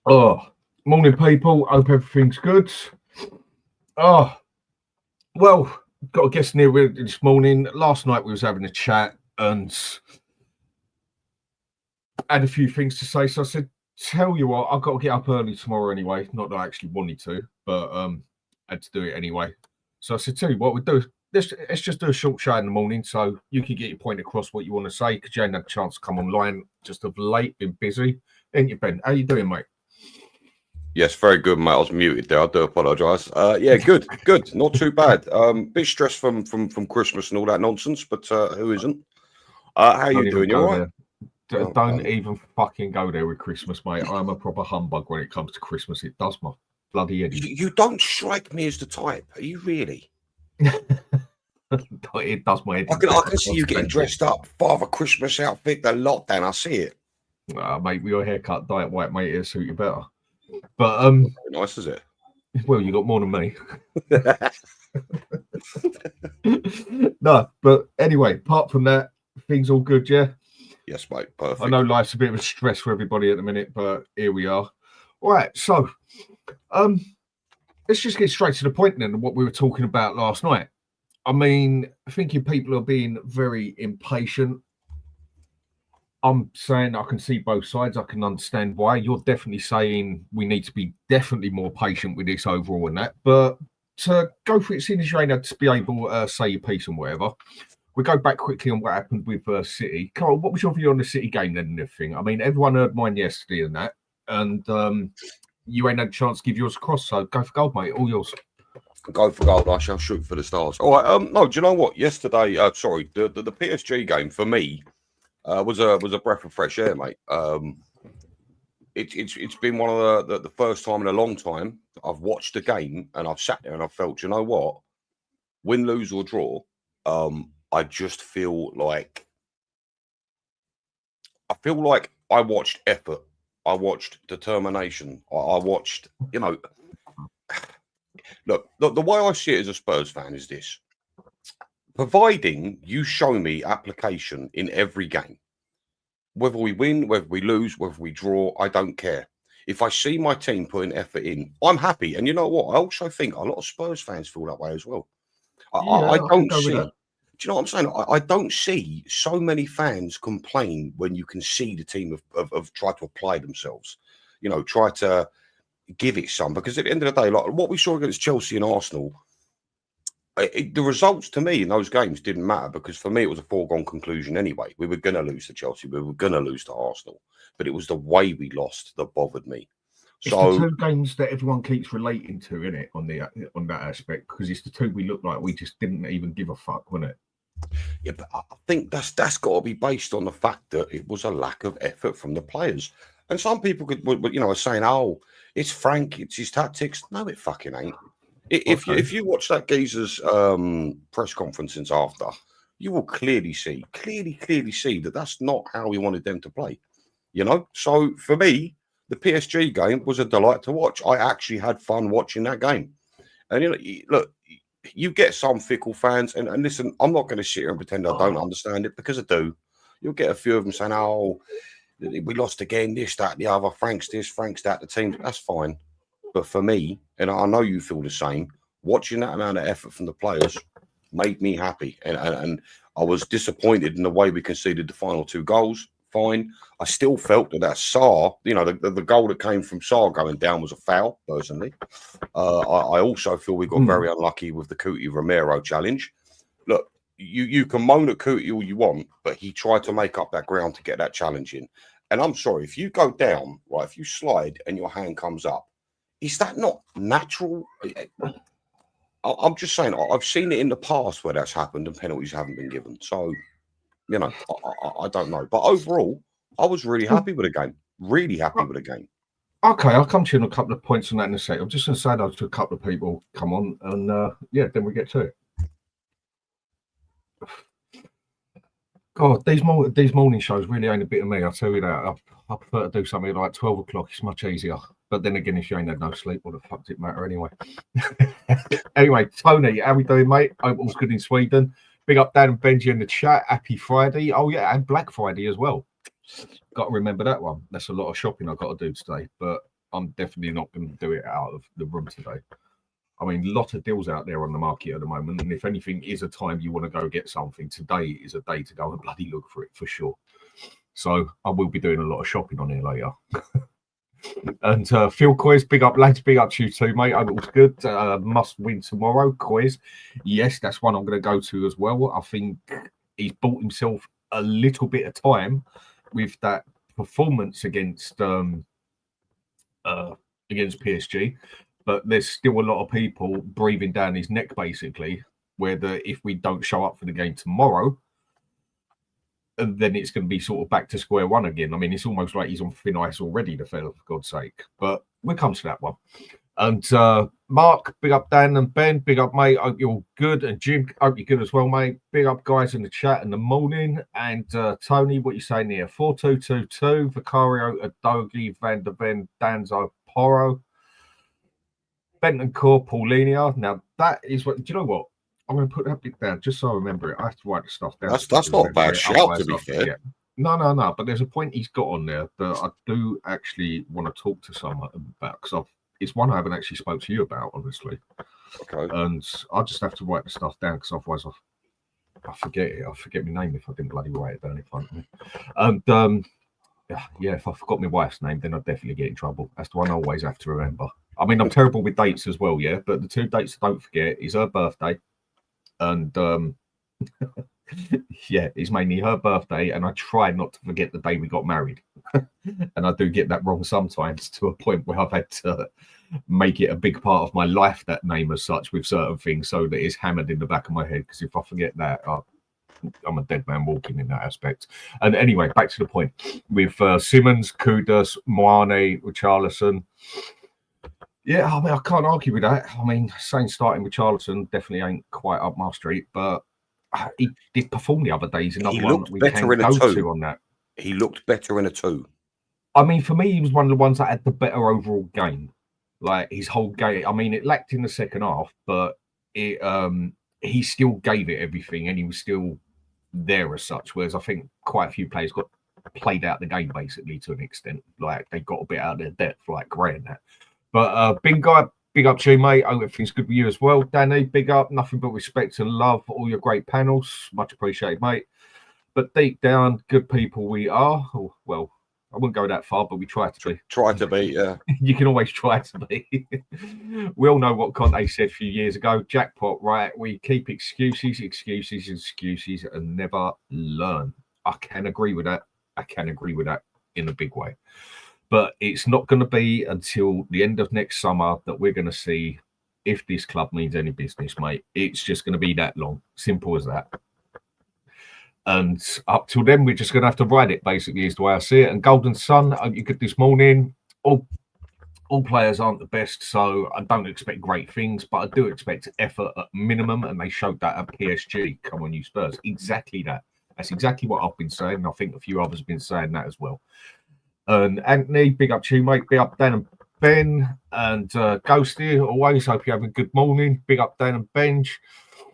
Oh, morning, people. Hope everything's good. Oh, well, got a guest near this morning. Last night we was having a chat and had a few things to say. So I said, tell you what, I've got to get up early tomorrow anyway. Not that I actually wanted to, but had to do it anyway. So I said, tell you what, we'll do. Let's just do a short show in the morning so you can get your point across what you want to say because you ain't had a chance to come online just of late, been busy. Ain't you, Ben? How you doing, mate? Yes, very good, mate. I was muted there. I do apologise. Yeah, good. Not too bad. Bit stressed from Christmas and all that nonsense, but who isn't? How you doing? You all right? Don't even fucking go there with Christmas, mate. I'm a proper humbug when it comes to Christmas. It does my bloody head. You don't strike me as the type. Are you really? It does my head. I can see you getting dressed up. Father Christmas outfit, the lockdown. I see it. Mate, with your haircut, diet white, mate, it'll suit you better. But very nice, is it? Well, you got more than me. No, but anyway, apart from that, things all good, yeah? Yes, mate. Perfect. I know life's a bit of a stress for everybody at the minute, but here we are. All right, so let's just get straight to the point then of what we were talking about last night. I mean, thinking people are being very impatient. I'm saying I can see both sides. I can understand why. You're definitely saying we need to be definitely more patient with this overall and that. But to go for it, seeing as you ain't had to be able to say your piece and whatever, we go back quickly on what happened with City. Carl, what was your view on the City game then and everything? I mean, everyone heard mine yesterday and that. And you ain't had a chance to give yours across. So go for gold, mate. All yours. Go for gold. I shall shoot for the stars. All right. No, do you know what? Yesterday, the PSG game for me, was a breath of fresh air, mate. It's been one of the first time in a long time I've watched a game and I've sat there and I've felt, you know what, win, lose or draw, I just feel like I watched effort, I watched determination, I watched, you know. Look, the way I see it as a Spurs fan is this. Providing you show me application in every game, whether we win, whether we lose, whether we draw, I don't care. If I see my team putting effort in, I'm happy. And you know what? I also think a lot of Spurs fans feel that way as well. I don't see. Do you know what I'm saying? I don't see so many fans complain when you can see the team have tried to apply themselves. You know, try to give it some. Because at the end of the day, like what we saw against Chelsea and Arsenal, the results to me in those games didn't matter because for me it was a foregone conclusion anyway. We were going to lose to Chelsea, we were going to lose to Arsenal, but it was the way we lost that bothered me. So it's the two games that everyone keeps relating to, isn't it, on that aspect? Because it's the two we look like we just didn't even give a fuck, wasn't it? Yeah, but I think that's got to be based on the fact that it was a lack of effort from the players. And some people are saying, "Oh, it's Frank, it's his tactics." No, it fucking ain't. If you watch that geezer's press conference since after, you will clearly see that that's not how we wanted them to play. You know, so for me, the PSG game was a delight to watch. I actually had fun watching that game. And you know, look, you get some fickle fans, and listen, I'm not going to sit here and pretend I don't understand it because I do. You'll get a few of them saying, "Oh, we lost again, this, that, the other. Frank's this, Frank's that." The team, that's fine. But for me, and I know you feel the same, watching that amount of effort from the players made me happy. And I was disappointed in the way we conceded the final two goals. Fine. I still felt that Sarr, you know, the goal that came from Sarr going down was a foul, personally. I also feel we got very unlucky with the Kuti Romero challenge. Look, you can moan at Kuti all you want, but he tried to make up that ground to get that challenge in. And I'm sorry, if you go down, right, if you slide and your hand comes up, is that not natural? I'm just saying, I've seen it in the past where that's happened and penalties haven't been given. So, you know, I don't know. But overall, I was really happy with the game. Really happy with the game. Okay, I'll come to you on a couple of points on that in a sec. I'm just going to say those to a couple of people. Come on. And, then we get to it. God, these morning shows really ain't a bit of me, I'll tell you that. I prefer to do something like 12 o'clock. It's much easier. But then again, if you ain't had no sleep, what the fuck does it matter anyway? Anyway, Tony, how we doing, mate? Hope all's good in Sweden. Big up Dan and Benji in the chat. Happy Friday. Oh, yeah, and Black Friday as well. Got to remember that one. That's a lot of shopping I've got to do today. But I'm definitely not going to do it out of the room today. I mean, a lot of deals out there on the market at the moment, and if anything is a time you want to go get something, today is a day to go and bloody look for it for sure. So I will be doing a lot of shopping on here later. And Phil Coyes, big up lads, big up to you too, mate. Hope it was good. Must win tomorrow, Coyes. Yes, that's one I'm going to go to as well. I think he's bought himself a little bit of time with that performance against PSG. But there's still a lot of people breathing down his neck, basically, where if we don't show up for the game tomorrow, then it's going to be sort of back to square one again. I mean, it's almost like he's on thin ice already, the fella, for God's sake. But we'll come to that one. And Mark, big up Dan and Ben, big up, mate. Hope you're all good. And Jim, hope you're good as well, mate. Big up, guys, in the chat in the morning. And Tony, what you saying here? 4222, Vicario, Adogi, Van der Ven, Danzo, Porro. Bentoncourt, Paulinho. Now, that is what... Do you know what? I'm going to put that bit down just so I remember it. I have to write the stuff down. That's not a bad shout, to be fair. No. But there's a point he's got on there that I do actually want to talk to someone about, because it's one I haven't actually spoke to you about, honestly. Okay. And I just have to write the stuff down, because otherwise I forget it. I forget my name if I didn't bloody write it down in front of me. And if I forgot my wife's name, then I'd definitely get in trouble. That's the one I always have to remember. I mean, I'm terrible with dates as well, yeah, but the two dates I don't forget is her birthday, and it's mainly her birthday, and I try not to forget the day we got married. And I do get that wrong sometimes, to a point where I've had to make it a big part of my life, that name as such, with certain things, so that it's hammered in the back of my head, because if I forget that, I'm a dead man walking in that aspect. And anyway, back to the point with Simons, Kudus, Muani, Richarlison. Yeah, I mean, I can't argue with that. I mean, saying starting with Richarlison definitely ain't quite up my street, but he did perform the other days. Another one that we can go to on that. He looked better in a 2. I mean, for me, he was one of the ones that had the better overall game. Like, his whole game. I mean, it lacked in the second half, but he still gave it everything, and he was still there as such. Whereas I think quite a few players got played out the game, basically, to an extent. Like, they got a bit out of their depth, like Gray and that. But big guy, big up to you, mate. Hope everything's good with you as well. Danny, big up. Nothing but respect and love for all your great panels. Much appreciated, mate. But deep down, good people we are. Oh, well, I wouldn't go that far, but we try to be. Try to be, yeah. You can always try to be. We all know what Conte said a few years ago. Jackpot, right? We keep excuses, and never learn. I can agree with that. In a big way. But it's not going to be until the end of next summer that we're going to see if this club means any business, mate. It's just going to be that long. Simple as that. And up till then, we're just going to have to ride it, basically, is the way I see it. And Golden Sun, you get this morning, all players aren't the best, so I don't expect great things, but I do expect effort at minimum, and they showed that at PSG. Come on, you Spurs. Exactly that. That's exactly what I've been saying, and I think a few others have been saying that as well. And Anthony, big up to you, mate. Big up Dan and Ben. And Ghosty, always hope you have a good morning. Big up Dan and Benj.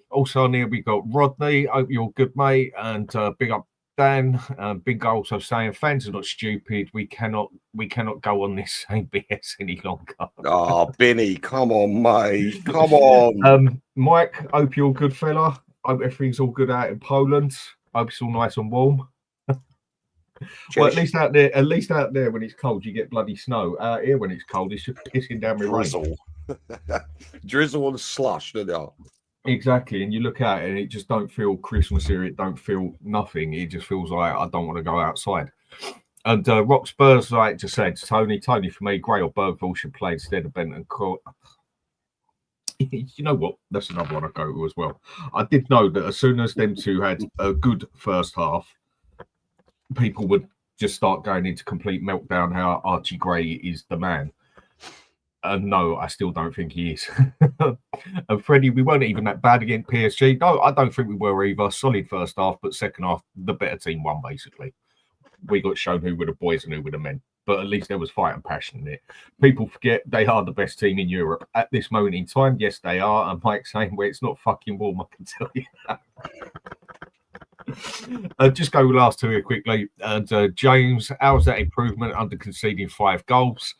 Also on here, we got Rodney. Hope you're good, mate. And big up Dan. Big guy also saying, fans are not stupid. We cannot go on this same BS any longer. Oh, Benny, come on, mate. Come on. Mike, hope you're all good, fella. Hope everything's all good out in Poland. Hope it's all nice and warm. Well, at least out there when it's cold, you get bloody snow. Out here when it's cold, it's just pissing down my drizzle. Drizzle and slush, don't you? Exactly. And you look at it and it just don't feel Christmas here. It don't feel nothing. It just feels like I don't want to go outside. And Rock Spurs, like just said, Tony, for me, Gray or Bergville should play instead of Bentoncourt. You know what? That's another one I go to as well. I did know that as soon as them two had a good first half, people would just start going into complete meltdown how Archie Gray is the man. And no, I still don't think he is. And Freddie, we weren't even that bad against PSG. No, I don't think we were either. Solid first half, but second half, the better team won, basically. We got shown who were the boys and who were the men. But at least there was fight and passion in it. People forget they are the best team in Europe. At this moment in time, yes, they are. And Mike's saying, well, it's not fucking warm, I can tell you that. Just go last two here quickly. And James, how's that improvement under conceding 5 goals?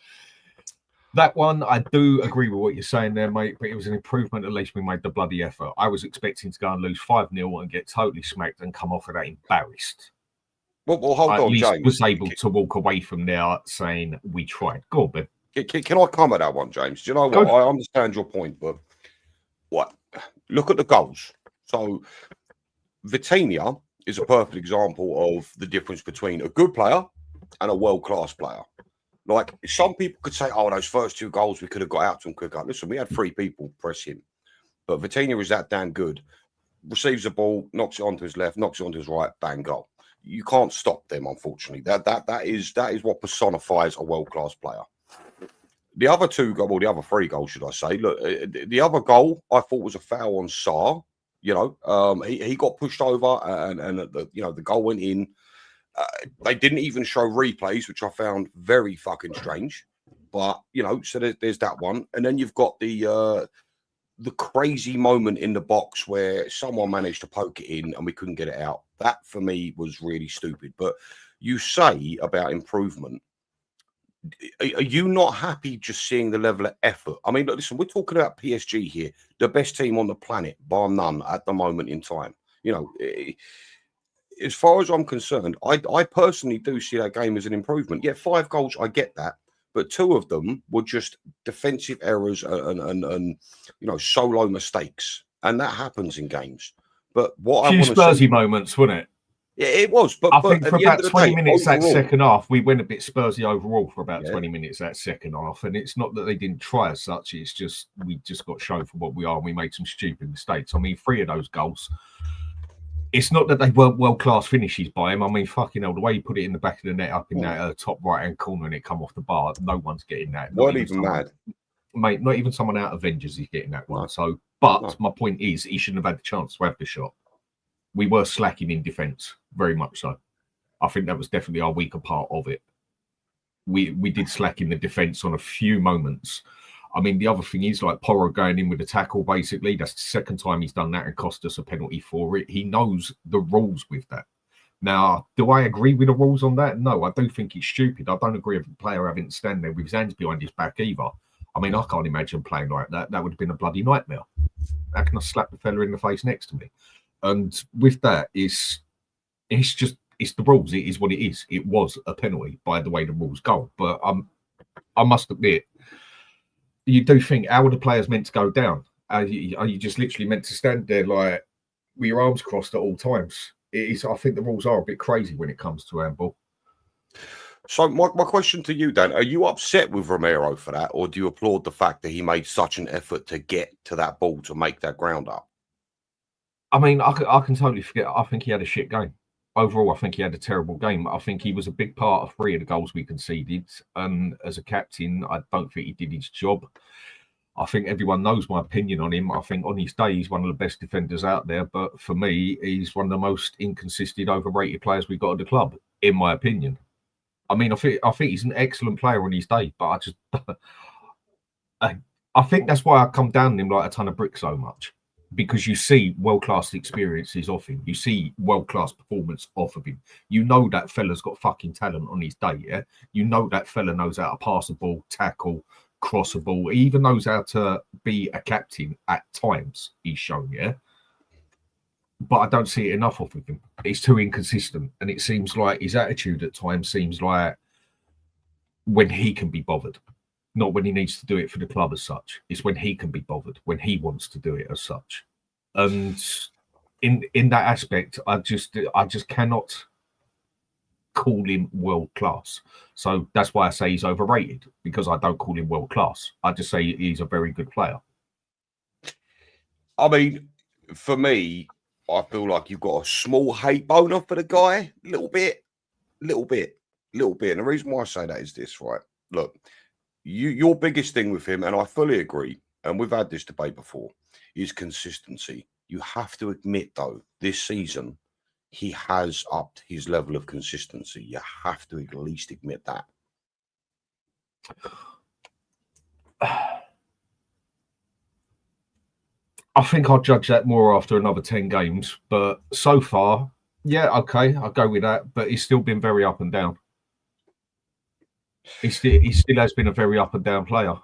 That one, I do agree with what you're saying there, mate, but it was an improvement. At least we made the bloody effort. I was expecting to go and lose 5-0 and get totally smacked and come off of that embarrassed. Well, hold I at on, least James. was able to walk away from there saying we tried. Go on, Ben. Can I come at that one, James? Do you know what? I understand your point, but what? Look at the goals. So Vitinha is a perfect example of the difference between a good player and a world-class player. Like, some people could say, oh, those first 2 goals, we could have got out to him quicker. Listen, we had 3 people press him. But Vitinha is that damn good. Receives the ball, knocks it onto his left, knocks it onto his right, bang, goal. You can't stop them, unfortunately. That is what personifies a world-class player. The other 2 goals, well, the other 3 goals, should I say? Look, the other goal I thought was a foul on Sarr. You know, he got pushed over, and the goal went in. They didn't even show replays, which I found very fucking strange. But so there's that one, and then you've got the crazy moment in the box where someone managed to poke it in and we couldn't get it out. That for me was really stupid. But you say about improvement. Are you not happy just seeing the level of effort? I mean, look, listen, we're talking about PSG here, the best team on the planet, bar none, at the moment in time. As far as I'm concerned, I personally do see that game as an improvement. Yeah, 5 goals, I get that. But 2 of them were just defensive errors and solo mistakes. And that happens in games. But what I want to Spursy moments, wasn't it? Yeah, it was. But I think for about 20 minutes overall, that second half, we went a bit Spursy overall for about 20 minutes that second half. And it's not that they didn't try as such. It's just we just got shown for what we are. And we made some stupid mistakes. I mean, 3 of those goals. It's not that they weren't world-class finishes by him. I mean, fucking hell, the way he put it in the back of the net up in that top right-hand corner and it come off the bar, no one's getting that. Not even mad. Mate, not even someone out of Avengers is getting that one. So, but my point is, he shouldn't have had the chance to have the shot. We were slacking in defence, very much so. I think that was definitely our weaker part of it. We did slack in the defence on a few moments. I mean, the other thing is, like, Porro going in with a tackle, basically. That's the second time he's done that and cost us a penalty for it. He knows the rules with that. Now, do I agree with the rules on that? No, I do think it's stupid. I don't agree with the player having to stand there with his hands behind his back either. I mean, I can't imagine playing like that. That would have been a bloody nightmare. How can I slap the fella in the face next to me? And with that, it's the rules. It is what it is. It was a penalty by the way the rules go. But I must admit, you do think, how are the players meant to go down? Are you just literally meant to stand there like with your arms crossed at all times? I think the rules are a bit crazy when it comes to handball. So my question to you, Dan, are you upset with Romero for that, or do you applaud the fact that he made such an effort to get to that ball to make that ground up? I mean, I can totally forget. I think he had a shit game. Overall, I think he had a terrible game. I think he was a big part of 3 of the goals we conceded. And as a captain, I don't think he did his job. I think everyone knows my opinion on him. I think on his day, he's one of the best defenders out there. But for me, he's one of the most inconsistent, overrated players we've got at the club, in my opinion. I mean, I think he's an excellent player on his day. But I think that's why I come down on him like a ton of bricks so much. Because you see world-class experiences off him. You see world-class performance off of him. You know that fella's got fucking talent on his day, yeah? You know that fella knows how to pass a ball, tackle, cross a ball. He even knows how to be a captain at times, he's shown, yeah? But I don't see it enough off of him. It's too inconsistent. And it seems like his attitude at times seems like when he can be bothered. Not when he needs to do it for the club as such. It's when he can be bothered, when he wants to do it as such. And in that aspect, I just cannot call him world class. So that's why I say he's overrated, because I don't call him world class. I just say he's a very good player. I mean, for me, I feel like you've got a small hate boner for the guy, little bit. And the reason why I say that is this, right? Look. Your biggest thing with him, and I fully agree, and we've had this debate before, is consistency. You have to admit, though, this season, he has upped his level of consistency. You have to at least admit that. I think I'll judge that more after another 10 games. But so far, yeah, okay, I'll go with that. But he's still been very up and down. he still has been a very up and down player.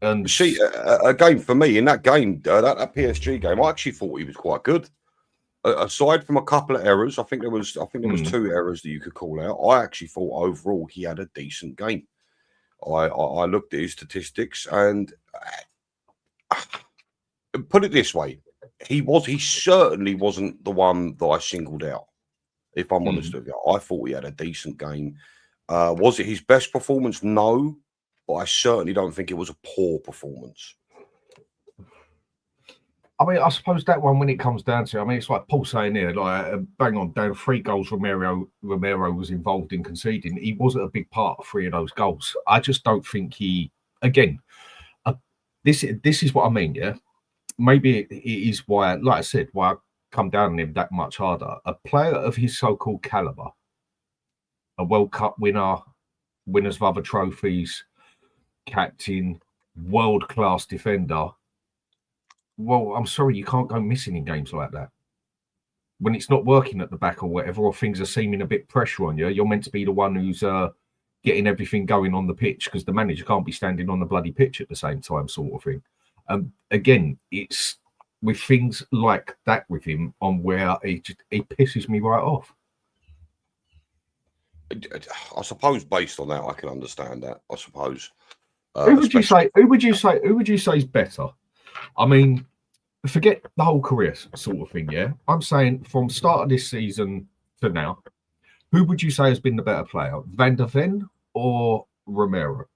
And see, again, for me, in that game, that PSG game, I actually thought he was quite good. Aside from a couple of errors, I think there was 2 errors that you could call out. I actually thought overall he had a decent game. I looked at his statistics and put it this way, he certainly wasn't the one that I singled out. If I'm honest with you, I thought he had a decent game. Was it his best performance? No, but I certainly don't think it was a poor performance. I mean, I suppose that one, when it comes down to it, I mean, it's like Paul saying here, like, bang on, down 3 goals Romero was involved in conceding. He wasn't a big part of 3 of those goals. I just don't think he, again, this is what I mean, yeah? Maybe it is why, like I said, why I come down on him that much harder. A player of his so-called calibre, a World Cup winner, winners of other trophies, captain, world-class defender. Well, I'm sorry, you can't go missing in games like that. When it's not working at the back or whatever, or things are seeming a bit pressure on you, you're meant to be the one who's getting everything going on the pitch, because the manager can't be standing on the bloody pitch at the same time, sort of thing. Again, it's with things like that with him on where it pisses me right off. I suppose based on that, I can understand that. I suppose. Who would you say is better? I mean, forget the whole career sort of thing, yeah? I'm saying from start of this season to now, who would you say has been the better player, Van der Ven or Romero?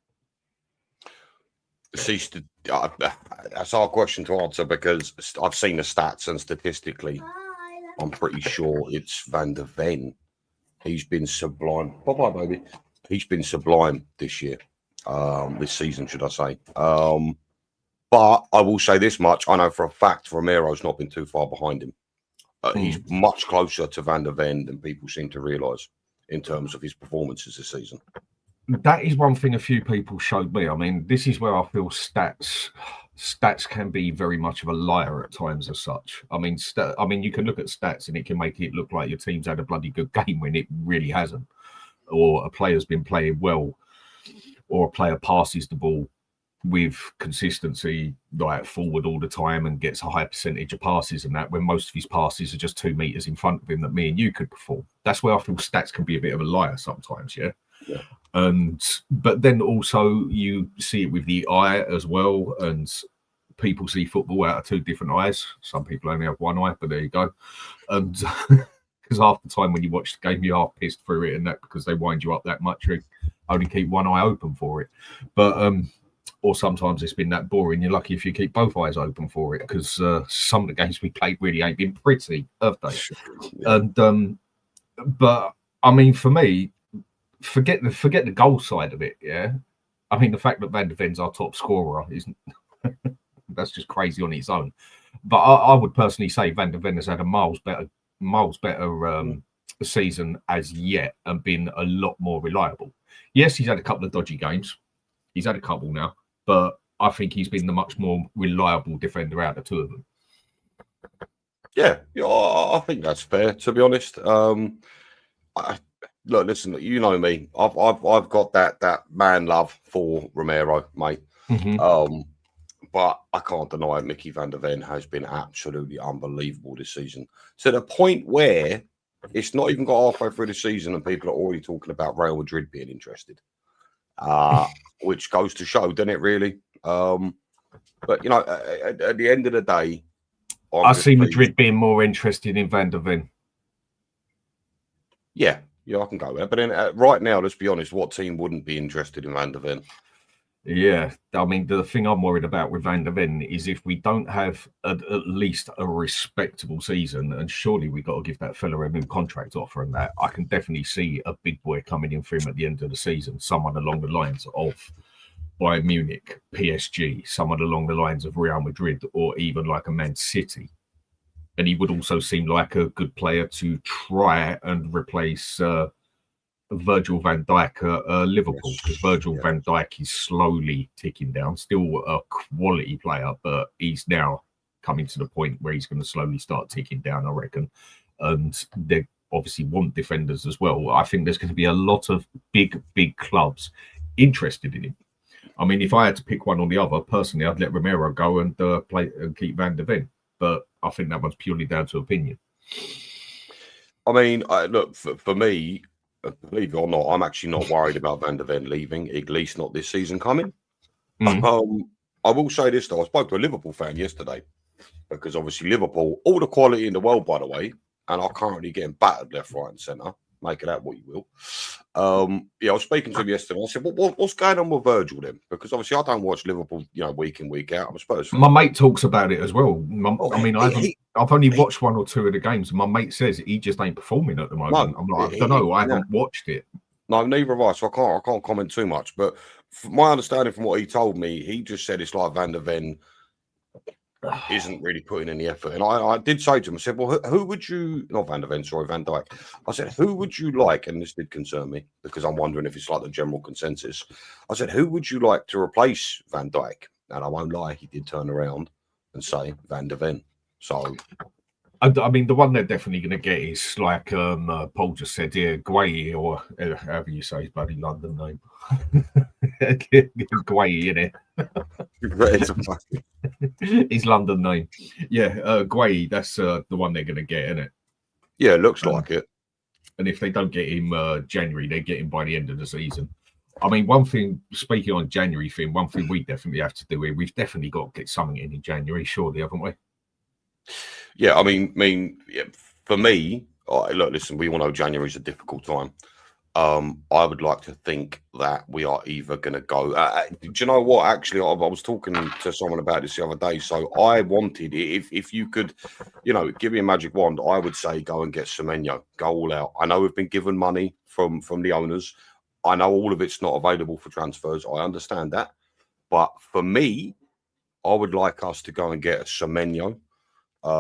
That's our question to answer, because I've seen the stats, and statistically, I'm pretty sure it's Van der Ven. He's been sublime. Bye-bye, baby. He's been sublime this year, this season, should I say. But I will say this much. I know for a fact Romero's not been too far behind him. He's much closer to Van der Ven than people seem to realise in terms of his performances this season. That is one thing a few people showed me. I mean, this is where I feel stats can be very much of a liar at times as such. I mean, you can look at stats and it can make it look like your team's had a bloody good game when it really hasn't. Or a player's been playing well, or a player passes the ball with consistency, like forward all the time, and gets a high percentage of passes and that, when most of his passes are just 2 meters in front of him that me and you could perform. That's where I feel stats can be a bit of a liar sometimes, yeah. But then also you see it with the eye as well, and people see football out of 2 different eyes. Some people only have 1 eye, but there you go. And because half the time when you watch the game, you are pissed through it and that, because they wind you up that much, you only keep 1 eye open for it. But or sometimes it's been that boring, you're lucky if you keep both eyes open for it, because some of the games we played really ain't been pretty, have they? And but I mean, for me, forget the goal side of it, yeah. I mean, the fact that Van der Ven's our top scorer isn't that's just crazy on its own. But I would personally say Van der Ven has had a miles better season as yet, and been a lot more reliable. Yes, he's had a couple of dodgy games. He's had a couple now, but I think he's been the much more reliable defender out of the 2 of them. Yeah, I think that's fair, to be honest. Look, listen, you know me. I've got that man love for Romero, mate. But I can't deny Mickey Van der Ven has been absolutely unbelievable this season, to the point where it's not even got halfway through the season and people are already talking about Real Madrid being interested. Which goes to show, doesn't it, really? But, you know, at the end of the day, I see Madrid being more interested in Van der Ven. Yeah, I can go there. But then right now, let's be honest, what team wouldn't be interested in Van der Ven? Yeah, I mean, the thing I'm worried about with Van der Ven is if we don't have at least a respectable season, and surely we got to give that fella a new contract offer, and that I can definitely see a big boy coming in for him at the end of the season, someone along the lines of Bayern Munich, PSG, someone along the lines of Real Madrid, or even like a Man City. And he would also seem like a good player to try and replace Virgil van Dijk at Liverpool, because Virgil van Dijk is slowly ticking down. Still a quality player, but he's now coming to the point where he's going to slowly start ticking down, I reckon. And they obviously want defenders as well. I think there's going to be a lot of big clubs interested in him. I mean, if I had to pick one or the other, personally, I'd let Romero go and play and keep Van de Ven. But I think that one's purely down to opinion. I mean, look, for me, believe it or not, I'm actually not worried about Van de Ven leaving, at least not this season coming. I will say this, though. I spoke to a Liverpool fan yesterday because obviously Liverpool, all the quality in the world, by the way, and are currently getting battered left, right and centre. Make it out what you will. I was speaking to him yesterday. I said, what's going on with Virgil then? Because obviously I don't watch Liverpool, week in, week out. I'm supposed my mate talks about it as well. I've only watched one or two of the games, and my mate says he just ain't performing at the moment. I'm like, I don't know. I haven't watched it. No, neither have I, so I can't comment too much. But from my understanding from what he told me, he just said it's like Van de Ven isn't really putting in the effort. And I did say to him, I said, well, who would you, not Van de Ven, sorry, Van Dijk. I said, who would you like, and this did concern me because I'm wondering if it's like the general consensus. I said, who would you like to replace Van Dijk? And I won't lie, he did turn around and say Van de Ven. So, I mean, the one they're definitely going to get is like Paul just said here, Guay, or however you say his bloody London name. Guay, innit? His London name. Yeah, Guay, that's the one they're going to get, innit? Yeah, it looks like it. And if they don't get him January, they get him by the end of the season. I mean, one thing, speaking on January thing, one thing we definitely have to do here, we've definitely got to get something in January, surely, haven't we? Yeah, I mean, for me, look, listen, we all know January's a difficult time. I would like to think that we are either going to go. Do you know what? Actually, I was talking to someone about this the other day. So I wanted, if you could, give me a magic wand, I would say go and get Semenyo, go all out. I know we've been given money from the owners. I know all of it's not available for transfers. I understand that, but for me, I would like us to go and get a Semenyo.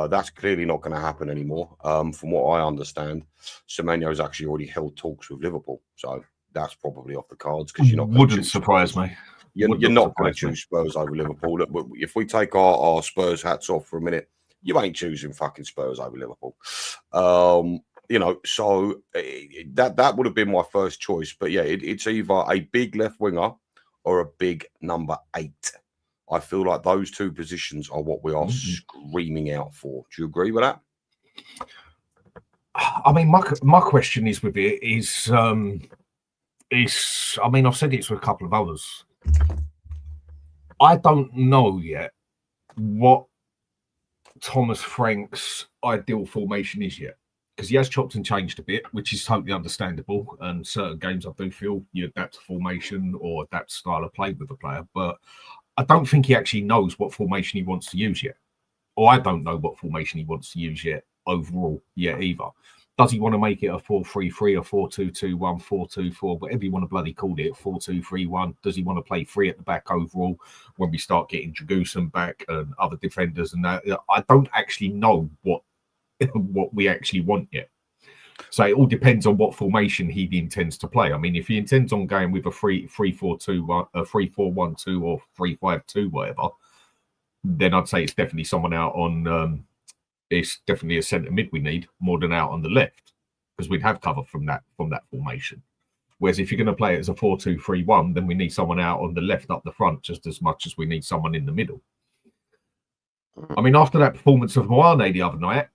That's clearly not going to happen anymore. From what I understand, Semenyo has actually already held talks with Liverpool, so that's probably off the cards because you're not. Wouldn't surprise me. You're not going to choose Spurs over Liverpool. Look, if we take our Spurs hats off for a minute, you ain't choosing fucking Spurs over Liverpool. So that would have been my first choice. But yeah, it's either a big left winger or a big number 8. I feel like those two positions are what we are screaming out for. Do you agree with that? I mean, my question is with it is, I mean, I've said it to a couple of others. I don't know yet what Thomas Frank's ideal formation is yet, because he has chopped and changed a bit, which is totally understandable. And certain games, I do feel you adapt to formation or adapt style of play with the player, but I don't think he actually knows what formation he wants to use yet. Or I don't know what formation he wants to use yet overall yet either. Does he want to make it a 4-3-3, a 4-2-2-1, 4-2-4, whatever you want to bloody call it, 4-2-3-1? Does he want to play 3 at the back overall when we start getting Dragusin back and other defenders and that? I don't actually know what we actually want yet. So it all depends on what formation he intends to play. I mean, if he intends on going with a 3-4-2, a 3-4-1-2 or 3-5-2, whatever, then I'd say it's definitely someone out on. It's definitely a centre mid we need more than out on the left, because we'd have cover from that formation. Whereas if you're going to play it as a 4-2-3-1, then we need someone out on the left up the front just as much as we need someone in the middle. I mean, after that performance of Muani the other night,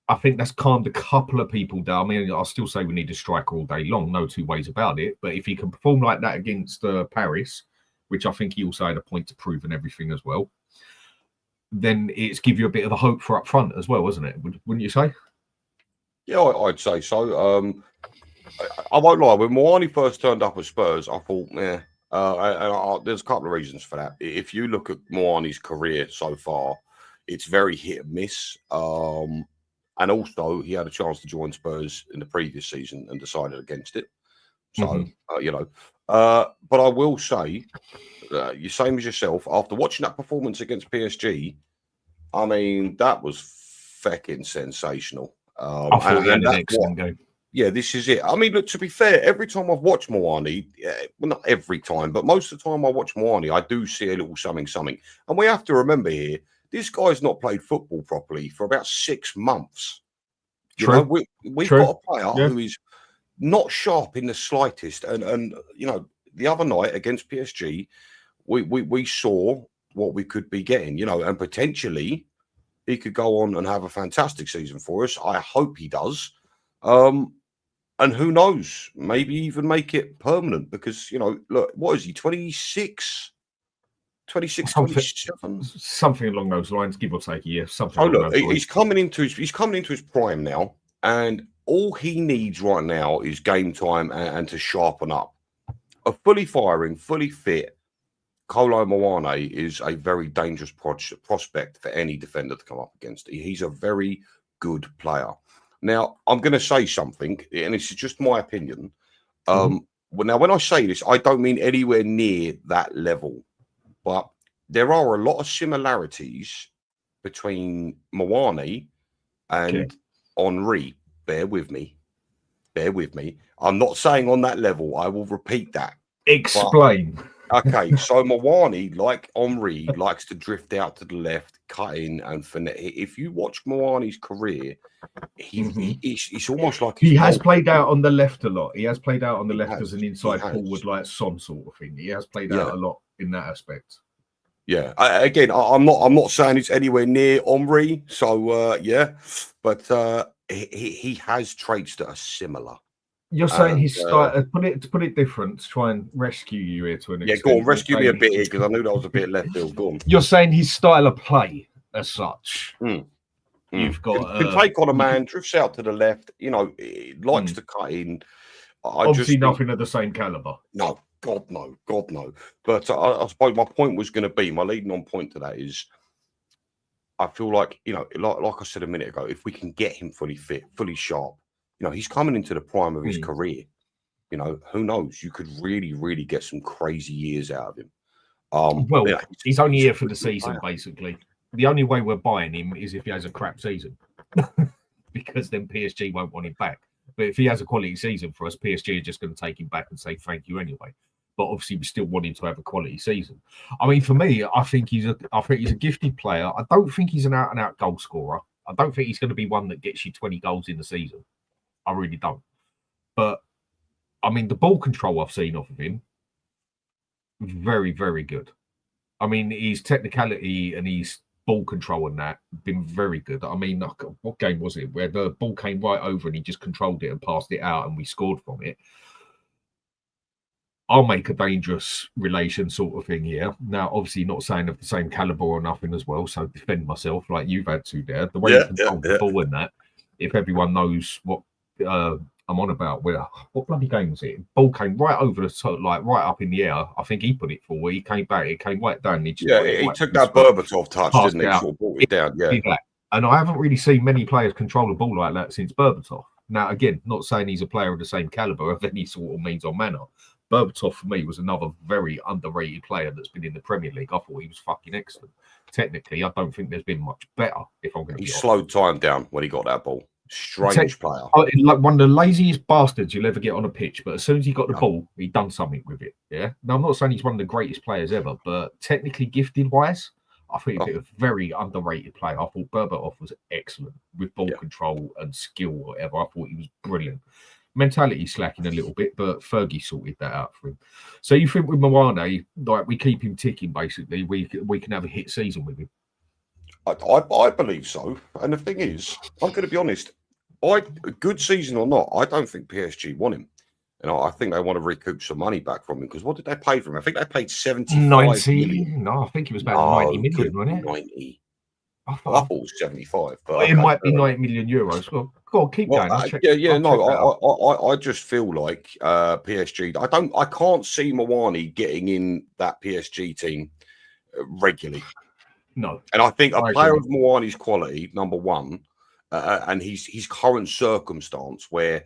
I think that's calmed a couple of people down. I mean, I'll still say we need a striker all day long, no two ways about it. But if he can perform like that against Paris, which I think he also had a point to prove and everything as well, then it's give you a bit of a hope for up front as well, isn't it? Wouldn't you say? Yeah, I'd say so. I won't lie. When Muani first turned up at Spurs, I thought, there's a couple of reasons for that. If you look at Muani's career so far, it's very hit and miss. And also, he had a chance to join Spurs in the previous season and decided against it. So, but I will say, you same as yourself, after watching that performance against PSG, I mean, that was fucking sensational. I thought he had an excellent game. Yeah, this is it. I mean, look, to be fair, every time I've watched Muani, well, not every time, but most of the time I watch Muani, I do see a little something. And we have to remember here, this guy's not played football properly for about 6 months. We've got a player who is not sharp in the slightest. And the other night against PSG, we saw what we could be getting, and potentially he could go on and have a fantastic season for us. I hope he does. And who knows, maybe even make it permanent because, look, what is he, 26? 26, 27? Something along those lines, give or take a year. Something Oh, along look, those lines. he's coming into his prime now, and all he needs right now is game time and to sharpen up. A fully firing, fully fit Kolo Muani is a very dangerous prospect for any defender to come up against. He's a very good player. Now, I'm going to say something, and this is just my opinion. Well, now, when I say this, I don't mean anywhere near that level, but there are a lot of similarities between Muani and Henry. Bear with me. I'm not saying on that level. I will repeat that. Explain. Okay, so Muani, like Henry, likes to drift out to the left, cut in, and finesse. If you watch Muani's career, he's almost like he has played out on the left a lot. He has played out on the left as an inside forward, like Son sort of thing. He has played out a lot in that aspect. Yeah. I'm not saying it's anywhere near Henry. So but he has traits that are similar. You're saying he's to put it different, to try and rescue you here to an extent. Yeah, go on, rescue me a bit here because I knew that was a bit left field. Go on. You're saying his style of play as such. You've got can take on a man, drifts out to the left. Likes to cut in. Obviously, nothing of the same caliber. No, God no. But I suppose my point was going to be, my leading on point to that is, I feel like like I said a minute ago, if we can get him fully fit, fully sharp. He's coming into the prime of his career. Who knows? You could really, really get some crazy years out of him. He's only here for the season, basically. The only way we're buying him is if he has a crap season, because then PSG won't want him back. But if he has a quality season for us, PSG are just going to take him back and say thank you anyway. But obviously, we still want him to have a quality season. I mean, for me, I think he's a gifted player. I don't think he's an out-and-out goal scorer. I don't think he's going to be one that gets you 20 goals in the season. I really don't. But, I mean, the ball control I've seen off of him, very, very good. I mean, his technicality and his ball control and that been very good. I mean, what game was it where the ball came right over and he just controlled it and passed it out and we scored from it? I'll make a dangerous relation sort of thing here. Now, obviously not saying of the same caliber or nothing as well, so defend myself like you've had to there. The way you control the ball and that, if everyone knows what I'm on about, what bloody game was it? Ball came right over the top, like right up in the air. I think he put it forward. He came back. It came right down. He took that Berbatov touch, didn't he? Sort of brought it down. Yeah. And I haven't really seen many players control the ball like that since Berbatov. Now, again, not saying he's a player of the same caliber of any sort of means or manner. Berbatov, for me, was another very underrated player that's been in the Premier League. I thought he was fucking excellent. Technically, I don't think there's been much better, if I'm going to be honest. He slowed time down when he got that ball. Strange player. Like one of the laziest bastards you'll ever get on a pitch, but as soon as he got the ball, he done something with it. Yeah. Now, I'm not saying he's one of the greatest players ever, but technically gifted wise, I think he's a very underrated player. I thought Berbatov was excellent with ball control and skill, whatever. I thought he was brilliant. Mentality slacking a little bit, but Fergie sorted that out for him. So you think with Muani, like we keep him ticking, basically, we can have a hit season with him? I believe so. And the thing is, I'm going to be honest, good season or not, I don't think PSG want him. And I think they want to recoup some money back from him because what did they pay for him? I think they paid 75 million. No, I think it was about 90 million, wasn't it? 90. I thought it was 75. But it might be 90 million euros. Well, go on, keep going. I just feel like PSG. I can't see Muani getting in that PSG team regularly. No, and I think a player of Muani's quality, number one, and his current circumstance where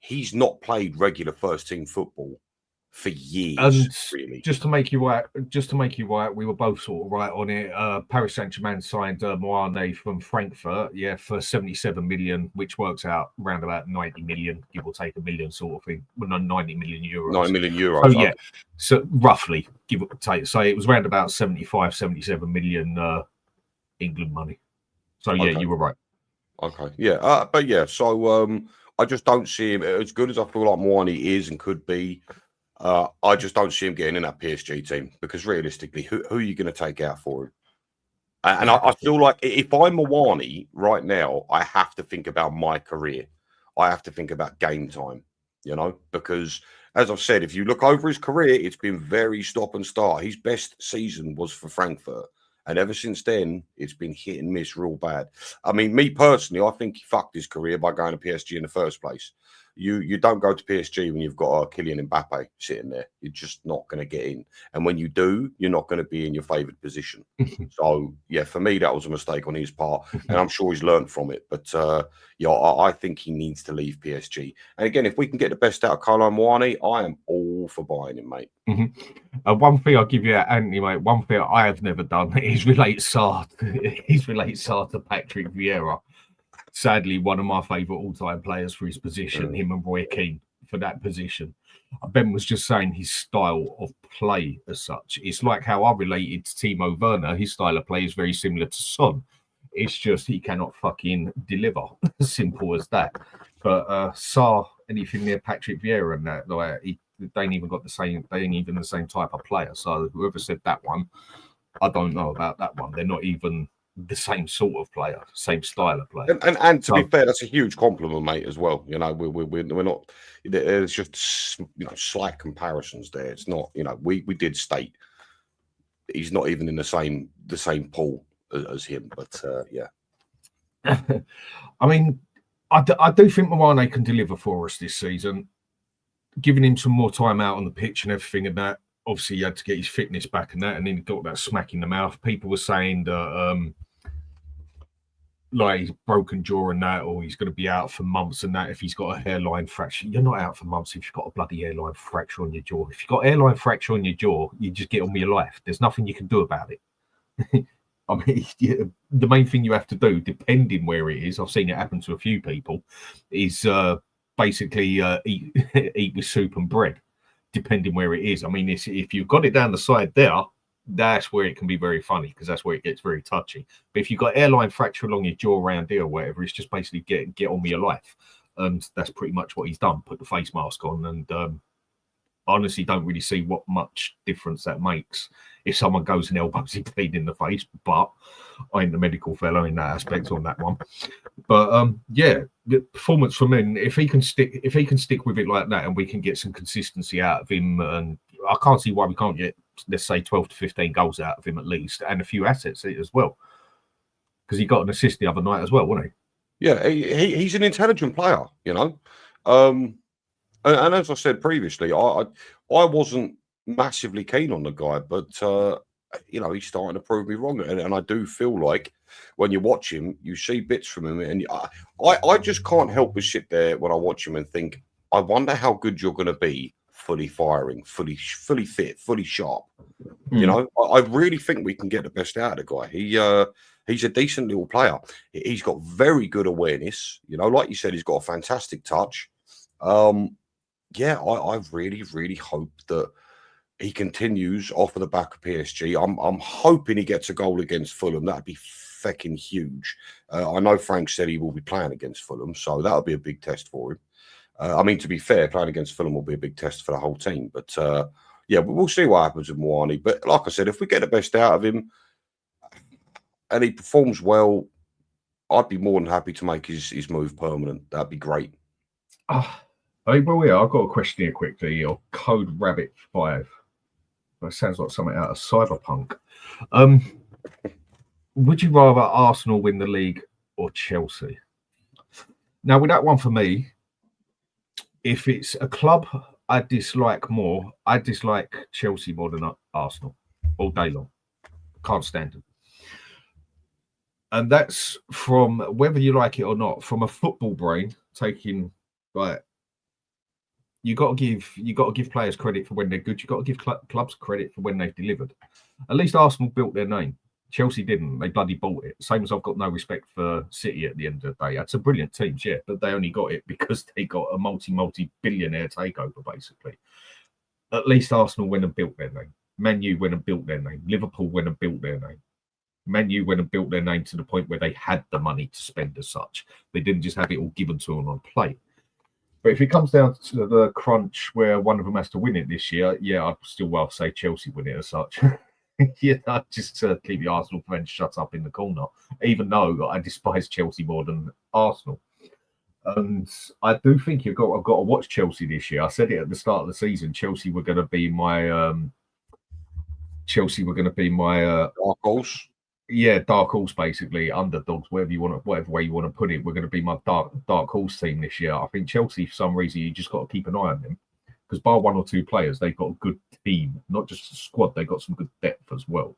he's not played regular first team football for years. And really, just to make you right, we were both sort of right on it. Paris Saint-Germain signed Muani from Frankfurt, for 77 million, which works out around about 90 million, give or take a million sort of thing. Well, no, 90 million euros. 90 million euros. So, so roughly, give or take. So it was around about 75, 77 million England money. So, you were right. Okay, so I just don't see him as good as I feel like Muani is and could be. I just don't see him getting in that PSG team because realistically, who are you going to take out for him? And I feel like if I'm Muani right now, I have to think about my career. I have to think about game time, because as I've said, if you look over his career, it's been very stop and start. His best season was for Frankfurt. And ever since then, it's been hit and miss real bad. I mean, me personally, I think he fucked his career by going to PSG in the first place. You don't go to PSG when you've got a Kylian Mbappe sitting there. You're just not going to get in. And when you do, you're not going to be in your favoured position. So, yeah, for me, that was a mistake on his part. And I'm sure he's learned from it. But, I think he needs to leave PSG. And again, if we can get the best out of Kolo Muani, I am all for buying him, mate. One thing I'll give you, Anthony, mate, one thing I have never done is relate Sarr to Patrick Vieira. Sadly, one of my favourite all-time players for his position, him and Roy Keane for that position. Ben was just saying his style of play as such. It's like how I related to Timo Werner. His style of play is very similar to Son. It's just he cannot fucking deliver. Simple as that. But Sarr, anything near Patrick Vieira and that, like, they ain't even got the same. They ain't even the same type of player. So whoever said that one, I don't know about that one. They're not even the same sort of player, same style of player. And to be fair, that's a huge compliment, mate, as well. We're not. There's just slight comparisons there. It's not. We did state he's not even in the same pool as him. But yeah. I mean, I do think Muani can deliver for us this season. Giving him some more time out on the pitch and everything, and that obviously he had to get his fitness back and that, and then he got that smack in the mouth. People were saying that like he's broken jaw and that, or he's going to be out for months and that if he's got a hairline fracture. You're not out for months if you've got a bloody hairline fracture on your jaw. If you've got a hairline fracture on your jaw, you just get on with your life. There's nothing you can do about it. I mean, the main thing you have to do, depending where it is, I've seen it happen to a few people, is basically eat with soup and bread, depending where it is. I mean, if you've got it down the side there, that's where it can be very funny because that's where it gets very touchy. But if you've got airline fracture along your jaw around here or whatever, it's just basically get on with your life. And that's pretty much what he's done, put the face mask on. And honestly don't really see what much difference that makes if someone goes and elbows him clean in the face. But I ain't the medical fellow in that aspect on that one. But yeah, the performance from him, if he can stick with it like that and we can get some consistency out of him, and I can't see why we can't get, let's say, 12 to 15 goals out of him at least, and a few assets as well. Because he got an assist the other night as well, wasn't he? Yeah, he's an intelligent player, And as I said previously, I wasn't massively keen on the guy, but he's starting to prove me wrong. And I do feel like when you watch him, you see bits from him, and I just can't help but sit there when I watch him and think, I wonder how good you're going to be fully firing, fully fit, fully sharp. I really think we can get the best out of the guy. He's a decent little player. He's got very good awareness. Like you said, he's got a fantastic touch. Yeah, I really, really hope that he continues off of the back of PSG. I'm hoping he gets a goal against Fulham. That'd be fucking huge. I know Frank said he will be playing against Fulham, so that'll be a big test for him. I mean, to be fair, playing against Fulham will be a big test for the whole team. But yeah, we'll see what happens with Muani. But like I said, if we get the best out of him and he performs well, I'd be more than happy to make his move permanent. That'd be great. I've got a question here quickly. Your Code Rabbit 5. That sounds like something out of Cyberpunk. Would you rather Arsenal win the league or Chelsea? Now, with that one for me, if it's a club I dislike more, I dislike Chelsea more than Arsenal all day long. Can't stand them. And that's from, whether you like it or not, from a football brain, taking, like, you got to give players credit for when they're good. You got to give clubs credit for when they've delivered. At least Arsenal built their name. Chelsea didn't. They bloody bought it. Same as I've got no respect for City at the end of the day. It's a brilliant team, yeah, but they only got it because they got a multi-billionaire takeover, basically. At least Arsenal went and built their name. Man U went and built their name. Liverpool went and built their name. Man U went and built their name to the point where they had the money to spend as such. They didn't just have it all given to them on plate. But if it comes down to the crunch where one of them has to win it this year, yeah, I'd still rather say Chelsea win it as such. Just to keep the Arsenal fans shut up in the corner, even though I despise Chelsea more than Arsenal. And I do think I've got to watch Chelsea this year. I said it at the start of the season. Chelsea were going to be my dark horse. Yeah, dark horse, basically underdogs, whatever way you want to put it. We're going to be my dark horse team this year. I think Chelsea, for some reason, you just got to keep an eye on them because bar one or two players, they've got a good team, not just a squad. They've got some good depth as well.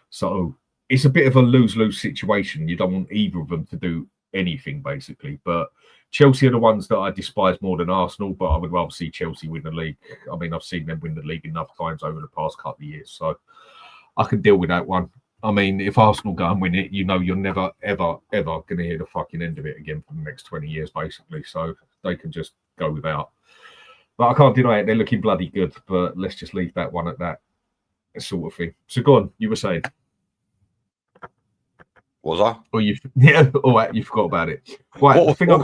So it's a bit of a lose-lose situation. You don't want either of them to do anything, basically. But Chelsea are the ones that I despise more than Arsenal, but I would rather see Chelsea win the league. I mean, I've seen them win the league enough times over the past couple of years, so I can deal with that one. I mean, if Arsenal go and win it, you know you're never, ever, ever going to hear the fucking end of it again for the next 20 years, basically. So they can just go without. But I can't deny it. They're looking bloody good, but let's just leave that one at that sort of thing. So go on, you were saying. Was I? Or you forgot about it. Right, the thing I'll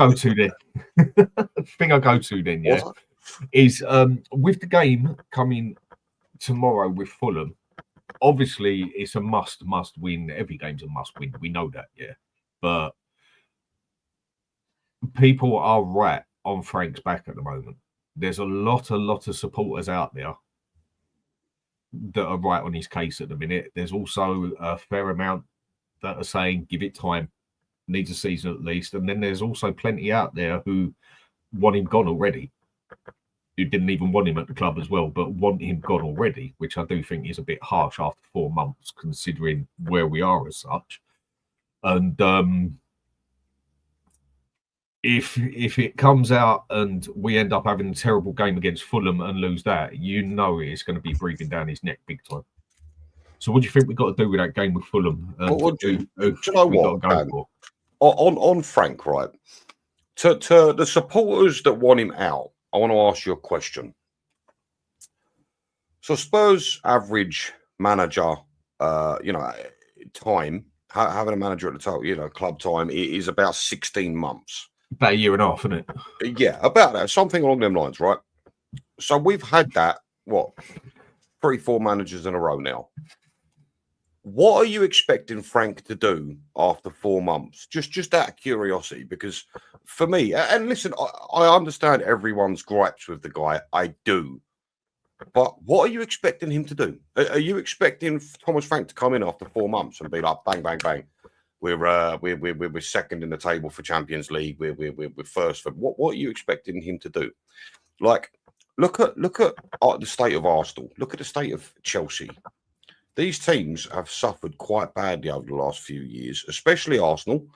go to then, yeah, is with the game coming tomorrow with Fulham, obviously it's a must win. Every game's a must win. We know that, yeah. But people are right on Frank's back at the moment. There's a lot of supporters out there that are right on his case at the minute. There's also a fair amount that are saying give it time, needs a season at least. And then there's also plenty out there who want him gone already, who didn't even want him at the club as well, but want him gone already, which I do think is a bit harsh after 4 months, considering where we are as such. And if it comes out and we end up having a terrible game against Fulham and lose that, you know it's going to be breathing down his neck big time. So what do you think we've got to do with that game with Fulham? Do you know what? On Frank, right? To the supporters that want him out, I want to ask you a question. So Spurs average manager, time, having a manager at the top, club time is about 16 months. About a year and a half, isn't it? Yeah, about that. Something along them lines, right? So we've had that, 3-4 managers in a row now. What are you expecting Frank to do after 4 months? Just out of curiosity, because for me, and listen, I understand everyone's gripes with the guy. I do. But what are you expecting him to do? Are you expecting Thomas Frank to come in after 4 months and be like, bang, bang, bang? We're second in the table for Champions League. We're first. What are you expecting him to do? Like, look at the state of Arsenal. Look at the state of Chelsea. These teams have suffered quite badly over the last few years, especially Arsenal.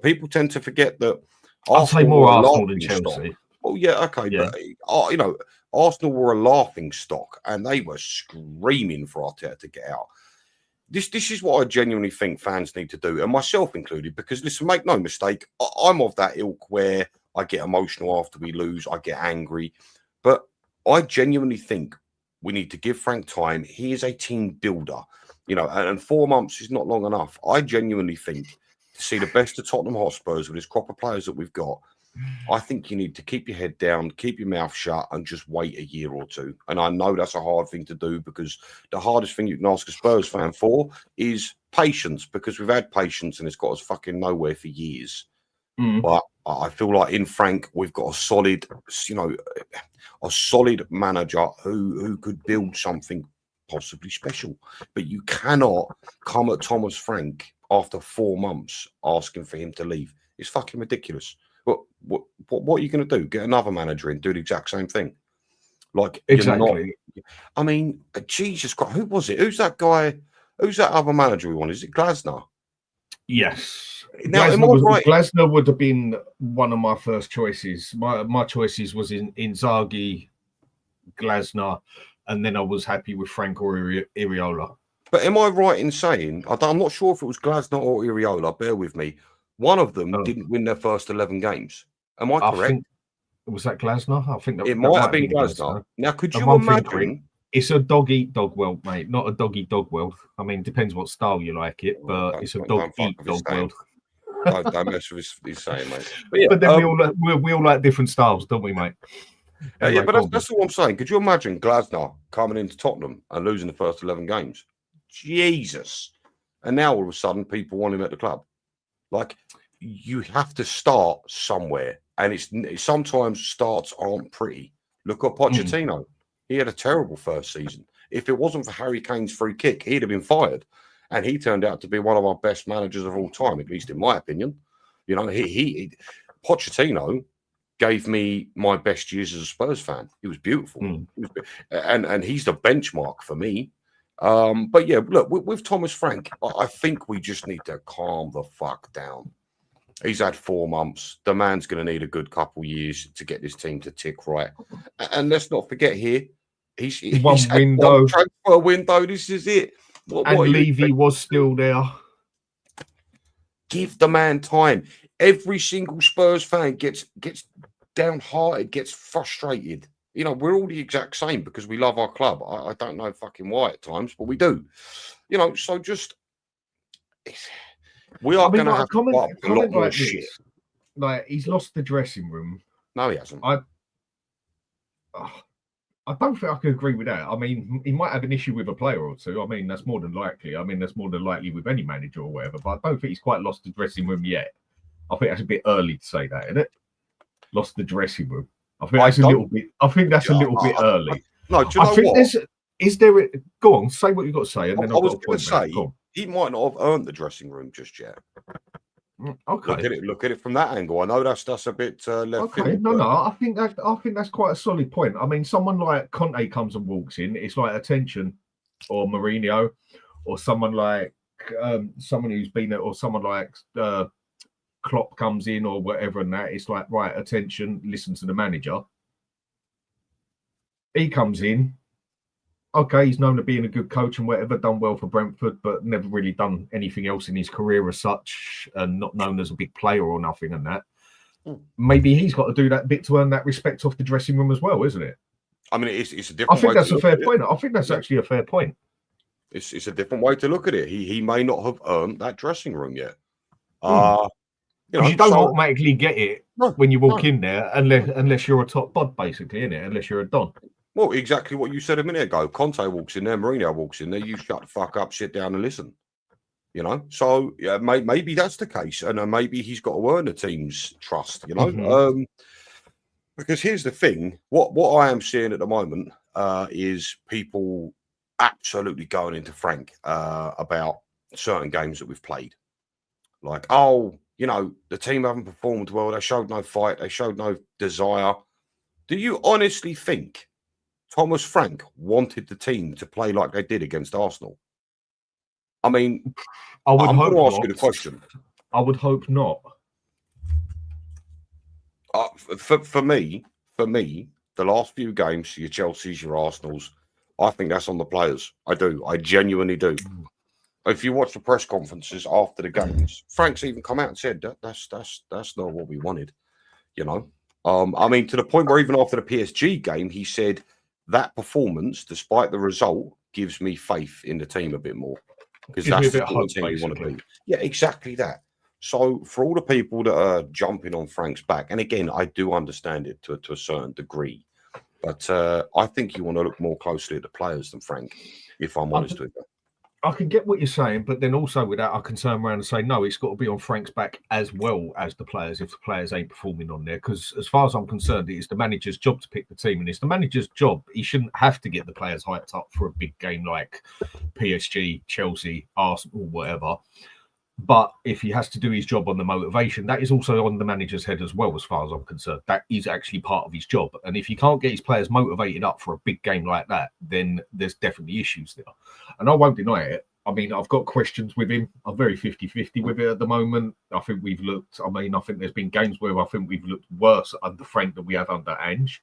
People tend to forget that. I'll say more Arsenal than Chelsea. Oh yeah, okay, yeah. But Arsenal were a laughing stock, and they were screaming for Arteta to get out. This is what I genuinely think fans need to do, and myself included. Because listen, make no mistake, I'm of that ilk where I get emotional after we lose, I get angry, but I genuinely think we need to give Frank time. He is a team builder, and 4 months is not long enough. I genuinely think to see the best of Tottenham Hotspurs with this crop of players that we've got, I think you need to keep your head down, keep your mouth shut, and just wait a year or two. And I know that's a hard thing to do, because the hardest thing you can ask a Spurs fan for is patience, because we've had patience and it's got us fucking nowhere for years. But I feel like in Frank, we've got a solid manager who could build something possibly special. But you cannot come at Thomas Frank after 4 months asking for him to leave. It's fucking ridiculous. But what are you going to do? Get another manager in, do the exact same thing? Like, exactly. I mean, Jesus Christ, who was it? Who's that guy? Who's that other manager we want? Is it Glasner? Yes. Now, Glasner would have been one of my first choices. My choices was in Inzaghi, Glasner, and then I was happy with Frank or Iriola. But am I right in saying, I'm not sure if it was Glasner or Iriola, bear with me, one of them didn't win their first 11 games. Am I correct? Was that Glasner? I think it might have been Glasner. Now, could you imagine? It's a dog-eat-dog world, mate, not a dog-eat-dog world. I mean, depends what style you like it, but it's a dog-eat-dog world. Don't mess with his saying, mate. But yeah, But then we all like different styles, don't we, mate? Anyway, but that's all I'm saying. Could you imagine Glasner coming into Tottenham and losing the first 11 games? Jesus. And now all of a sudden people want him at the club. Like, you have to start somewhere. And it's sometimes starts aren't pretty. Look at Pochettino. He had a terrible first season. If it wasn't for Harry Kane's free kick, he'd have been fired. And he turned out to be one of our best managers of all time, at least in my opinion. You know, Pochettino gave me my best years as a Spurs fan. He was beautiful. And he's the benchmark for me. But yeah, look, with Thomas Frank, I think we just need to calm the fuck down. He's had 4 months. The man's going to need a good couple years to get this team to tick right. And let's not forget here, he's one window. One transfer window. This is it. And Levy was still there. Give the man time. Every single Spurs fan gets downhearted, gets frustrated. You know, we're all the exact same because we love our club. I don't know fucking why at times, but we do. You know, so just we are going to have to put up a lot more shit. Like, he's lost the dressing room. No, he hasn't. I don't think I could agree with that. I mean, he might have an issue with a player or two. I mean, that's more than likely. I mean, that's more than likely with any manager or whatever. But I don't think he's quite lost the dressing room yet. I think that's a bit early to say that, isn't it? Lost the dressing room. I think that's a little bit. I think that's a little bit early. No, do you know what? Is there? Go on, say what you've got to say, and then I was going to say he might not have earned the dressing room just yet. Okay, look at it from that angle. I know that's a bit left. Okay, field, no, I think that's quite a solid point. I mean, someone like Conte comes and walks in, it's like attention, or Mourinho, or someone like someone who's been at, or someone like Klopp comes in or whatever, and that it's like, right, attention, listen to the manager. He comes in. Okay, he's known to being a good coach and whatever, done well for Brentford, but never really done anything else in his career as such, and not known as a big player or nothing and that. Maybe he's got to do that bit to earn that respect off the dressing room as well, isn't it? I mean, it's a different. I think that's a fair point. I think that's actually a fair point. It's a different way to look at it. He may not have earned that dressing room yet. You don't automatically get it when you walk in there, unless you're a top bod, basically, innit? Unless you're a don. Well, exactly what you said a minute ago. Conte walks in there, Mourinho walks in there. You shut the fuck up, sit down, and listen. You know, so yeah, maybe that's the case, and maybe he's got to earn the team's trust. You know, because here's the thing: what I am seeing at the moment is people absolutely going into Frank about certain games that we've played, like, oh, you know, the team haven't performed well. They showed no fight. They showed no desire. Do you honestly think Thomas Frank wanted the team to play like they did against Arsenal? I mean, I'm going to ask you the question. I would hope not. For me, the last few games, your Chelseas, your Arsenals, I think that's on the players. I do. I genuinely do. If you watch the press conferences after the games, Frank's even come out and said that's not what we wanted. You know, I mean, to the point where even after the PSG game, he said that performance, despite the result, gives me faith in the team a bit more, because that's the team you want to be. Yeah, exactly that. So for all the people that are jumping on Frank's back, and again, I do understand it to a certain degree, but I think you want to look more closely at the players than Frank, if I'm honest with you. I can get what you're saying, but then also with that, I can turn around and say, no, it's got to be on Frank's back as well as the players if the players ain't performing on there. Because as far as I'm concerned, it's the manager's job to pick the team, and it's the manager's job. He shouldn't have to get the players hyped up for a big game like PSG, Chelsea, Arsenal, whatever. But if he has to do his job on the motivation, that is also on the manager's head as well, as far as I'm concerned. That is actually part of his job. And if he can't get his players motivated up for a big game like that, then there's definitely issues there. And I won't deny it. I mean, I've got questions with him. I'm very 50-50 with it at the moment. I think I think there's been games where I think we've looked worse under Frank than we have under Ange.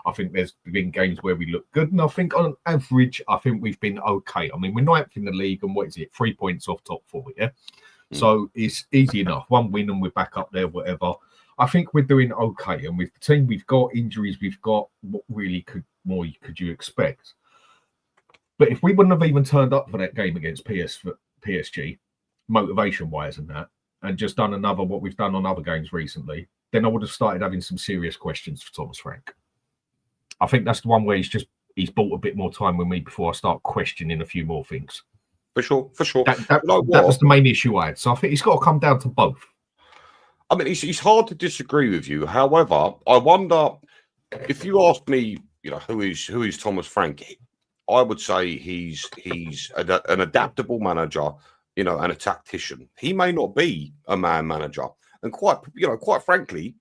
I think there's been games where we look good. And I think on average, I think we've been okay. I mean, we're ninth in the league, and what is it? 3 points off top 4, yeah? So it's easy enough. One win and we're back up there, whatever. I think we're doing okay. And with the team we've got, injuries we've got, what really could you expect? But if we wouldn't have even turned up for that game against PSG, motivation-wise and that, and just done another what we've done on other games recently, then I would have started having some serious questions for Thomas Frank. I think that's the one where he's bought a bit more time with me before I start questioning a few more things. For sure. That was the main issue I had. So I think it's got to come down to both. I mean, it's hard to disagree with you. However, I wonder if you ask me, who is Thomas Frank? I would say he's an adaptable manager, and a tactician. He may not be a man manager, and quite frankly,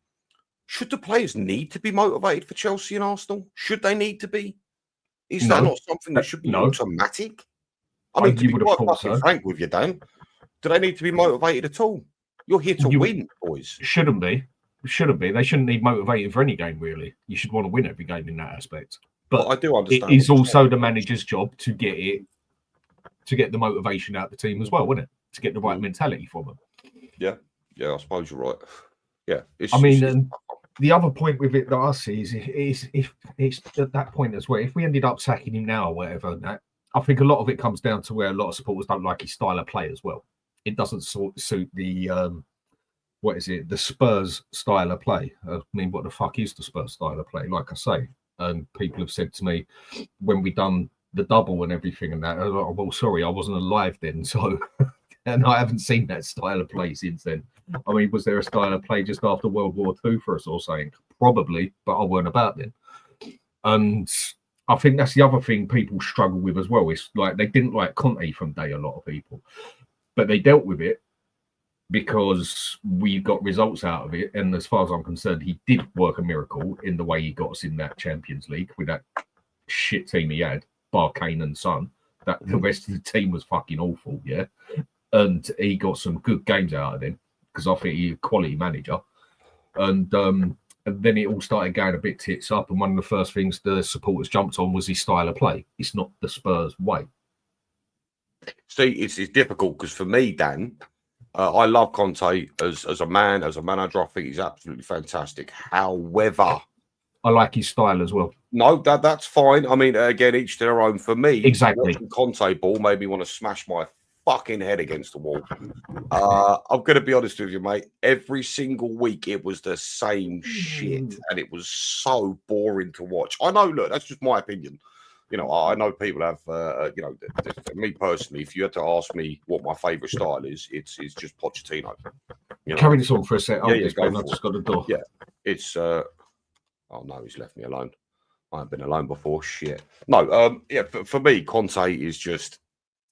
should the players need to be motivated for Chelsea and Arsenal? Should they need to be? Is that not something that should be automatic? I mean, to be quite fucking frank with you, Dan, do they need to be motivated at all? You're here to win, boys. Shouldn't be. They shouldn't need motivating for any game, really. You should want to win every game in that aspect. But I do understand. It is also the manager's job to get the motivation out of the team as well, isn't it? To get the right mentality from them. Yeah, I suppose you're right. Yeah, the other point with it that I see is if it's at that point as well. If we ended up sacking him now or whatever, I think a lot of it comes down to where a lot of supporters don't like his style of play as well. It doesn't suit the the Spurs style of play. I mean, what the fuck is the Spurs style of play? Like I say, and people have said to me when we done the double and everything and that, I was like, well, sorry, I wasn't alive then, so and I haven't seen that style of play since then. I mean, was there a style of play just after World War II for us or something? Probably, but I weren't about then. And I think that's the other thing people struggle with as well. It's like they didn't like Conte from day, a lot of people, but they dealt with it because we got results out of it. And as far as I'm concerned, he did work a miracle in the way he got us in that Champions League with that shit team he had, bar Kane and Son. That the rest of the team was fucking awful, yeah. And he got some good games out of him because I think he's a quality manager. And then it all started going a bit tits up. And one of the first things the supporters jumped on was his style of play. It's not the Spurs way. See, it's difficult because for me, Dan, I love Conte as a man, as a manager. I think he's absolutely fantastic. However, I like his style as well. No, that's fine. I mean, again, each to their own. For me, exactly. Watching Conte ball made me want to smash my fucking head against the wall. I'm going to be honest with you, mate. Every single week, it was the same shit, and it was so boring to watch. I know. Look, that's just my opinion. I know people have. Me personally, if you had to ask me what my favourite style is, it's just Pochettino. Carry this on for a sec. I've just got the door. Yeah, it's. Oh no, he's left me alone. I haven't been alone before. Shit. No. For me, Conte is just.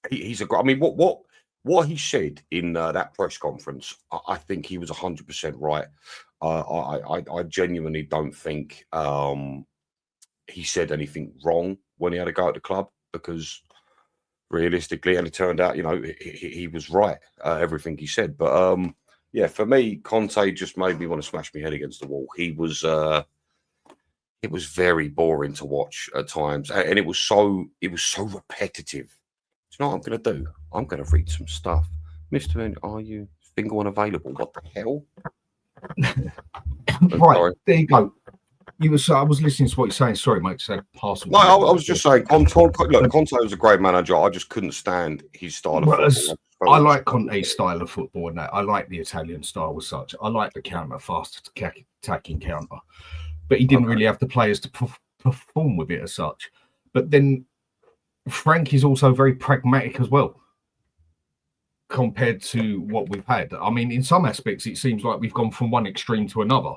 He's a. I mean, what he said in that press conference, I think he was 100% right. I genuinely don't think he said anything wrong when he had a go at the club, because realistically, and it turned out, he was right, everything he said. But for me, Conte just made me want to smash my head against the wall. He was it was very boring to watch at times, and it was so repetitive. You know what I'm going to do? I'm going to read some stuff. Mr. Are you single and available? What the hell? Right, sorry. There you go. I was listening to what you're saying. Sorry, mate. Parcel. No, I was just saying, Conte was a great manager. I just couldn't stand his style of football. I like Conte's style of football, and that I like the Italian style as such. I like the counter, fast attacking counter, but he didn't really have the players to perform with it as such. But then Frank is also very pragmatic as well, compared to what we've had. I mean, in some aspects, it seems like we've gone from one extreme to another.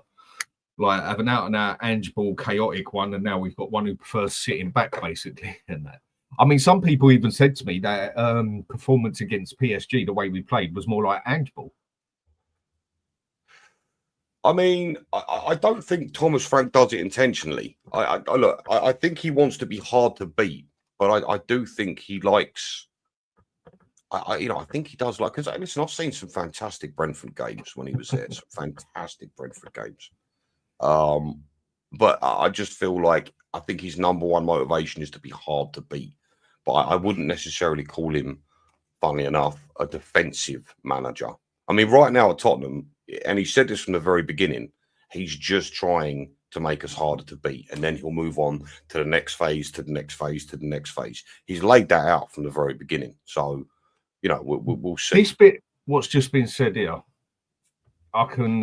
Like have an out-and-out Ange ball, chaotic one, and now we've got one who prefers sitting back, basically. And that. I mean, some people even said to me that performance against PSG, the way we played, was more like Ange ball. I mean, I don't think Thomas Frank does it intentionally. I think he wants to be hard to beat, but I do think he likes. I think he does like, because listen, I've seen some fantastic Brentford games when he was there. Some fantastic Brentford games. But I just feel like I think his number one motivation is to be hard to beat. But I wouldn't necessarily call him, funny enough, a defensive manager. I mean, right now at Tottenham, and he said this from the very beginning, he's just trying to make us harder to beat, and then he'll move on to the next phase, to the next phase, to the next phase. He's laid that out from the very beginning. So, we'll see. This bit, what's just been said here, I can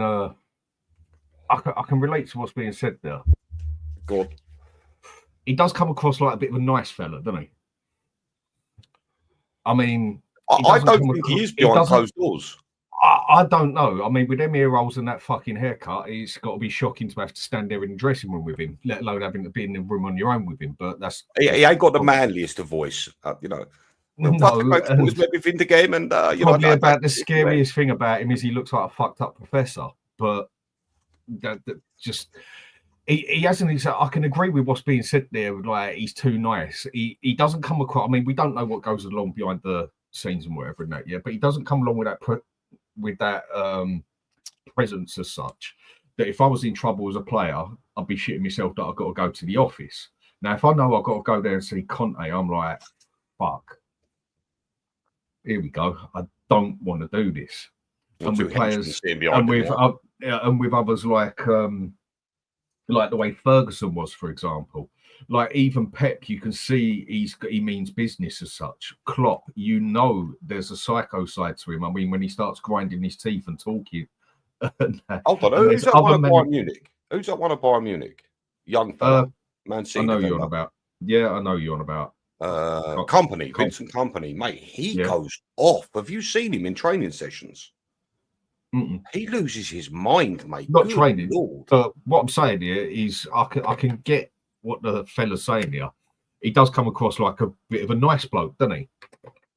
relate to what's being said there. God, he does come across like a bit of a nice fella, doesn't he? I mean, I don't think he is behind closed doors. I don't know. I mean, with them ear rolls and that fucking haircut, it's got to be shocking to have to stand there in the dressing room with him, let alone having to be in the room on your own with him. But that's he ain't got the manliest of voice, you know. No, in the game, and probably about the scariest thing about him is he looks like a fucked up professor. But that just he hasn't. I can agree with what's being said there. Like he's too nice. He doesn't come across. I mean, we don't know what goes along behind the scenes and whatever in that yet. But he doesn't come along with that presence as such. That if I was in trouble as a player, I'd be shitting myself that I've got to go to the office. Now, if I know I've got to go there and see Conte, I'm like, fuck. Here we go. I don't want to do this. And with players, and with others like the way Ferguson was, for example. Like even Pep, you can see he means business as such. Klopp, you know, there's a psycho side to him. I mean, when he starts grinding his teeth and talking. Hold on, who's that one at Bayern Munich? Who's that one at Bayern Munich? Young fella, Man City. I know you're on about. Yeah, I know you're on about. Vincent Kompany, mate, he goes off. Have you seen him in training sessions? He loses his mind, mate. Not training, but what I'm saying here is I can get what the fella's saying here. He does come across like a bit of a nice bloke, doesn't he?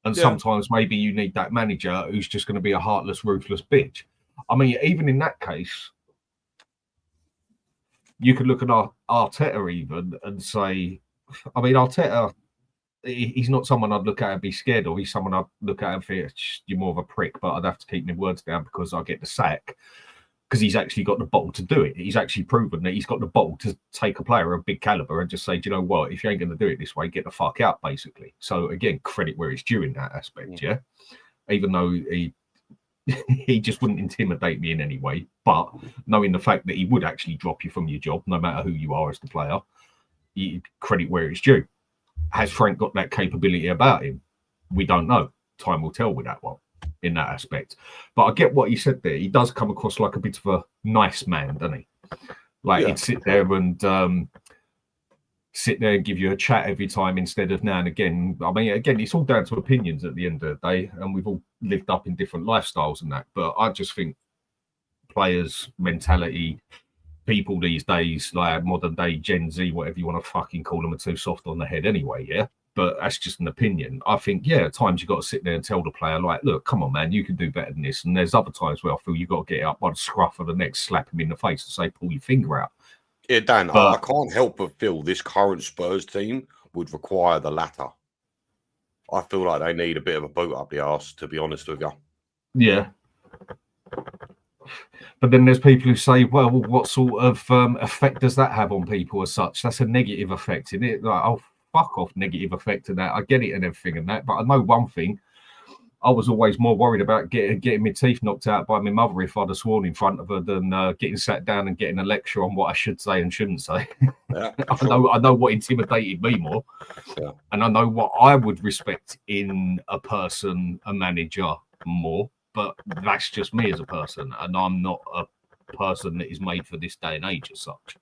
And sometimes maybe you need that manager who's just going to be a heartless, ruthless bitch. I mean, even in that case, you could look at Arteta even and say, I mean, Arteta, he's not someone I'd look at and be scared of. He's someone I'd look at and think, you're more of a prick, but I'd have to keep my words down because I get the sack. Because he's actually got the bottle to do it. He's actually proven that he's got the bottle to take a player of big caliber and just say, do you know what? If you ain't going to do it this way, get the fuck out, basically. So, again, credit where it's due in that aspect, yeah? Even though he just wouldn't intimidate me in any way. But knowing the fact that he would actually drop you from your job, no matter who you are as the player, credit where it's due. Has Frank got that capability about him? We don't know. Time will tell with that one in that aspect. But I get what he said there. He does come across like a bit of a nice man, doesn't he? Like he'd sit there and give you a chat every time instead of now and again. I mean, again, it's all down to opinions at the end of the day, and we've all lived up in different lifestyles and that. But I just think players' mentality, people these days, like modern day Gen Z, whatever you want to fucking call them, are too soft on the head anyway, yeah? But that's just an opinion. I think, at times you've got to sit there and tell the player, like, look, come on, man, you can do better than this. And there's other times where I feel you've got to get up by the scruff of the neck, slap him in the face and say, pull your finger out. Yeah, Dan, I can't help but feel this current Spurs team would require the latter. I feel like they need a bit of a boot up the arse, to be honest with you. Yeah. But then there's people who say, well, what sort of effect does that have on people as such? That's a negative effect, isn't it? Like, oh, fuck off, negative effect and that. I get it and everything and that. But I know one thing. I was always more worried about getting my teeth knocked out by my mother if I'd have sworn in front of her than getting sat down and getting a lecture on what I should say and shouldn't say. Yeah, I know what intimidated me more. Yeah. And I know what I would respect in a person, a manager, more. But that's just me as a person, and I'm not a person that is made for this day and age as such.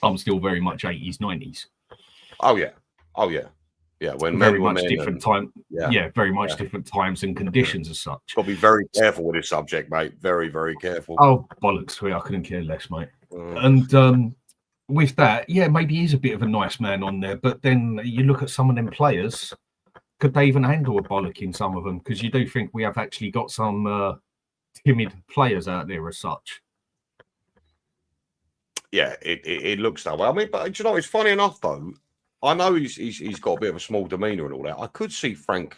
I'm still very much 80s, 90s. Oh yeah. When very much different time. Very much different times and conditions as such. Got to be very careful with this subject, mate. Very, very careful. Oh, bollocks to it. I couldn't care less, mate. And with that, maybe he's a bit of a nice man on there, but then you look at some of them players. Could they even handle a bollock in some of them? Because you do think we have actually got some timid players out there as such. Yeah, it looks that way. I mean, but you know, it's funny enough though. I know he's got a bit of a small demeanour and all that. I could see Frank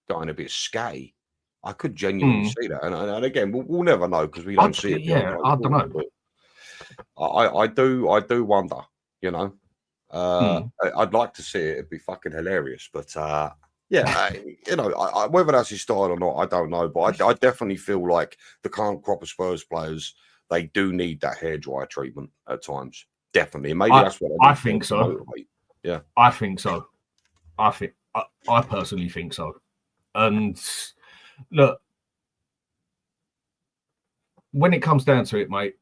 going a bit scatty. I could genuinely see that. And again, we'll never know because we don't see it. Yeah, I don't know. But I do wonder. You know, I'd like to see it. It'd be fucking hilarious. But you know, whether that's his style or not, I don't know. But I definitely feel like the current crop of Spurs players, they do need that hairdryer treatment at times. Definitely. And maybe that's what I think so. Motivate. Yeah, I think so. I personally think so. And look, when it comes down to it, mate,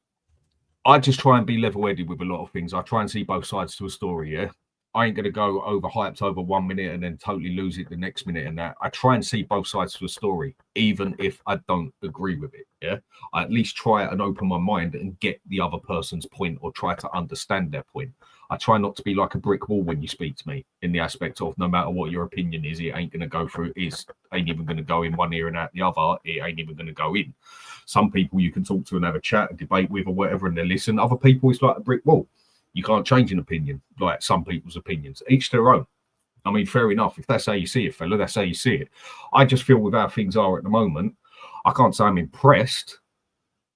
I just try and be level-headed with a lot of things. I try and see both sides to a story, yeah? I ain't going to go overhyped over 1 minute and then totally lose it the next minute and that. I try and see both sides to a story, even if I don't agree with it, yeah? I at least try and open my mind and get the other person's point or try to understand their point. I try not to be like a brick wall when you speak to me in the aspect of no matter what your opinion is, it ain't going to go through, ain't even going to go in one ear and out the other, it ain't even going to go in. Some people you can talk to and have a chat, a debate with or whatever, and they listen. Other people, it's like a brick wall. You can't change an opinion, like some people's opinions. Each their own. I mean, fair enough. If that's how you see it, fella, that's how you see it. I just feel with how things are at the moment, I can't say I'm impressed,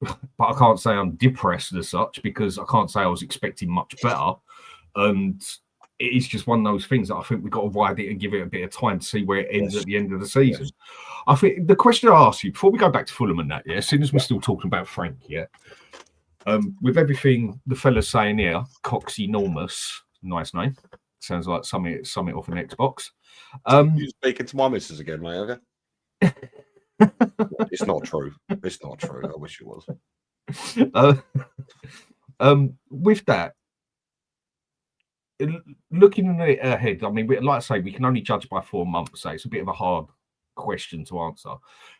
but I can't say I'm depressed as such because I can't say I was expecting much better. And it's just one of those things that I think we've got to ride it and give it a bit of time to see where it ends at the end of the season. Yes. I think the question I ask you, before we go back to Fulham and that, as soon as we're still talking about Frank, with everything the fella's saying here, Cox Enormous, nice name. Sounds like something off an Xbox. You're speaking to my missus again, mate, okay? It's not true. It's not true. I wish it was. With that, looking ahead, I mean, like I say, we can only judge by 4 months, so it's a bit of a hard question to answer.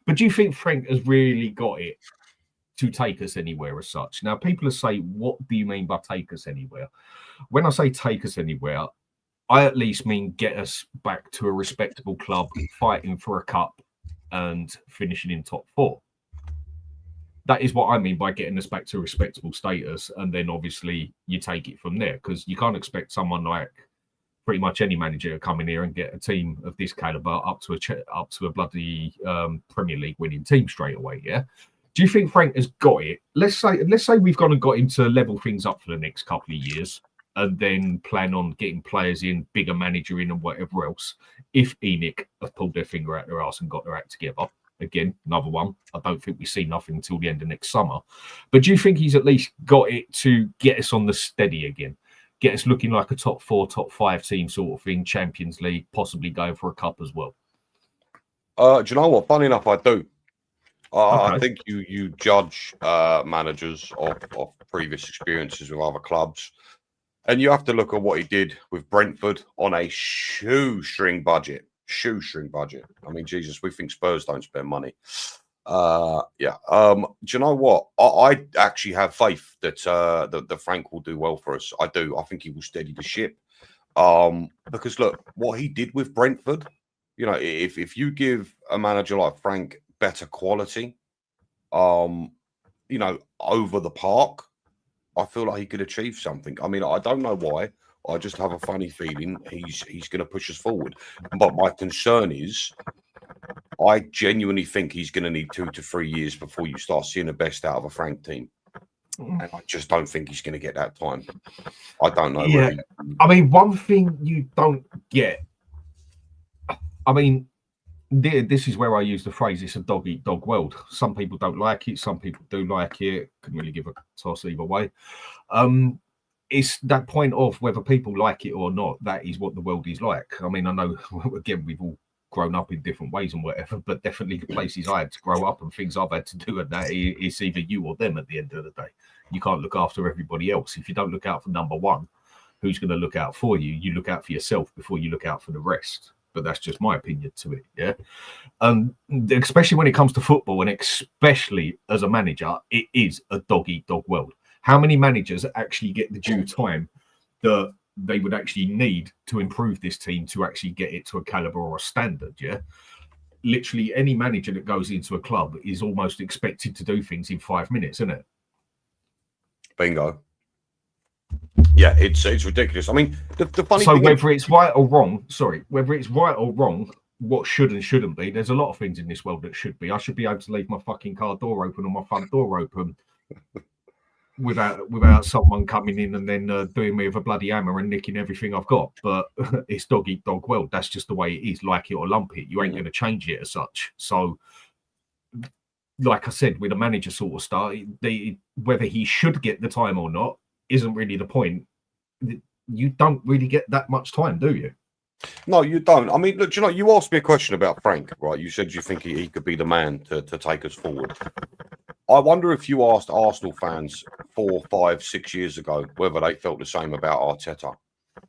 But do you think Frank has really got it to take us anywhere as such? Now, people say, what do you mean by take us anywhere? When I say take us anywhere, I at least mean get us back to a respectable club, fighting for a cup and finishing in top 4. That is what I mean by getting us back to a respectable status. And then obviously you take it from there, because you can't expect someone like pretty much any manager to come in here and get a team of this caliber up to a bloody Premier League winning team straight away. Yeah. Do you think Frank has got it? Let's say we've gone and got him to level things up for the next couple of years and then plan on getting players in, bigger manager in and whatever else. If ENIC have pulled their finger out their arse and got their act together. Again, another one. I don't think we see nothing until the end of next summer. But do you think he's at least got it to get us on the steady again? Get us looking like a top 4, top 5 team sort of thing, Champions League, possibly going for a cup as well? Do you know what? Funny enough, I do. Okay. I think you judge managers of previous experiences with other clubs, and you have to look at what he did with Brentford on a shoestring budget. I mean, Jesus, we think Spurs don't spend money. Do you know what? I actually have faith that that Frank will do well for us. I do. I think he will steady the ship. Because look, what he did with Brentford, you know, if you give a manager like Frank better quality, you know, over the park, I feel like he could achieve something. I mean, I don't know why. I just have a funny feeling he's going to push us forward. But my concern is, I genuinely think he's going to need 2 to 3 years before you start seeing the best out of a Frank team. And I just don't think he's going to get that time. I don't know. Yeah. I mean, one thing you don't get, I mean, this is where I use the phrase, it's a dog-eat-dog world. Some people don't like it. Some people do like it. Couldn't really give a toss either way. It's that point of whether people like it or not. That is what the world is like. I mean, I know, again, we've all grown up in different ways and whatever, but definitely the places I had to grow up and things I've had to do, and that it's either you or them at the end of the day. You can't look after everybody else. If you don't look out for number one, who's going to look out for you? You look out for yourself before you look out for the rest. But that's just my opinion to it, yeah? Especially when it comes to football, and especially as a manager, it is a dog-eat-dog world. How many managers actually get the due time that they would actually need to improve this team to actually get it to a caliber or a standard, yeah? Literally any manager that goes into a club is almost expected to do things in 5 minutes, isn't it? Bingo. Yeah, it's ridiculous. I mean, the funny thing whether it's right or wrong, what should and shouldn't be, there's a lot of things in this world that should be. I should be able to leave my fucking car door open or my front door open without someone coming in and then doing me with a bloody hammer and nicking everything I've got. But it's dog eat dog world. That's just the way it is. Like it or lump it. You ain't going to change it as such. So, like I said, with a manager sort of start, whether he should get the time or not isn't really the point. You don't really get that much time, do you? No, you don't. I mean, look, you know, you asked me a question about Frank, right? You said you think he could be the man to take us forward. I wonder if you asked Arsenal fans 4, 5, 6 years ago whether they felt the same about Arteta.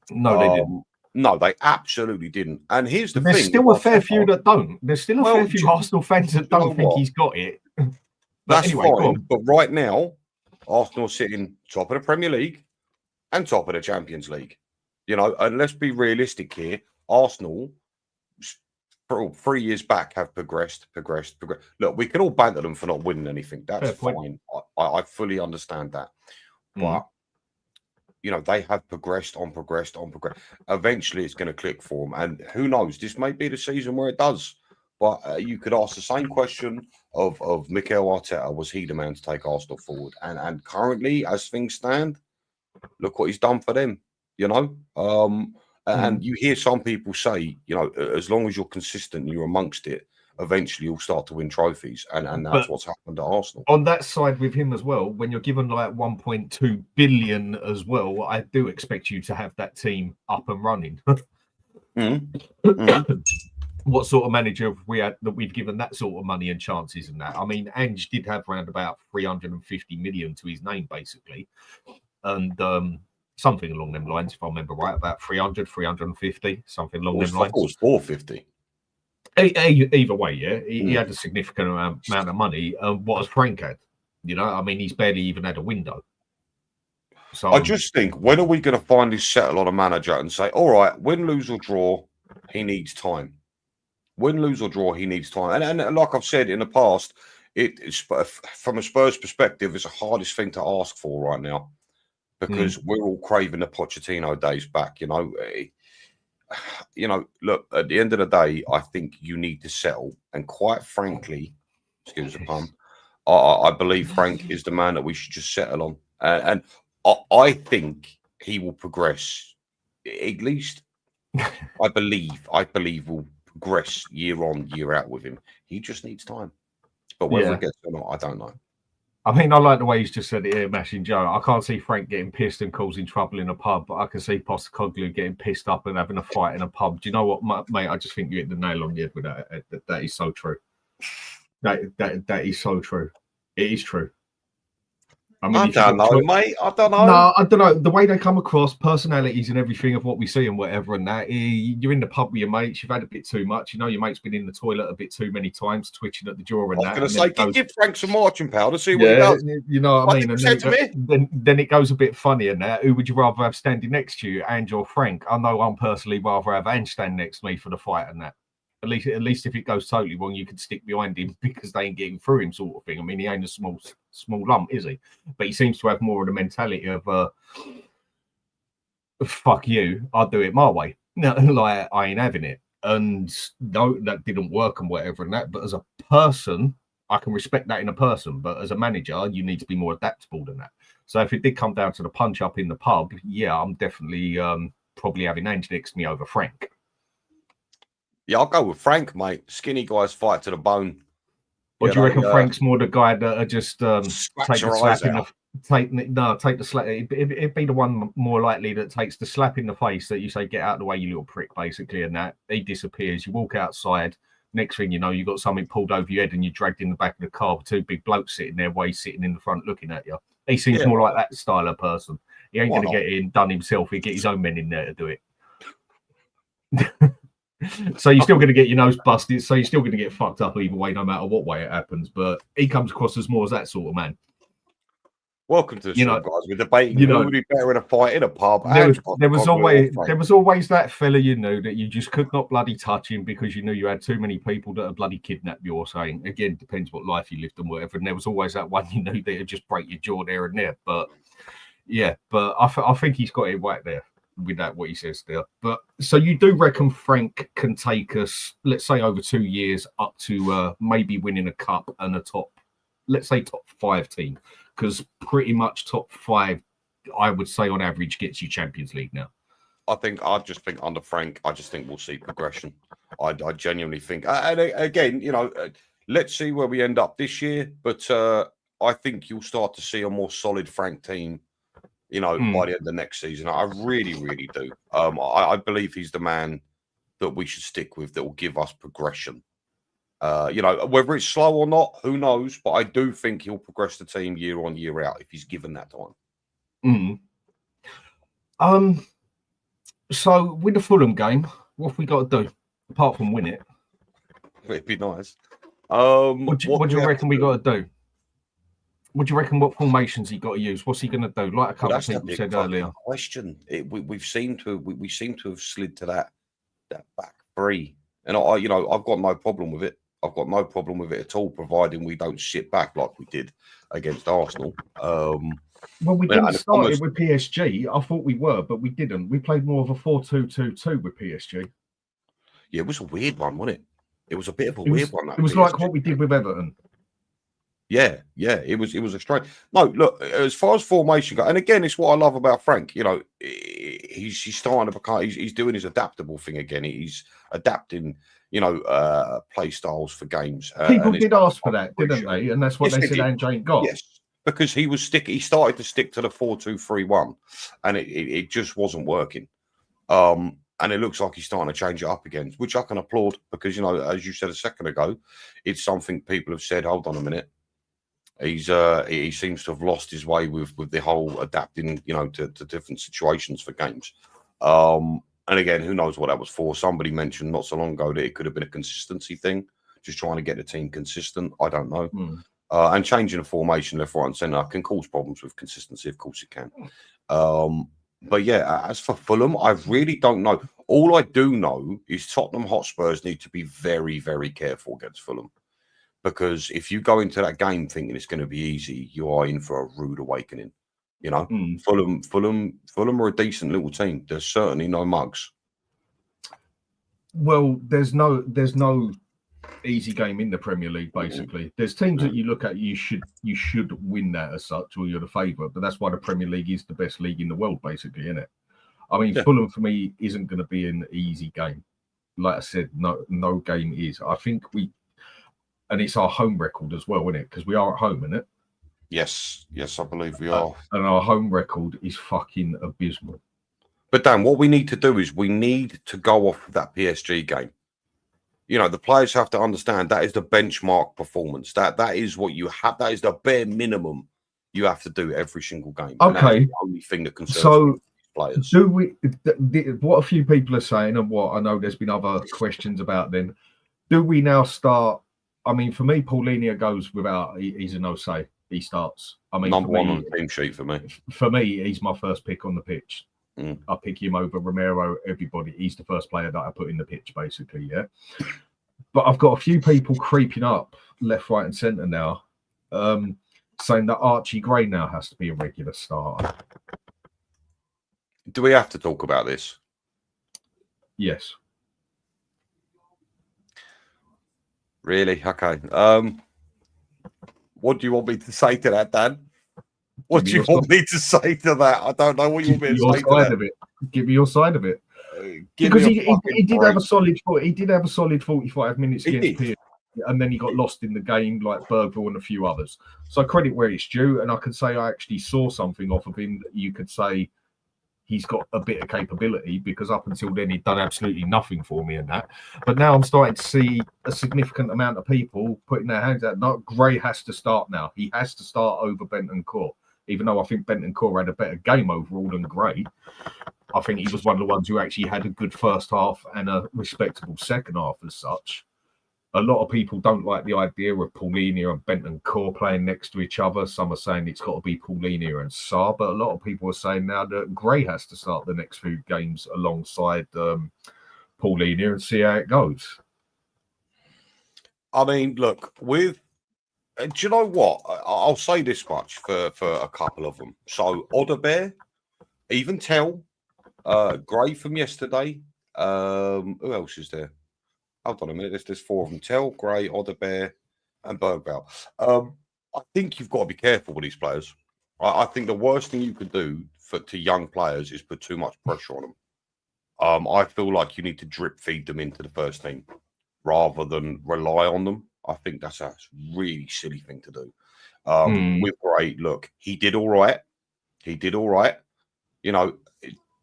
No, they didn't. No, they absolutely didn't. And here's the There's thing. still a fair few that don't. There's still a fair few Arsenal fans that don't think he's got it. That's anyway, fine. But right now, Arsenal are sitting top of the Premier League and top of the Champions League. You know, and let's be realistic here. Arsenal, 3 years back, have progressed. Look, we can all banter them for not winning anything. That's fine. I fully understand that. But you know, they have progressed. Eventually, it's going to click for them. And who knows? This may be the season where it does. But you could ask the same question of Mikel Arteta. Was he the man to take Arsenal forward? And currently, as things stand, look what he's done for them, you know? And you hear some people say, you know, as long as you're consistent and you're amongst it, eventually you'll start to win trophies. And that's what's happened at Arsenal. On that side with him as well, when you're given like 1.2 billion as well, I do expect you to have that team up and running. What sort of manager have we had that we've given that sort of money and chances in that? I mean, Ange did have around about 350 million to his name, basically. And something along them lines, if I remember right, about 300, 350, something along them lines. It was 450. Either way, yeah, he had a significant amount of money. What has Frank had? You know, I mean, he's barely even had a window. So I just think, when are we going to finally settle on a manager and say, all right, win, lose or draw, he needs time. Win, lose or draw, he needs time. And like I've said in the past, it's from a Spurs perspective, it's the hardest thing to ask for right now because we're all craving the Pochettino days back. You know, look, at the end of the day, I think you need to settle. And quite frankly, excuse the pun, I believe Frank is the man that we should just settle on. And I think he will progress. At least, I believe will progress year on, year out with him. He just needs time. But whether it gets or not, I don't know. I mean, I like the way he's just said it here, Mashing Joe. I can't see Frank getting pissed and causing trouble in a pub, but I can see Postecoglou getting pissed up and having a fight in a pub. Do you know what, mate? I just think you hit the nail on the head with that. That is so true. That is so true. It is true. I mean, I don't know, mate. I don't know. No, I don't know. The way they come across, personalities and everything of what we see and whatever and that. You're in the pub with your mates. You've had a bit too much. You know, your mate's been in the toilet a bit too many times, twitching at the jaw and that. I was going to say, give Frank some marching powder, see what he does. You know what I mean? And then it goes a bit funny and that. Who would you rather have standing next to you, Ange or Frank? I know I'm personally rather have Ange stand next to me for the fight and that. At least if it goes totally wrong, you can stick behind him because they ain't getting through him, sort of thing. I mean, he ain't a small lump, is he? But he seems to have more of the mentality of fuck you, I'll do it my way. No, like I ain't having it. And no, that didn't work and whatever and that. But as a person, I can respect that in a person. But as a manager, you need to be more adaptable than that. So if it did come down to the punch up in the pub, yeah, I'm definitely probably having Ange next to me over Frank. Yeah, I'll go with Frank, mate. Skinny guys fight to the bone. Or do you reckon Frank's more the guy that just take the slap in the take the slap? It'd be the one more likely that takes the slap in the face that you say, get out of the way, you little prick, basically, and that he disappears. You walk outside. Next thing you know, you got something pulled over your head and you're dragged in the back of the car with two big blokes sitting there while he's sitting in the front looking at you. He seems more like that style of person. He ain't going to get it done himself. He'll get his own men in there to do it. So you're still going to get your nose busted. So you're still going to get fucked up either way, no matter what way it happens. But he comes across as more as that sort of man. Welcome to the show, guys. We're debating who would be better in a fight in a pub. There was always that fella you knew that you just could not bloody touch him because you knew you had too many people that had bloody kidnapped you or saying. Again, depends what life you lived and whatever. And there was always that one you knew that would just break your jaw there and there. But yeah, but I think he's got it right there with that, what he says there. But so you do reckon Frank can take us, let's say over 2 years, up to maybe winning a cup and a top 5 team? Because pretty much top 5, I would say on average, gets you Champions League now. I just think under Frank, I just think we'll see progression. I genuinely think, and again, let's see where we end up this year. But I think you'll start to see a more solid Frank team, by the end of next season. I really, really do. I believe he's the man that we should stick with that will give us progression. Whether it's slow or not, who knows? But I do think he'll progress the team year on, year out if he's given that time. So with the Fulham game, what have we got to do apart from win it? It'd be nice. What do you reckon we got to do? What do you reckon? What formations he got to use? What's he going to do? Like a couple of people said earlier. Question. We seem to have slid to that back three, and I've got no problem with it. I've got no problem with it at all, providing we don't sit back like we did against Arsenal. Well, we didn't start it with PSG. I thought we were, but we didn't. We played more of a 4-2-2-2 with PSG. Yeah, it was a weird one, wasn't it? It was a bit of a weird one. It was like what we did with Everton. Yeah, it was a strange. No, look, as far as formation goes, and again, it's what I love about Frank. He's starting to become. He's doing his adaptable thing again. He's adapting, play styles for games. People did ask for that, didn't they? And that's what they said Ange ain't got. Yes, because he started to stick to the 4-2-3-1, and it just wasn't working. And it looks like he's starting to change it up again, which I can applaud because, as you said a second ago, it's something people have said, hold on a minute. He seems to have lost his way with the whole adapting, to different situations for games. And again, who knows what that was for? Somebody mentioned not so long ago that it could have been a consistency thing, just trying to get the team consistent. I don't know. And changing the formation left, right, and centre can cause problems with consistency. Of course, it can. But yeah, as for Fulham, I really don't know. All I do know is Tottenham Hotspurs need to be very, very careful against Fulham. Because if you go into that game thinking it's going to be easy, you are in for a rude awakening. Fulham are a decent little team. There's certainly no mugs. Well, there's no easy game in the Premier League. Basically, there's teams that you look at, you should win that as such, or you're the favourite. But that's why the Premier League is the best league in the world, basically, isn't it? I mean, Fulham for me isn't going to be an easy game. Like I said, no game is. I think and it's our home record as well, isn't it? Because we are at home, isn't it? Yes, I believe we are. And our home record is fucking abysmal. But Dan, what we need to do is we need to go off of that PSG game. The players have to understand that is the benchmark performance. That is what you have. That is the bare minimum you have to do every single game. Okay, and that is the only thing that concerns players. Do we? What a few people are saying, and what I know, there's been other questions about. Then, do we now start? I mean, for me, Paulinho goes without. He's a no say. He starts. I mean, number one on the team sheet for me. For me, he's my first pick on the pitch. I pick him over Romero. Everybody. He's the first player that I put in the pitch, basically. Yeah. But I've got a few people creeping up left, right, and centre now, saying that Archie Gray now has to be a regular starter. Do we have to talk about this? Yes. Really? Okay. What do you want me to say to that, Dan? What do you want me to say to that? I don't know what you want me to say to that. Give me your side of it. Because he did have a solid 45 minutes against PSG, and then he got lost in the game like Bergville and a few others. So credit where it's due, and I can say I actually saw something off of him that you could say he's got a bit of capability, because up until then he'd done absolutely nothing for me in that. But now I'm starting to see a significant amount of people putting their hands out. No, Gray has to start now. He has to start over Bentancur, even though I think Bentancur had a better game overall than Gray. I think he was one of the ones who actually had a good first half and a respectable second half as such. A lot of people don't like the idea of Paulinho and Bentancur playing next to each other. Some are saying it's got to be Paulinho and Sarr, but a lot of people are saying now that Gray has to start the next few games alongside Paulinho and see how it goes. I mean, look, do you know what? I'll say this much for a couple of them. So Odebear, even Tell, Gray from yesterday. Who else is there? Hold on a minute. There's four of them. Tell, Gray, Odebear, and Bergvall. I think you've got to be careful with these players. I think the worst thing you could do to young players is put too much pressure on them. I feel like you need to drip feed them into the first team rather than rely on them. I think that's a really silly thing to do. With Gray, look, he did all right.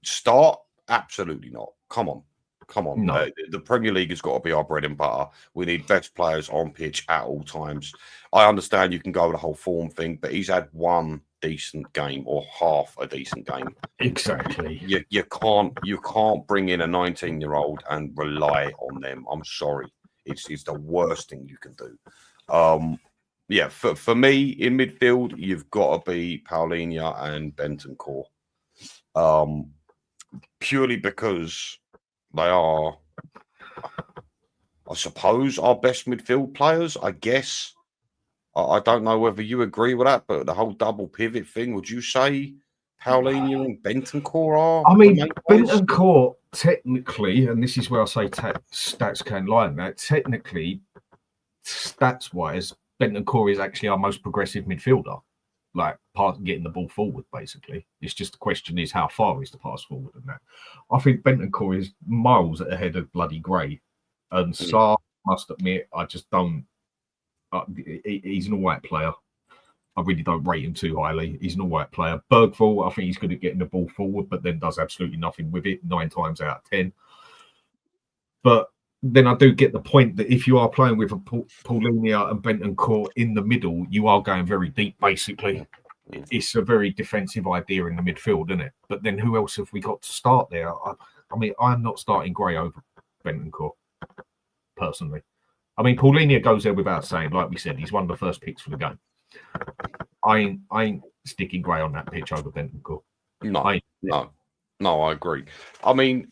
Start? Absolutely not. Come on. Come on. No. The Premier League has got to be our bread and butter. We need best players on pitch at all times. I understand you can go with the whole form thing, but he's had one decent game or half a decent game. Exactly. You can't bring in a 19-year-old and rely on them. I'm sorry. It's the worst thing you can do. Yeah, for me in midfield, you've got to be Paulinho and Bentancur. Purely because they are, I suppose, our best midfield players, I guess. I don't know whether you agree with that, but the whole double pivot thing, would you say Paulinho and Bentancur are? I mean, Bentancur, technically, and this is where I say stats can lie on that, technically, stats-wise, Bentancur is actually our most progressive midfielder. Like, getting the ball forward, basically. It's just the question is how far is the pass forward and that. I think Bentancur is miles ahead of bloody Gray. And Sarr, must admit, I just don't... he's an all-right player. I really don't rate him too highly. He's an all-right player. Bergvall, I think he's good at getting the ball forward, but then does absolutely nothing with it 9 times out of 10. But then I do get the point that if you are playing with a Paulinho and Bentancur in the middle, you are going very deep, basically. It's a very defensive idea in the midfield, isn't it? But then who else have we got to start there? I mean, I'm not starting Gray over Bentancur, personally. I mean, Paulinho goes there without saying, like we said, he's one of the first picks for the game. I ain't sticking Gray on that pitch over Bentancur. No, I agree. I mean,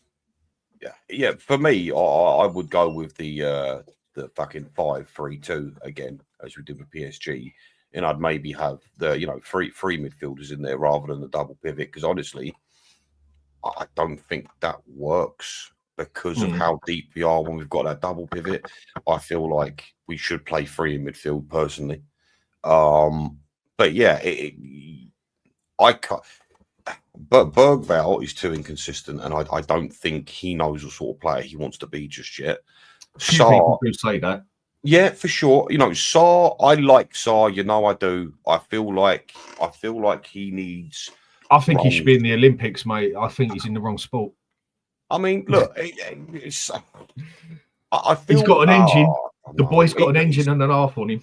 yeah. For me, I would go with the fucking 5-3-2 again, as we did with PSG, and I'd maybe have the three midfielders in there rather than the double pivot, because honestly, I don't think that works because of how deep we are when we've got that double pivot. I feel like we should play 3 in midfield personally. But yeah, I can't. But Bergvall is too inconsistent, and I don't think he knows what sort of player he wants to be just yet. People do say that. Yeah, for sure. Sarr, I like Sarr. I do. I feel like he needs. I think he should be in the Olympics, mate. I think he's in the wrong sport. I mean, look, I feel he's got an engine. The boy's got an engine and a half on him.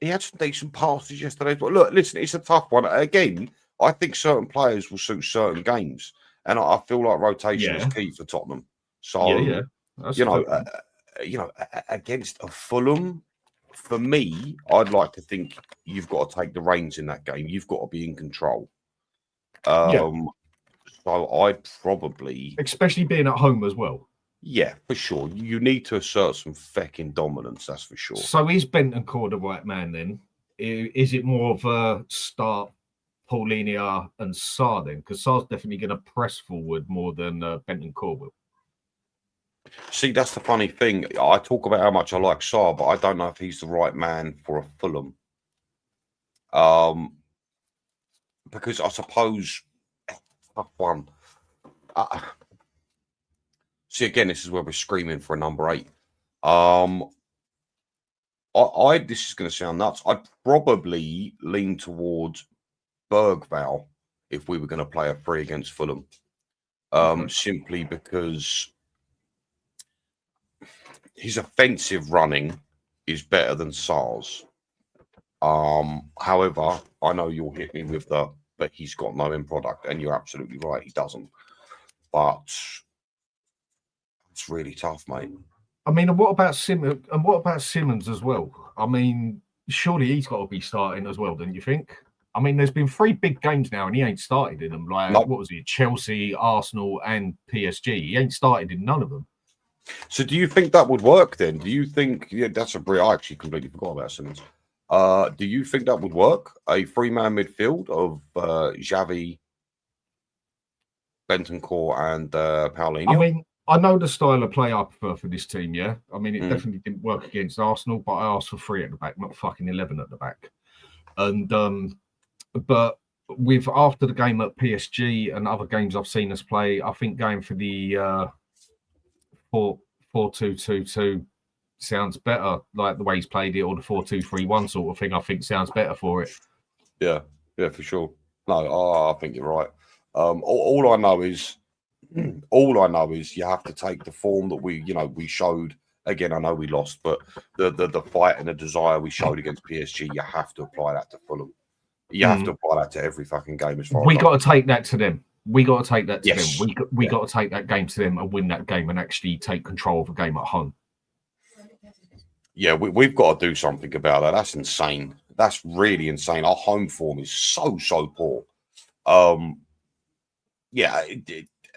He had some decent passes yesterday. But look, listen, it's a tough one. Again, I think certain players will suit certain games, and I feel like rotation is key for Tottenham. So, against a Fulham, for me, I'd like to think you've got to take the reins in that game. You've got to be in control. So I'd probably, especially being at home as well. Yeah, for sure. You need to assert some fecking dominance. That's for sure. So is Bentancur the right man then? Is it more of a start Paulinho and Sarr then? Because Sarr's definitely going to press forward more than Bentancur will. See, that's the funny thing. I talk about how much I like Sarr, but I don't know if he's the right man for a Fulham. Because I suppose tough one. See, again, this is where we're screaming for a number 8. This is going to sound nuts. I'd probably lean towards Bergvall if we were going to play a 3 against Fulham. Simply because his offensive running is better than Sarr's. However, I know you'll hit me with but he's got no end product, and you're absolutely right, he doesn't. But it's really tough, mate. I mean, and what about Simons as well? I mean, surely he's got to be starting as well, don't you think? I mean, there's been 3 big games now, and he ain't started in them. Like, What was it? Chelsea, Arsenal, and PSG. He ain't started in none of them. So, do you think that would work then? Do you think? Yeah, that's a I actually completely forgot about Simons. Do you think that would work? A 3-man midfield of Xavi, Bentancur, and Paulinho? I mean, I know the style of play I prefer for this team, yeah? I mean, it definitely didn't work against Arsenal, but I asked for 3 at the back, not fucking 11 at the back. And, but with after the game at PSG and other games I've seen us play, I think going for the 4-2-2-2 sounds better, like the way he's played it, or the 4-2-3-1 sort of thing, I think sounds better for it. Yeah, for sure. No, I think you're right. All I know is All I know is you have to take the form that we showed. Again, I know we lost, but the fight and the desire we showed against PSG, you have to apply that to Fulham. You have to apply that to every fucking game. As far we as got to take that to them. We got to take that to Yes. them. We got to take that game to them and win that game and actually take control of a game at home. Yeah, we've got to do something about that. That's insane. That's really insane. Our home form is so poor.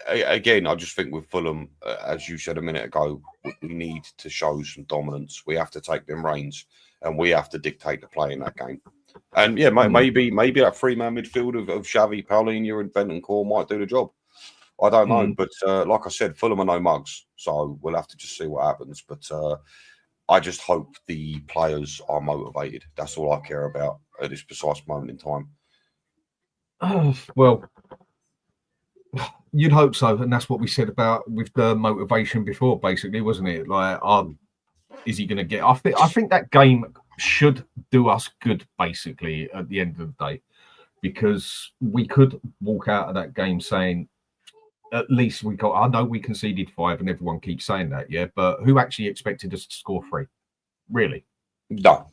Again, I just think with Fulham, as you said a minute ago, we need to show some dominance. We have to take them reins, and we have to dictate the play in that game. And yeah, maybe that three-man midfield of Xavi, Paulinho, and Bentancur might do the job. I don't know, but like I said, Fulham are no mugs, so we'll have to just see what happens. But I just hope the players are motivated. That's all I care about at this precise moment in time. Well, you'd hope so, and that's what we said about with the motivation before, basically, wasn't it? Like, is he going to get? I think that game should do us good, basically, at the end of the day, because we could walk out of that game saying, at least we got. I know we conceded 5, and everyone keeps saying that, yeah. But who actually expected us to score 3? Really? No.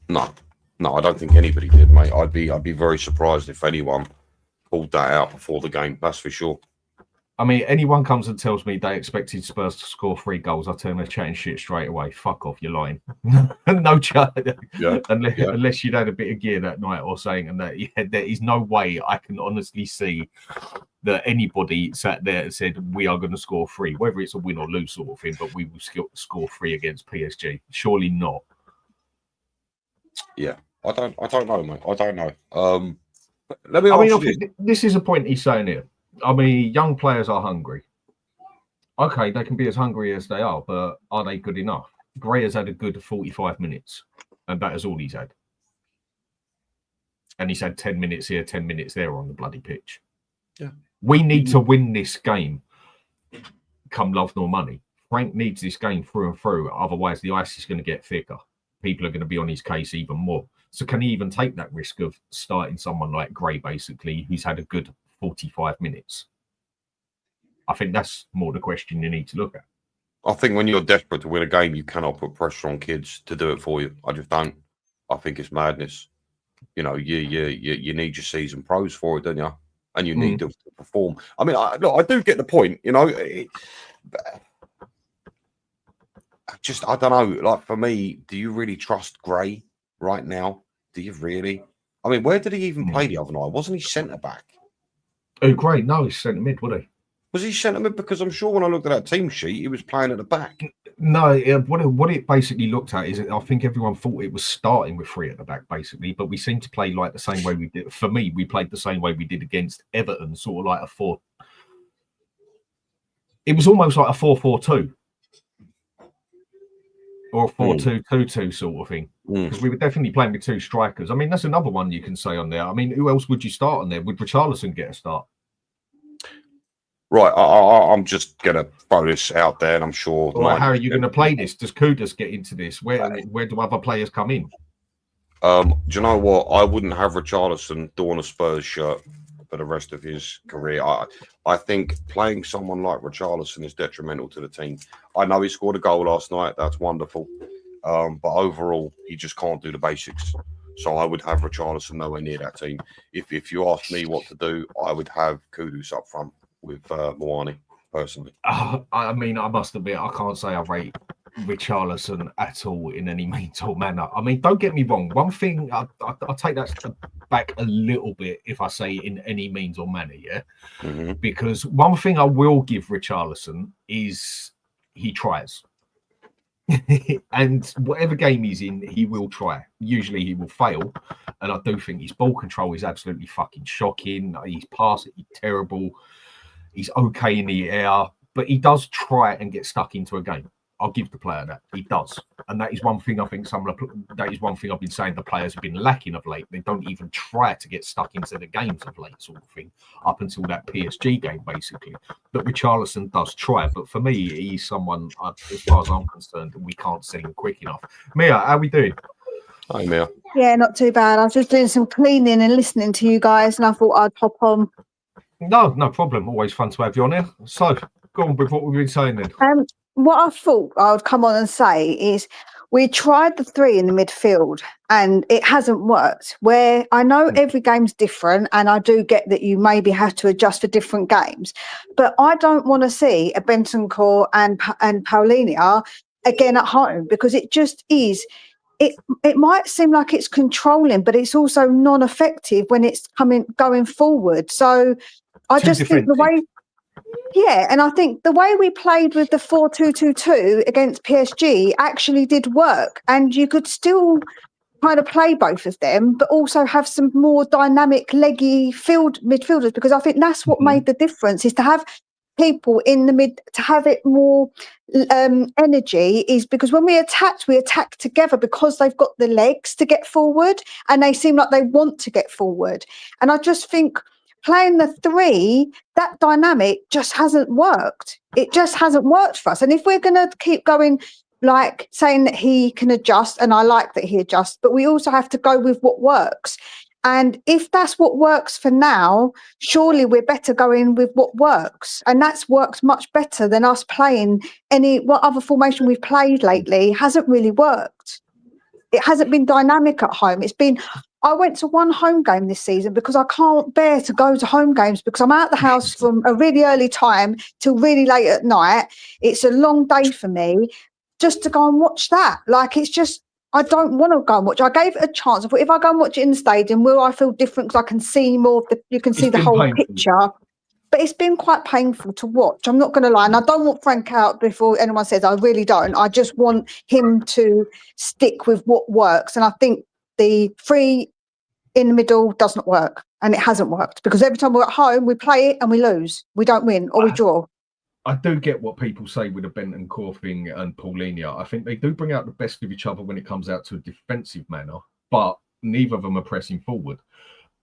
I don't think anybody did, mate. I'd be very surprised if anyone pulled that out before the game. That's for sure. I mean, anyone comes and tells me they expected Spurs to score 3 goals, I turn their chatting shit straight away. Fuck off, you're lying. No chat. Yeah. Unless you'd had a bit of gear that night or something, and that there is no way I can honestly see that anybody sat there and said we are going to score 3, whether it's a win or lose sort of thing, but we will score 3 against PSG. Surely not. Yeah, I don't know, mate. I don't know. Let me ask you this is a point he's saying here. I mean, young players are hungry. Okay, they can be as hungry as they are, but are they good enough? Gray has had a good 45 minutes, and that is all he's had. And he's had 10 minutes here, 10 minutes there on the bloody pitch. Yeah. We need to win this game, come love nor money. Frank needs this game through and through. Otherwise, the ice is going to get thicker. People are going to be on his case even more. So can he even take that risk of starting someone like Gray, basically, who's had a good 45 minutes? I think that's more the question you need to look at. I think when you're desperate to win a game, you cannot put pressure on kids to do it for you. I just don't. I think it's madness. You know, you need your seasoned pros for it, don't you? And you need to perform. I mean, I do get the point. You know, I don't know. Like, for me, do you really trust Gray right now? Do you really? I mean, where did he even play the other night? Wasn't he centre back? Oh, Gray? No, he's centre mid, wasn't he? Was he centre mid? Because I'm sure when I looked at that team sheet, he was playing at the back. No, what it basically looked at is I think everyone thought it was starting with 3 at the back, basically, but we seemed to play like the same way we did. For me, we played the same way we did against Everton, sort of like a 4. It was almost like a 4-4-2 or a 4-2-2-2 sort of thing, because we were definitely playing with 2 strikers. I mean, that's another one you can say on there. I mean, who else would you start on there? Would Richarlison get a start? Right, I'm just going to throw this out there, and I'm sure... Well, how are you going to play this? Does Kudus get into this? Where do other players come in? Do you know what? I wouldn't have Richarlison doing a Spurs shirt for the rest of his career. I think playing someone like Richarlison is detrimental to the team. I know he scored a goal last night. That's wonderful. But overall, he just can't do the basics. So I would have Richarlison nowhere near that team. If you ask me what to do, I would have Kudus up front with Muani, personally. I mean, I must admit, I can't say I rate Richarlison at all in any means or manner. I mean, don't get me wrong. One thing, I'll take that back a little bit if I say in any means or manner, yeah? Because one thing I will give Richarlison is he tries. And whatever game he's in, he will try. Usually he will fail. And I do think his ball control is absolutely fucking shocking. His passing is terrible. He's okay in the air, but he does try and get stuck into a game. I'll give the player that. He does. And that is one thing I think that is one thing I've been saying the players have been lacking of late. They don't even try to get stuck into the games of late, sort of thing, up until that PSG game, basically. But Richarlison does try. But for me, he's someone, as far as I'm concerned, we can't sell him quick enough. Mia, how are we doing? Hi, Mia. Yeah, not too bad. I was just doing some cleaning and listening to you guys, and I thought I'd pop on. No problem. Always fun to have you on here. So, go on with what we've been saying then. What I thought I would come on and say is we tried the three in the midfield and it hasn't worked. Where I know every game's different and I do get that you maybe have to adjust for different games, but I don't want to see a Bentancur and Paulinho again at home, because it just is. It might seem like it's controlling, but it's also non-effective when it's going forward. So I just think the way. Yeah, and I think the way we played with the 4-2-2-2 against PSG actually did work, and you could still kind of play both of them, but also have some more dynamic, leggy midfielders, because I think that's what made the difference, is to have people in the mid, to have it more energy, is because when we attack together because they've got the legs to get forward and they seem like they want to get forward. And I just think playing the three, that dynamic just hasn't worked. It just hasn't worked for us. And if we're going to keep going, like saying that he can adjust, and I like that he adjusts, but we also have to go with what works. And if that's what works for now, surely we're better going with what works. And that's worked much better than us playing what other formation we've played lately hasn't really worked. It hasn't been dynamic at home. I went to one home game this season because I can't bear to go to home games, because I'm out the house from a really early time till really late at night. It's a long day for me just to go and watch that. Like, it's just, I don't want to go and watch. I gave it a chance. I thought, if I go and watch it in the stadium, will I feel different? Because I can see more of you can see the whole picture. But it's been quite painful to watch. I'm not going to lie. And I don't want Frank out before anyone says, I really don't. I just want him to stick with what works. And I think the three in the middle doesn't work. And it hasn't worked, because every time we're at home, we play it and we lose. We don't win, or we draw. I do get what people say with the Bentancur thing and Paulinho. I think they do bring out the best of each other when it comes out to a defensive manner, but neither of them are pressing forward.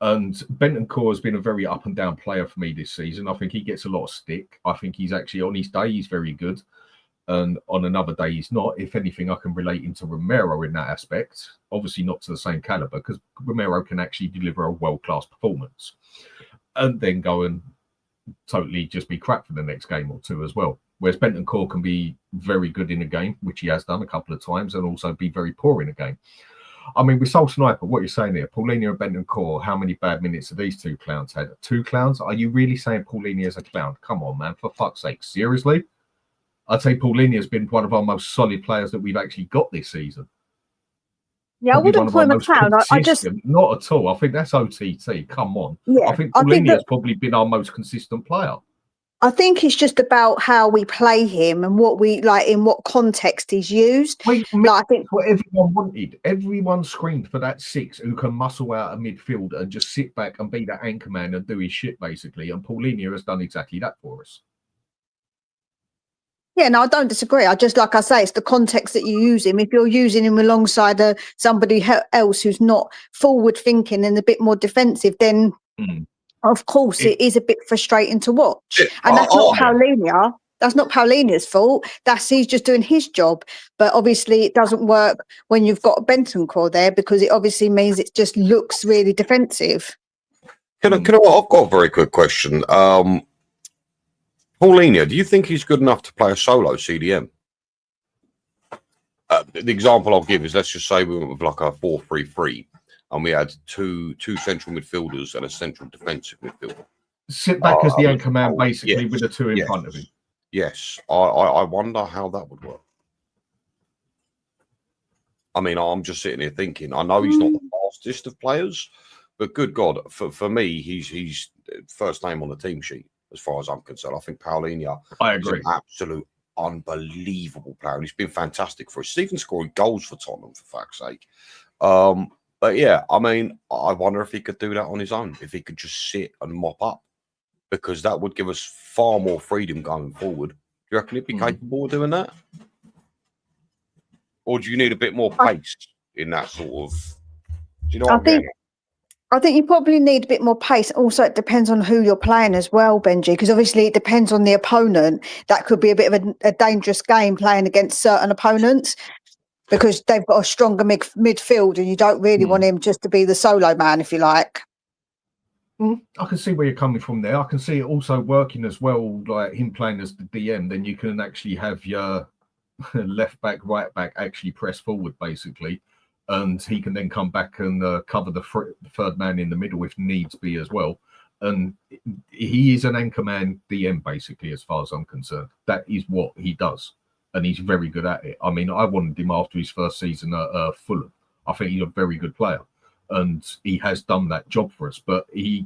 And Bentancur has been a very up and down player for me this season. I think he gets a lot of stick. I think he's actually, on his day, he's very good. And on another day, he's not. If anything, I can relate him to Romero in that aspect. Obviously not to the same caliber, because Romero can actually deliver a world-class performance and then go and totally just be crap for the next game or two as well. Whereas Bentancur can be very good in a game, which he has done a couple of times, and also be very poor in a game. I mean, with Soul Sniper, what you're saying here, Paulinho and Bentancur, how many bad minutes have these two clowns had? 2 clowns? Are you really saying Paulinho is a clown? Come on, man, for fuck's sake. Seriously? I'd say Paulinho has been one of our most solid players that we've actually got this season. Yeah, Probably I wouldn't call him a clown. I just... Not at all. I think that's OTT. Come on. Yeah, I think Paulinho has probably been our most consistent player. I think it's just about how we play him and what we like, in what context he's used. I think what everyone wanted. Everyone screamed for that 6 who can muscle out a midfield and just sit back and be that anchor man and do his shit, basically. And Paulinho has done exactly that for us. Yeah, no, I don't disagree. I just, like I say, it's the context that you use him. If you're using him alongside somebody else who's not forward thinking and a bit more defensive, then of course it is a bit frustrating to watch. And that's not Paulinho. That's not Paulinho's fault. He's just doing his job. But obviously it doesn't work when you've got a Bentancur there, because it obviously means it just looks really defensive. I've got a very quick question. Paulinho, do you think he's good enough to play a solo CDM? The example I'll give is, let's just say we went with like a 4-3-3 and we had two central midfielders and a central defensive midfielder. Sit back as the anchor man, basically, with the 2 in front of him. Yes. I wonder how that would work. I mean, I'm just sitting here thinking, I know he's not the fastest of players, but good God, for me, he's first name on the team sheet. As far as I'm concerned, I think Paulinho is an absolute unbelievable player. And he's been fantastic for us. He's even scoring goals for Tottenham, for fuck's sake. But yeah, I mean, I wonder if he could do that on his own, if he could just sit and mop up, because that would give us far more freedom going forward. Do you reckon he'd be capable of doing that? Or do you need a bit more pace in that sort of... Do you know what I'm getting? I think you probably need a bit more pace. Also, it depends on who you're playing as well, Benji, because obviously it depends on the opponent. That could be a bit of a dangerous game playing against certain opponents, because they've got a stronger midfield and you don't really want him just to be the solo man, if you like. I can see where you're coming from there. I can see it also working as well, like him playing as the DM. Then you can actually have your left back, right back actually press forward, basically. And he can then come back and cover the third man in the middle if needs be as well. And he is an anchor man DM, basically, as far as I'm concerned. That is what he does. And he's very good at it. I mean, I wanted him after his first season at Fulham. I think he's a very good player. And he has done that job for us. But he's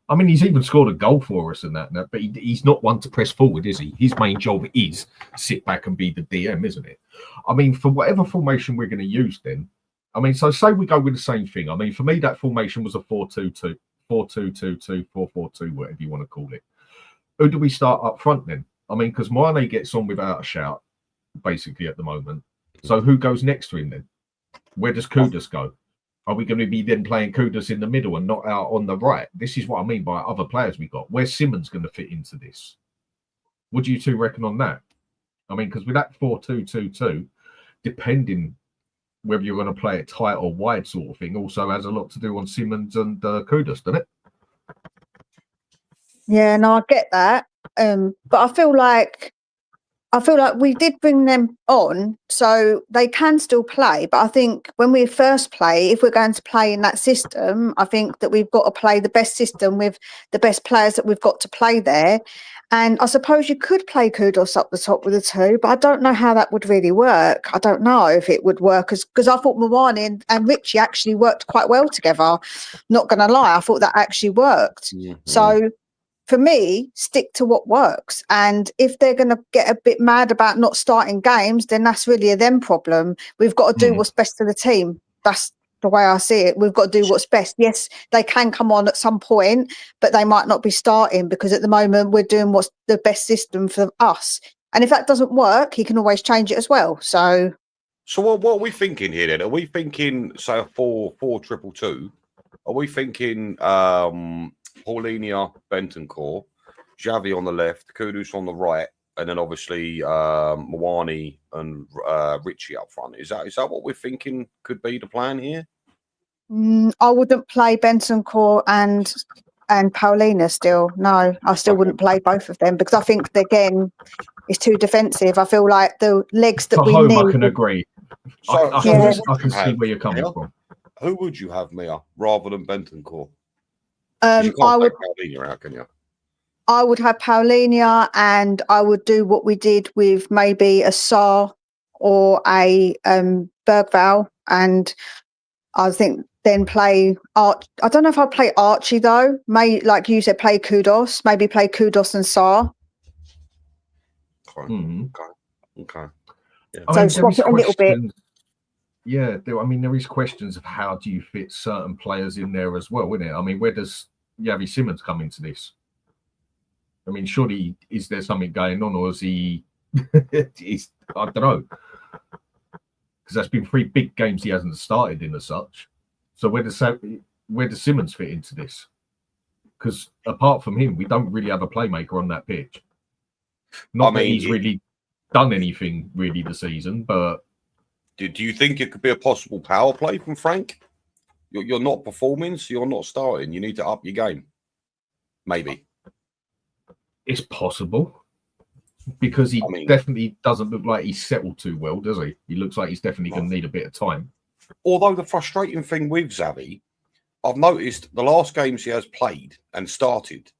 even scored a goal for us and that. But he's not one to press forward, is he? His main job is sit back and be the DM, isn't it? I mean, for whatever formation we're going to use then, I mean, so say we go with the same thing. I mean, for me, that formation was a 4-2-2, 4-2-2-2, 4-4-2, whatever you want to call it. Who do we start up front then? I mean, because Mane gets on without a shout, basically, at the moment. So who goes next to him then? Where does Kudus go? Are we going to be then playing Kudus in the middle and not out on the right? This is what I mean by other players we got. Where's Simons going to fit into this? What do you two reckon on that? I mean, because with that 4-2-2-2, depending whether you're going to play it tight or wide sort of thing, also has a lot to do on Simons and Kudus, doesn't it? Yeah, no, I get that. But I feel like we did bring them on, so they can still play. But I think when we first play, if we're going to play in that system, I think that we've got to play the best system with the best players that we've got to play there. And I suppose you could play Kudus up the top with the two, but I don't know how that would really work. I don't know if it would work because I thought Muani and Richie actually worked quite well together. Not going to lie, I thought that actually worked. Mm-hmm. So for me, stick to what works. And if they're going to get a bit mad about not starting games, then that's really a them problem. We've got to do what's best for the team. That's the way I see it. We've got to do what's best. Yes, they can come on at some point, but they might not be starting because at the moment we're doing what's the best system for us. And if that doesn't work, he can always change it as well. So what are we thinking here then? Are we thinking, say, a 4-4-2-2? Are we thinking Paulinho, Bentancur, Xavi on the left, Kudus on the right, and then obviously Muani and Richie up front? Is that what we're thinking could be the plan here? I wouldn't play Bentancur and Paulinho still. No, I still wouldn't play both of them because I think, again, it's too defensive. I feel like the legs that we need... I can agree. So, I can see where you're coming from. Who would you have, Mia, rather than Bentancur? I would. Paulinho out, can you? I would have Paulinho, and I would do what we did with maybe a Sarr or a Bergvall, and I think then play Arch. I don't know if I'd play Archie though. Like you said, play Kudus. Maybe play Kudus and Sarr. Okay. Yeah. So swap it a little bit. Yeah, there is questions of how do you fit certain players in there as well, isn't it? I mean, where does Xavi Simons come into this? I mean, surely is there something going on, or is he? I don't know, because that's been 3 big games he hasn't started in as such. So where does Simons fit into this? Because apart from him, we don't really have a playmaker on that pitch. Not that he's really done anything really this season, but. Do you think it could be a possible power play from Frank? You're not performing, so you're not starting. You need to up your game. Maybe. It's possible. Because he definitely doesn't look like he's settled too well, does he? He looks like he's definitely going to need a bit of time. Although the frustrating thing with Xavi, I've noticed the last games he has played and started,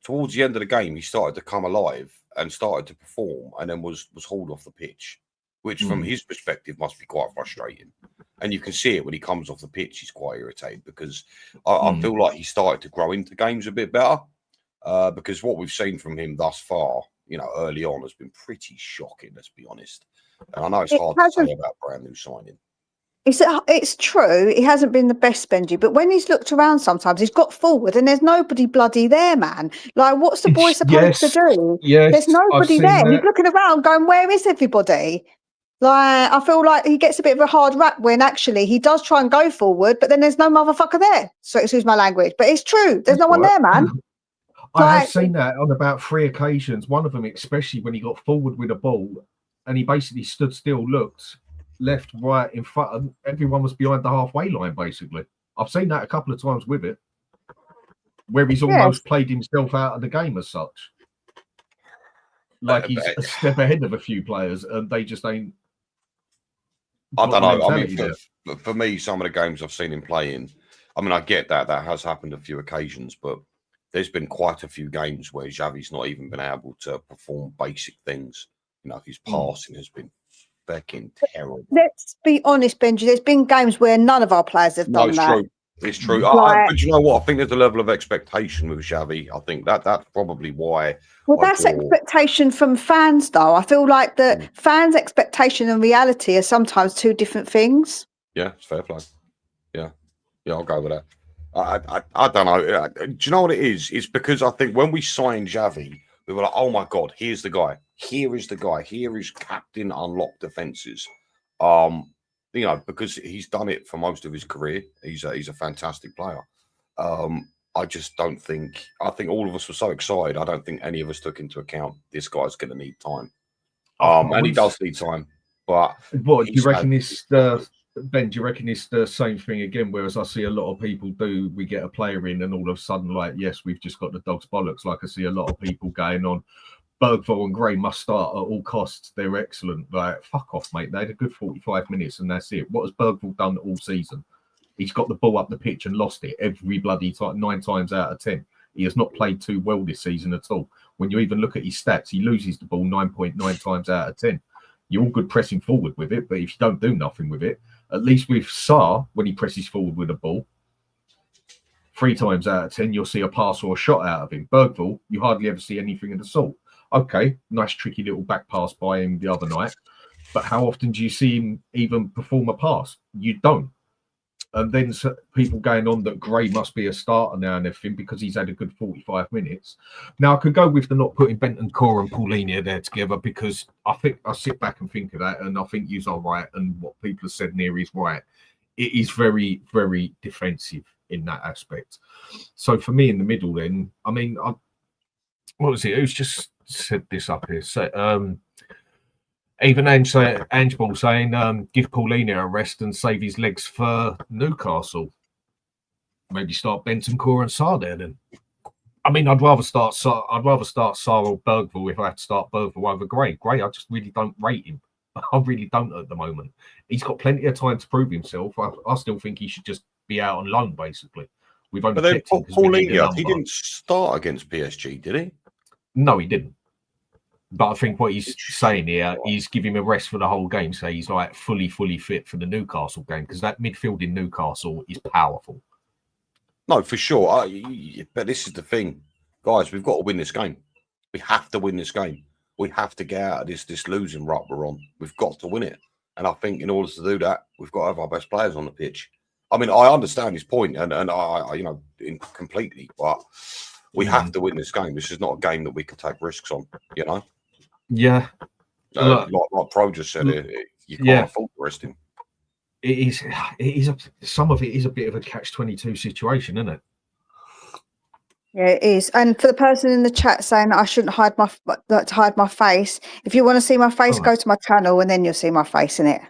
towards the end of the game, he started to come alive and started to perform and then was hauled off the pitch, which from his perspective must be quite frustrating. And you can see it when he comes off the pitch, he's quite irritated because I feel like he started to grow into games a bit better because what we've seen from him thus far, early on has been pretty shocking, let's be honest. And I know it's hard to say about brand new signing. It's true. He hasn't been the best, Benji, but when he's looked around sometimes, he's got forward and there's nobody bloody there, man. Like, what's the boy supposed to do? Yes, there's nobody there. That. He's looking around going, where is everybody? Like, I feel like he gets a bit of a hard rap when actually he does try and go forward, but then there's no motherfucker there. So excuse my language, but it's true. There's no one there, man. I have seen that on about 3 occasions. One of them, especially when he got forward with a ball and he basically stood still, looked left, right, in front, and everyone was behind the halfway line, basically. I've seen that a couple of times with it. where he's almost played himself out of the game as such. Like he's a step ahead of a few players, and they just ain't. I don't know. I mean, for me, some of the games I've seen him play in, I mean, I get that has happened a few occasions, but there's been quite a few games where Xavi's not even been able to perform basic things. You know, his passing has been fucking terrible. Let's be honest, Benji. There's been games where none of our players have done that. True. It's true. But you know what? I think there's a level of expectation with Xavi. I think that's probably why. Well, that's expectation from fans, though. I feel like that fans' expectation and reality are sometimes two different things. Yeah, it's fair play. Yeah, I'll go with that. I don't know. Do you know what it is? It's because I think when we signed Xavi, we were like, oh my God, here's the guy. Here is the guy. Here is captain unlocked defenses. You know, because he's done it for most of his career. He's a fantastic player. I just don't think. I think all of us were so excited. I don't think any of us took into account this guy's going to need time. And he does need time. But what do you reckon? Ben, do you reckon it's the same thing again? Whereas I see a lot of people do, we get a player in, and all of a sudden, like, yes, we've just got the dog's bollocks. Like I see a lot of people going on. Bergvall and Gray must start at all costs. They're excellent. Like, fuck off, mate. They had a good 45 minutes and that's it. What has Bergvall done all season? He's got the ball up the pitch and lost it every bloody time, 9 times out of 10. He has not played too well this season at all. When you even look at his stats, he loses the ball 9.9 times out of 10. You're all good pressing forward with it, but if you don't do nothing with it, at least with Sarr, when he presses forward with a ball, 3 times out of 10, you'll see a pass or a shot out of him. Bergvall, you hardly ever see anything of the sort. Okay, nice tricky little back pass by him the other night, but how often do you see him even perform a pass? You don't. And then people going on that Gray must be a starter now and everything because he's had a good 45 minutes. Now, I could go with the not putting Bentancur and Paulinho there together because I think I sit back and think of that and I think you're right and what people have said near is right. It is very, very defensive in that aspect. So for me in the middle then, I mean, what was it? Who's just said this up here? So, even Ange Ball saying, give Paulinho a rest and save his legs for Newcastle. Maybe start Bentancur and Sarr there then. I mean, I'd rather start Sarr or Bergvall if I had to start Bergvall over Gray. Gray, I just really don't rate him. I really don't at the moment. He's got plenty of time to prove himself. I still think he should just be out on loan, basically. We've only kept him because Paulinho, he didn't start against PSG, did he? No, he didn't. But I think what he's saying here is give him a rest for the whole game. So he's like fully fit for the Newcastle game because that midfield in Newcastle is powerful. No, for sure. But this is the thing, guys. We've got to win this game. We have to win this game. We have to get out of this losing rut we're on. We've got to win it. And I think in order to do that, we've got to have our best players on the pitch. I mean, I understand his point, and I completely, but we have to win this game. This is not a game that we can take risks on, you know. Yeah, like Pro just said, you can't afford to rest him. It is. Some of it is a bit of a catch-22 situation, isn't it? Yeah, it is. And for the person in the chat saying that I shouldn't hide my face, if you want to see my face, go to my channel and then you'll see my face in it.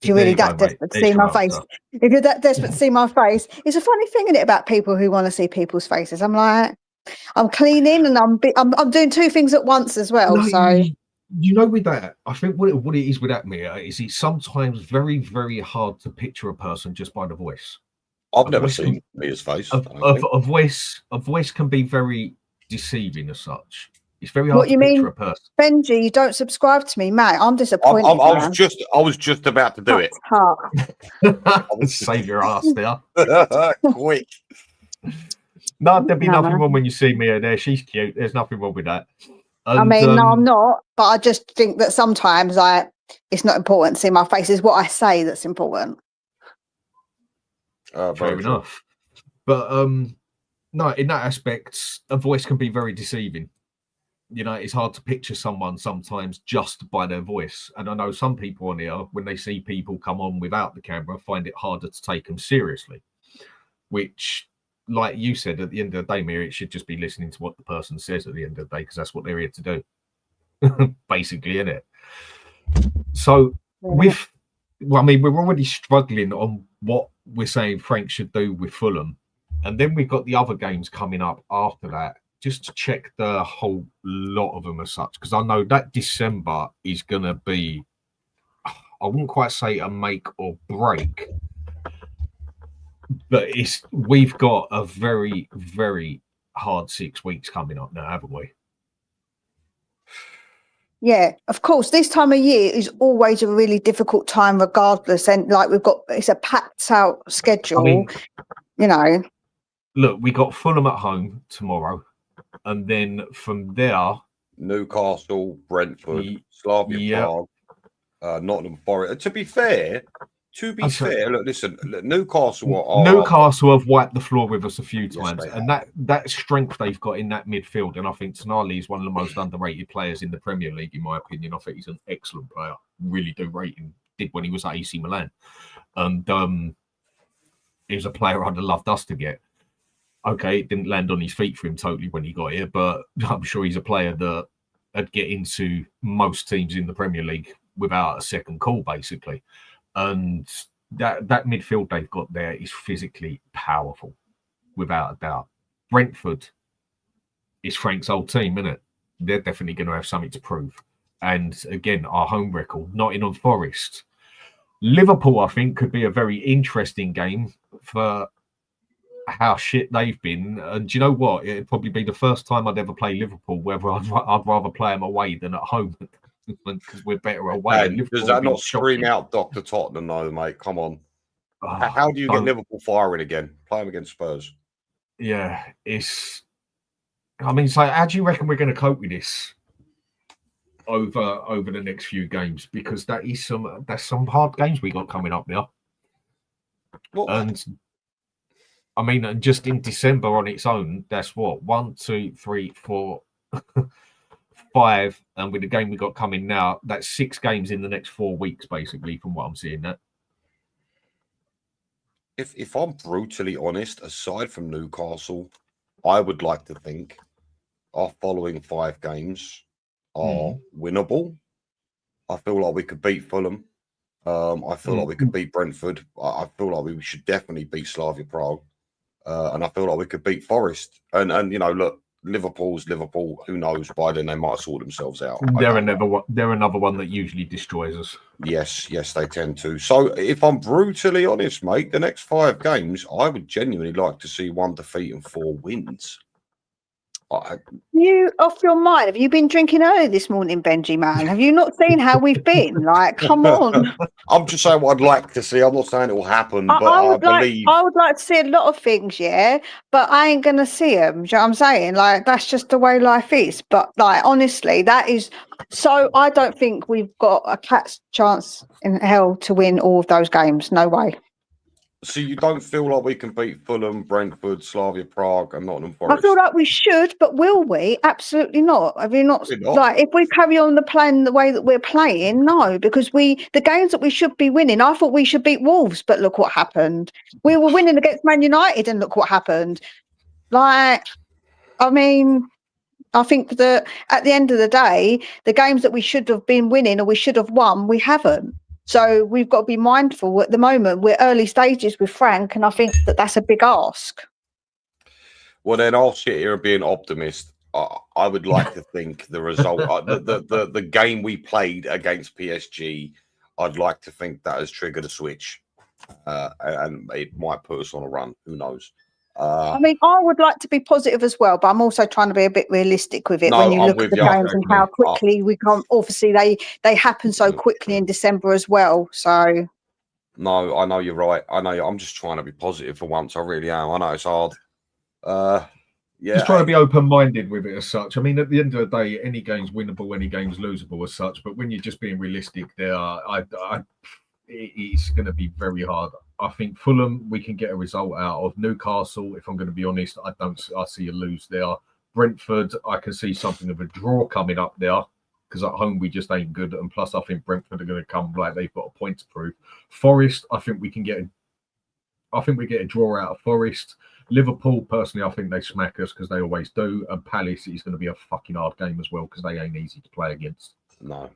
If you're really that desperate to see my face, if you're that desperate to see my face, it's a funny thing, isn't it, about people who want to see people's faces? I'm like, I'm cleaning and I'm doing 2 things at once as well. No, so you know, with that, I think what it is with that, Mia, is it's sometimes very, very hard to picture a person just by the voice. I've never seen Mia's face. A voice can be very deceiving as such. It's very hard to picture a person. Benji, you don't subscribe to me, mate. I'm disappointed. I was just about to do it. Save your ass there. Quick. No, there'd be nothing wrong when you see Mia there. She's cute. There's nothing wrong with that. And, I mean, no, I'm not. But I just think that sometimes it's not important to see my face. It's what I say that's important. Fair enough. But no, in that aspect, a voice can be very deceiving. You know, it's hard to picture someone sometimes just by their voice. And I know some people on here, when they see people come on without the camera, find it harder to take them seriously. Which, like you said, at the end of the day, Mia, it should just be listening to what the person says at the end of the day, because that's what they're here to do. Basically, isn't it? So, we're already struggling on what we're saying Frank should do with Fulham. And then we've got the other games coming up after that, just to check the whole lot of them as such, because I know that December is going to be, I wouldn't quite say a make or break, but we've got a very, very hard 6 weeks coming up now, haven't we? Yeah, of course. This time of year is always a really difficult time, regardless. And like it's a packed out schedule. I mean, Look, we got Fulham at home tomorrow, and then from there, Newcastle, Brentford, Slavia Prague, Nottingham Forest. To be fair, look, listen, Newcastle have wiped the floor with us a few times, and that strength they've got in that midfield, and I think Tonali is one of the most underrated players in the Premier League, in my opinion. I think he's an excellent player. Really do rate him. Did when he was at AC Milan, and he was a player I'd have loved us to get. Okay, it didn't land on his feet for him totally when he got here, but I'm sure he's a player that would get into most teams in the Premier League without a second call, basically. And that midfield they've got there is physically powerful, without a doubt. Brentford is Frank's old team, isn't it? They're definitely going to have something to prove. And again, our home record, Nottingham Forest. Liverpool, I think, could be a very interesting game for how shit they've been. And do you know what? It'd probably be the first time I'd ever play Liverpool, whether I'd rather play them away than at home, because we're better away. Does that not scream out Dr. Tottenham, though, mate? Come on. How do you get Liverpool firing again? Play them against Spurs. Yeah, so how do you reckon we're going to cope with this over the next few games? Because that's some hard games we got coming up now. And I mean, just in December on its own, that's what, 1, 2, 3, 4, 5, and with the game we got coming now, that's 6 games in the next 4 weeks, basically, from what I'm seeing. That. If I'm brutally honest, aside from Newcastle, I would like to think our following 5 games are winnable. I feel like we could beat Fulham. I feel like we could beat Brentford. I feel like we should definitely beat Slavia Prague. And I feel like we could beat Forest. And look, Liverpool's Liverpool. Who knows? By then they might sort themselves out. They're another one that usually destroys us. Yes, they tend to. So if I'm brutally honest, mate, the next 5 games, I would genuinely like to see 1 defeat and 4 wins. You off your mind? Have you been drinking early this morning, Benji, man? Have you not seen how we've been? Like, come on. I'm just saying what I'd like to see. I'm not saying it will happen, but I believe. I would like to see a lot of things, yeah, but I ain't going to see them. Do you know what I'm saying? Like, that's just the way life is. But, like, honestly, that is... So I don't think we've got a cat's chance in hell to win all of those games. No way. So you don't feel like we can beat Fulham, Brentford, Slavia Prague, and Nottingham Forest? I feel like we should, but will we? Absolutely not. Have you not? Like, if we carry on the plan the way that we're playing, no, because the games that we should be winning, I thought we should beat Wolves, but look what happened. We were winning against Man United, and look what happened. Like, I mean, I think that at the end of the day, the games that we should have been winning or we should have won, we haven't. So we've got to be mindful. At the moment, we're early stages with Frank, and I think that that's a big ask. Well, then I'll sit here and be an optimist. I would like to think the result, the game we played against PSG, I'd like to think that has triggered a switch, and it might put us on a run. Who knows? I mean, I would like to be positive as well, but I'm also trying to be a bit realistic with it. When you look at the games and how quickly we come, obviously they happen so quickly in December as well. So, no, I know you're right. I know I'm just trying to be positive for once. I really am. I know it's hard. Just trying to be open-minded with it as such. I mean, at the end of the day, any game's winnable, any game's losable as such. But when you're just being realistic, it's going to be very hard. I think Fulham, we can get a result out of. Newcastle, if I'm going to be honest, I see a lose there. Brentford, I can see something of a draw coming up there, because at home we just ain't good. And plus, I think Brentford are going to come like they've got a point to prove. Forest, I think we get a draw out of Forest. Liverpool, personally, I think they smack us because they always do. And Palace is going to be a fucking hard game as well because they ain't easy to play against. No.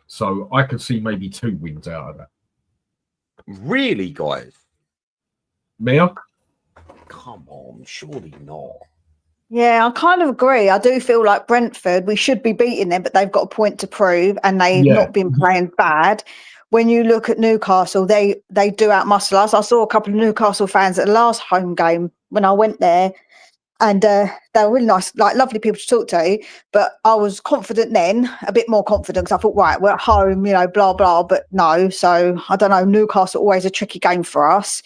So I could see maybe 2 wins out of that. Really, guys? Mia? Come Surely not. Yeah, I kind of agree. I do feel like Brentford, we should be beating them, but they've got a point to prove and they've not been playing bad. When you look at Newcastle, they do outmuscle us. I saw a couple of Newcastle fans at the last home game when I went there, and they were really nice, like lovely people to talk to. But I was confident then, a bit more confident, because I thought, right, we're at home, you know, blah, blah. But no, so I don't know, Newcastle always a tricky game for us.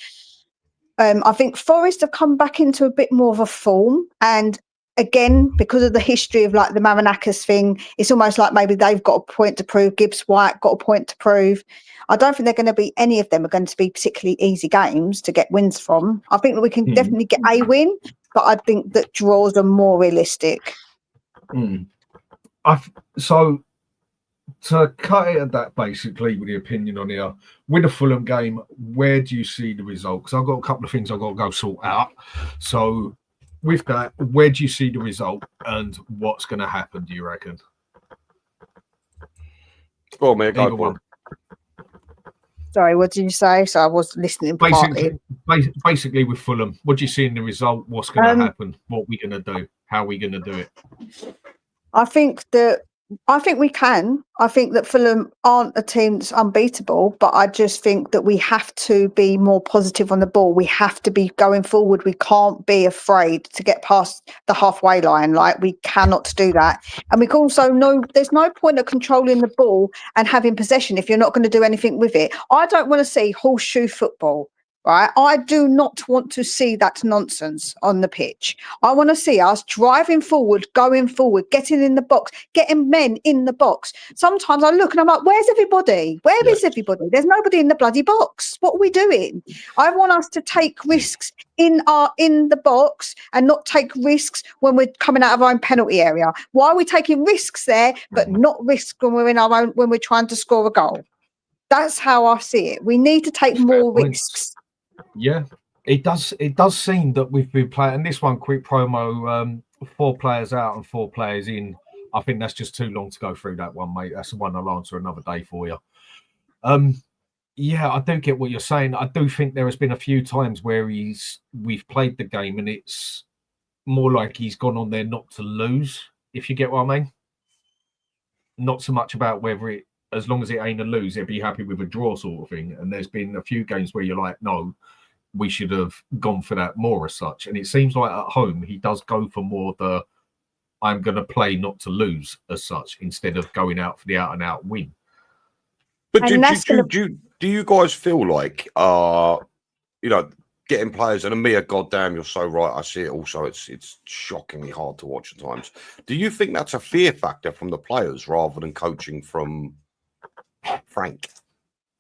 I think Forest have come back into a bit more of a form, and again, because of the history of like the Marinakis thing, it's almost like maybe they've got a point to prove. Gibbs White got a point to prove. I don't think they're going to be, any of them are going to be particularly easy games to get wins from. I think that we can definitely get a win, but I think that draws are more realistic. So to cut it at that, basically, with the opinion on here, with the Fulham game, where do you see the result? Because I've got a couple of things I've got to go sort out. So with that, where do you see the result and what's going to happen, do you reckon? Go on, mate, go for it. Sorry, what did you say? So I was listening. Basically with Fulham, what do you see in the result? What's going to happen? What are we going to do? How are we going to do it? I think we can. I think that Fulham aren't a team that's unbeatable, but I just think that we have to be more positive on the ball. We have to be going forward. We can't be afraid to get past the halfway line. Like, we cannot do that. And we can also know there's no point of controlling the ball and having possession if you're not going to do anything with it. I don't want to see horseshoe football. Right, I do not want to see that nonsense on the pitch. I want to see us driving forward, going forward, getting in the box, getting men in the box. Sometimes I look and I'm like, where's everybody? Where is everybody? There's nobody in the bloody box. What are we doing? I want us to take risks in the box and not take risks when we're coming out of our own penalty area. Why are we taking risks there, but not risks when we're in our own, when we're trying to score a goal? That's how I see it. We need to take more risks. Yeah, it does. It does seem that we've been playing. And this one, quick promo: 4 players out and 4 players in. I think that's just too long to go through that one, mate. That's the one I'll answer another day for you. Yeah, I do get what you're saying. I do think there has been a few times where we've played the game and it's more like he's gone on there not to lose. If you get what I mean. Not so much about whether it, as long as it ain't a lose, they'd be happy with a draw sort of thing. And there's been a few games where you're like, no, we should have gone for that more as such. And it seems like at home, he does go for more the I'm going to play not to lose as such, instead of going out for the out and out win. But do you guys feel like, getting players, and Amir, goddamn, you're so right. I see it also. It's shockingly hard to watch at times. Do you think that's a fear factor from the players rather than coaching from Frank?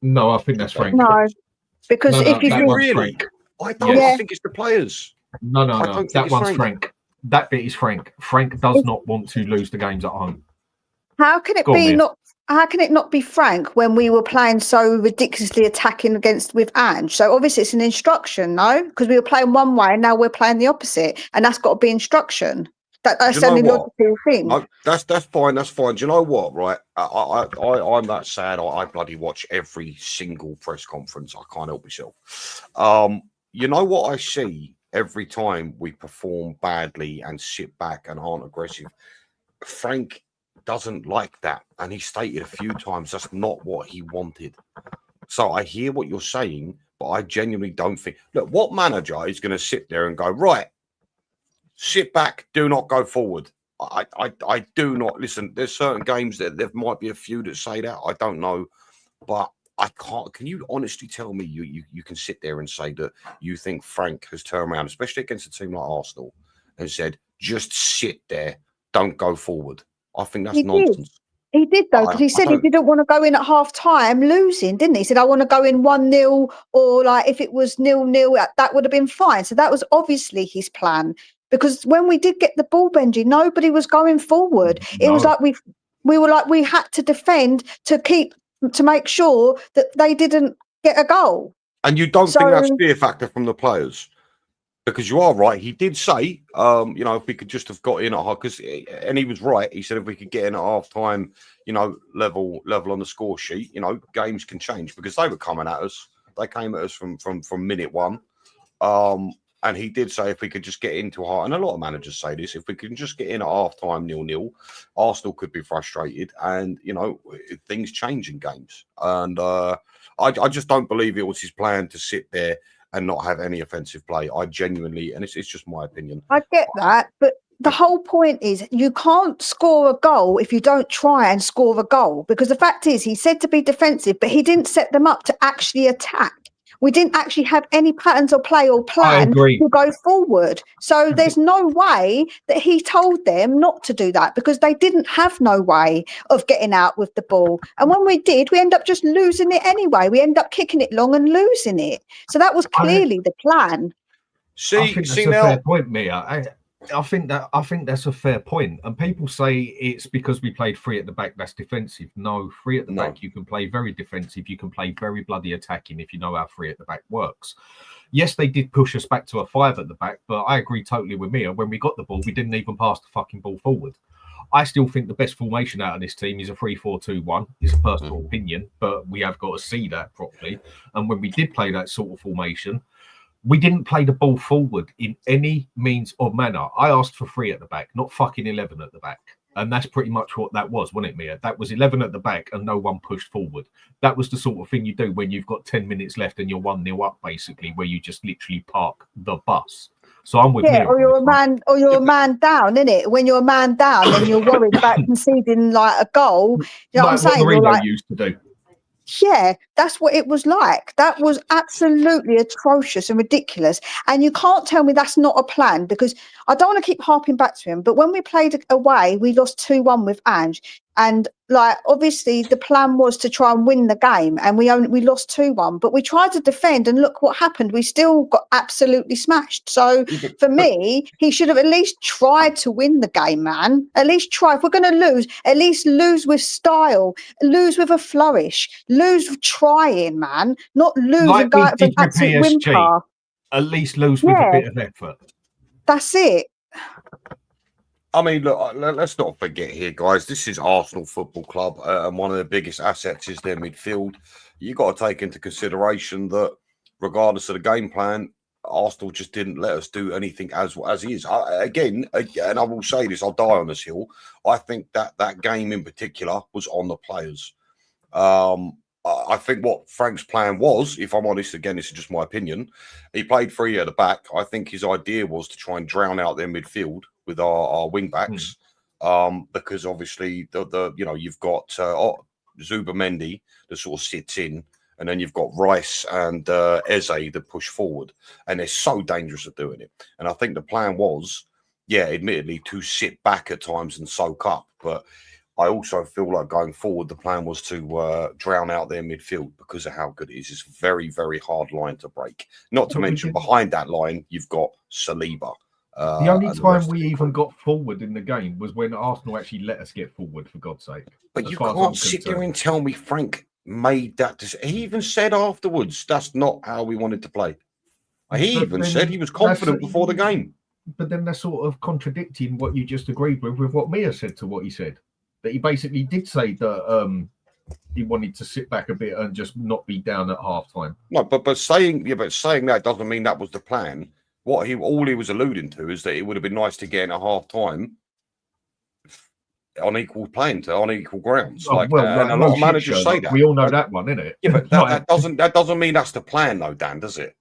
No, I think that's Frank. No, because if you really, Frank. I don't. I think it's the players. No. That one's Frank. That bit is Frank. Frank does not want to lose the games at home. How can it be not? How can it not be Frank when we were playing so ridiculously attacking with Ange? So obviously it's an instruction, no? Because we were playing one way and now we're playing the opposite, and that's got to be instruction. That's the only logical thing. No, that's fine. That's fine. Do you know what? Right, I'm that sad. I bloody watch every single press conference. I can't help myself. You know what I see every time we perform badly and sit back and aren't aggressive? Frank doesn't like that, and he stated a few times that's not what he wanted. So I hear what you're saying, but I genuinely don't think. Look, what manager is going to sit there and go, right, sit back, do not go forward? I do not. Listen, there's certain games that there might be a few that say that. I don't know, but I can't. Can you honestly tell me you can sit there and say that you think Frank has turned around, especially against a team like Arsenal, and said, just sit there, don't go forward? I think that's nonsense. He did, though, because he said he didn't want to go in at half time losing, didn't he? He said, I want to go in 1-0, or like if it was 0-0, that would have been fine. So that was obviously his plan. Because when we did get the ball, Benji, nobody was going forward. No. It was like we had to defend to make sure that they didn't get a goal. And you don't think that's fear factor from the players? Because you are right. He did say, if we could just have got in at half, and he was right. He said if we could get in at half time, level on the score sheet, games can change, because they were coming at us. They came at us from minute one. And he did say if we could just get into half, and a lot of managers say this, if we can just get in at half-time 0-0, Arsenal could be frustrated, and things change in games. And I just don't believe it was his plan to sit there and not have any offensive play. I genuinely, and it's just my opinion. I get that, but the whole point is you can't score a goal if you don't try and score a goal, because the fact is he said to be defensive, but he didn't set them up to actually attack. We didn't actually have any patterns or play or plan to go forward. So there's no way that he told them not to do that, because they didn't have no way of getting out with the ball. And when we did, we end up just losing it anyway. We end up kicking it long and losing it. So that was clearly the plan. I think that's a fair point, Mia. I think that's a fair point. And people say it's because we played three at the back that's defensive. No, three at the back you can play very defensive. You can play very bloody attacking if you know how three at the back works. Yes, they did push us back to a 5 at the back, but I agree totally with Mia. When we got the ball, we didn't even pass the fucking ball forward. I still think the best formation out of this team is a 3-4-2-1. It's a personal opinion, but we have got to see that properly. And when we did play that sort of formation, we didn't play the ball forward in any means or manner. I asked for 3 at the back, not fucking 11 at the back. And that's pretty much what that was, wasn't it, Mia? That was 11 at the back and no one pushed forward. That was the sort of thing you do when you've got 10 minutes left and you're 1-0 up, basically, where you just literally park the bus. So I'm with Mia. Or you're a man down, innit? When you're a man down, then you're worried about conceding like a goal. You know what I'm saying? What Mourinho used to do. Yeah, that's what it was like. That was absolutely atrocious and ridiculous. And you can't tell me that's not a plan, because I don't want to keep harping back to him. But when we played away, we lost 2-1 with Ange. And obviously the plan was to try and win the game, and we lost 2-1, but we tried to defend, and look what happened. We still got absolutely smashed. So for me, he should have at least tried to win the game, man. At least try. If we're going to lose, at least lose with style, lose with a flourish, lose with trying, man, not lose like and go out with an absolute whimper. At least lose with a bit of effort. That's it. I mean, look, let's not forget here, guys. This is Arsenal Football Club, and one of the biggest assets is their midfield. You've got to take into consideration that, regardless of the game plan, Arsenal just didn't let us do anything as is. Again, and I will say this, I'll die on this hill. I think that game in particular was on the players. I think what Frank's plan was, if I'm honest, again, this is just my opinion, he played 3 at the back. I think his idea was to try and drown out their midfield with our wing backs, because obviously you've got Zubimendi that sort of sits in, and then you've got Rice and Eze that push forward, and they're so dangerous at doing it. And I think the plan was, admittedly, to sit back at times and soak up, but I also feel like going forward, the plan was to drown out their midfield because of how good it is. It's a very, very hard line to break. Not to mention behind that line, you've got Saliba. The only time we even got forward in the game was when Arsenal actually let us get forward, for God's sake. But you can't sit there and tell me Frank made that decision. He even said afterwards, that's not how we wanted to play. He even said he was confident before the game. But then that's sort of contradicting what you just agreed with what Mia said to what he said. That he basically did say that he wanted to sit back a bit and just not be down at half time. No, but saying that doesn't mean that was the plan. All he was alluding to is that it would have been nice to get in at half time on equal grounds. And a lot of managers say that. We all know that one, innit? Yeah, but that doesn't mean that's the plan, though, Dan, does it?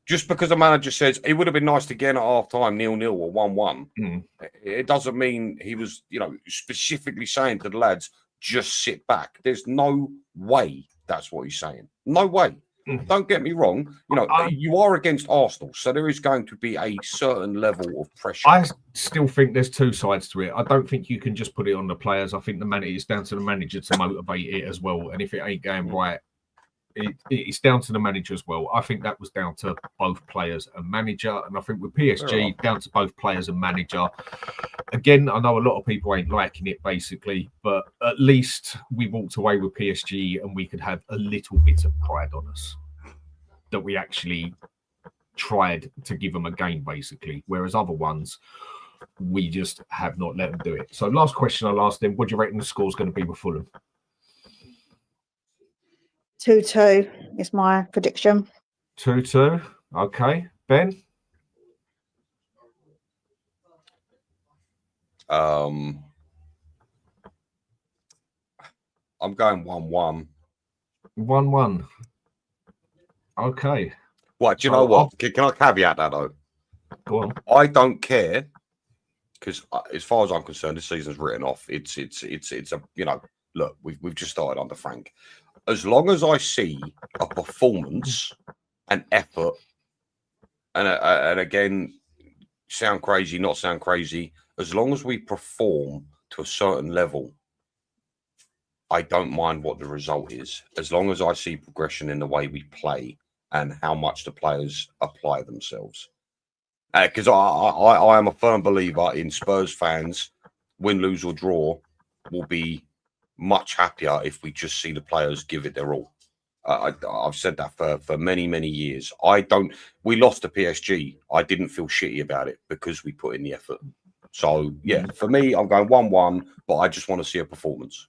Just because a manager says it would have been nice to get in at half time 0-0 or 1-1, it doesn't mean he was, specifically saying to the lads, just sit back. There's no way that's what he's saying. No way. Don't get me wrong. You are against Arsenal, so there is going to be a certain level of pressure. I still think there's two sides to it. I don't think you can just put it on the players. I think it's down to the manager to motivate it as well. And if it ain't going right, it's down to the manager as well. I think that was down to both players and manager. And I think with PSG, down to both players and manager. Again, I know a lot of people ain't liking it, basically, but at least we walked away with PSG and we could have a little bit of pride on us that we actually tried to give them a game, basically. Whereas other ones, we just have not let them do it. So last question I'll ask them, what do you reckon the score's going to be with Fulham? 2-2 is my prediction. 2-2. Okay. Ben? I'm going 1-1. 1-1. Okay. What? Do you know what? Can I caveat that though? Go on. I don't care because, as far as I'm concerned, this season's written off. It's a look. We've just started under Frank. As long as I see a performance, an effort, and again, sound crazy, not sound crazy. As long as we perform to a certain level, I don't mind what the result is. As long as I see progression in the way we play and how much the players apply themselves. Because I am a firm believer in Spurs fans, win, lose or draw, will be much happier if we just see the players give it their all. I've said that for many, many years. We lost to PSG. I didn't feel shitty about it because we put in the effort. So, yeah, for me, I'm going 1-1, but I just want to see a performance.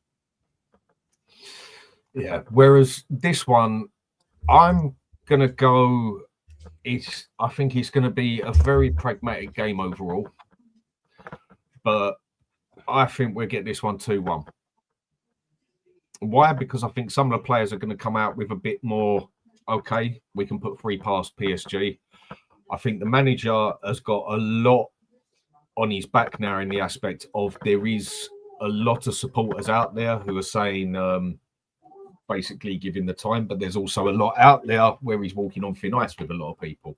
Yeah, whereas this one, I'm going to go... I think it's going to be a very pragmatic game overall. But I think we'll get this one 2-1. Why? Because I think some of the players are going to come out with a bit more, okay, we can put 3 past PSG. I think the manager has got a lot on his back now in the aspect of there is a lot of supporters out there who are saying basically giving the time, but there's also a lot out there where he's walking on thin ice with a lot of people.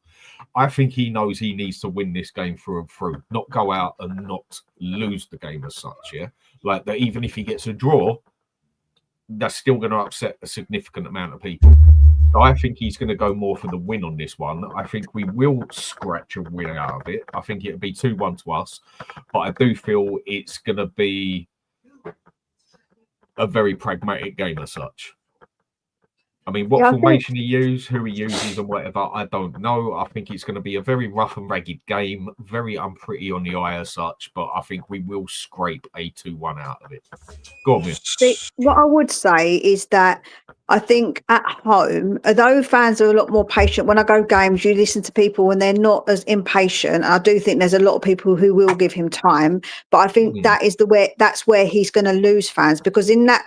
I think he knows he needs to win this game through and through, not go out and not lose the game as such, yeah? Like that even if he gets a draw, that's still going to upset a significant amount of people. So I think he's going to go more for the win on this one. I think we will scratch a win out of it. I think it'll be 2-1 to us, but I do feel it's going to be a very pragmatic game as such. I mean, what formation he uses, who he uses and whatever, I don't know. I think it's going to be a very rough and ragged game, very unpretty on the eye as such, but I think we will scrape a 2-1 out of it. Go on, See, what I would say is that I think at home, although fans are a lot more patient, when I go games, you listen to people and they're not as impatient. I do think there's a lot of people who will give him time, but I think that's where he's going to lose fans, because in that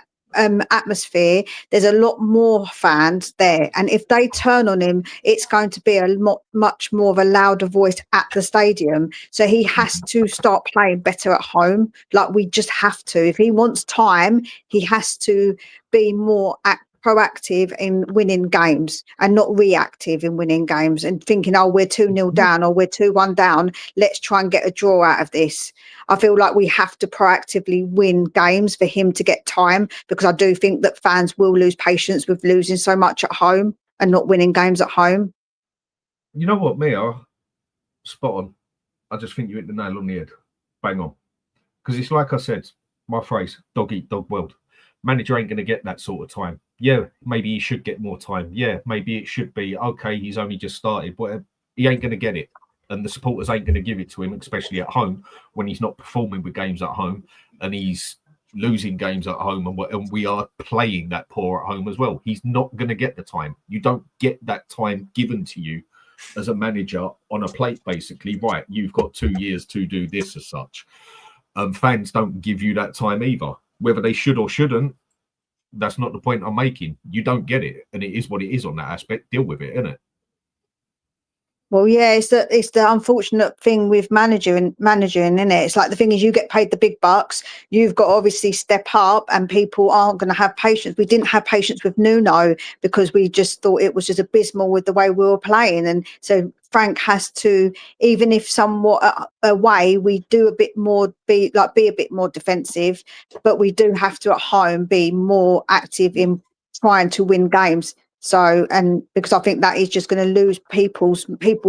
atmosphere, there's a lot more fans there, and if they turn on him, it's going to be a much more of a louder voice at the stadium. So he has to start playing better at home. Like, we just have to. If he wants time, he has to be more proactive in winning games and not reactive in winning games and thinking, oh, we're 2-0 down or we're 2-1 down, let's try and get a draw out of this. I feel like we have to proactively win games for him to get time, because I do think that fans will lose patience with losing so much at home and not winning games at home. You know what, Mia? Spot on. I just think you hit the nail on the head. Bang on. Because it's like I said, my phrase, dog eat dog world. Manager ain't going to get that sort of time. Yeah, maybe he should get more time. Yeah, maybe it should be, okay, he's only just started. But he ain't going to get it. And the supporters ain't going to give it to him, especially at home, when he's not performing with games at home and he's losing games at home, and we are playing that poor at home as well. He's not going to get the time. You don't get that time given to you as a manager on a plate, basically. Right, you've got 2 years to do this as such. Fans don't give you that time either. Whether they should or shouldn't, that's not the point I'm making. You don't get it, and it is what it is on that aspect. Deal with it, isn't it? Well, yeah, it's the unfortunate thing with managing, isn't it? It's like, the thing is, you get paid the big bucks. You've got to obviously step up, and people aren't going to have patience. We didn't have patience with Nuno because we just thought it was just abysmal with the way we were playing. And so Frank has to, even if somewhat away, we do a bit more, be a bit more defensive, but we do have to at home be more active in trying to win games. So, and because I think that is just going to lose people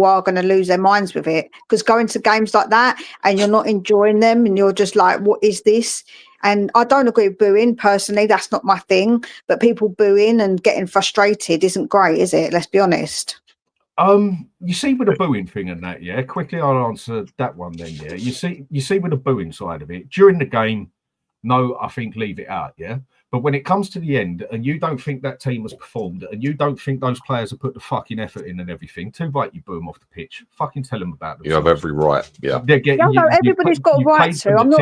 are going to lose their minds with it, because going to games like that and you're not enjoying them and you're just like, what is this? And I don't agree with booing personally. That's not my thing, but people booing and getting frustrated isn't great, is it? Let's be honest. You see with the booing thing and that, yeah, quickly I'll answer that one then, yeah. You see with the booing side of it, during the game, no, I think leave it out, yeah. But when it comes to the end, and you don't think that team has performed, and you don't think those players have put the fucking effort in and everything, too right, you boo them off the pitch. Fucking tell them about themselves. You have every right. Yeah. They're getting, no, everybody's got a right to. I'm not.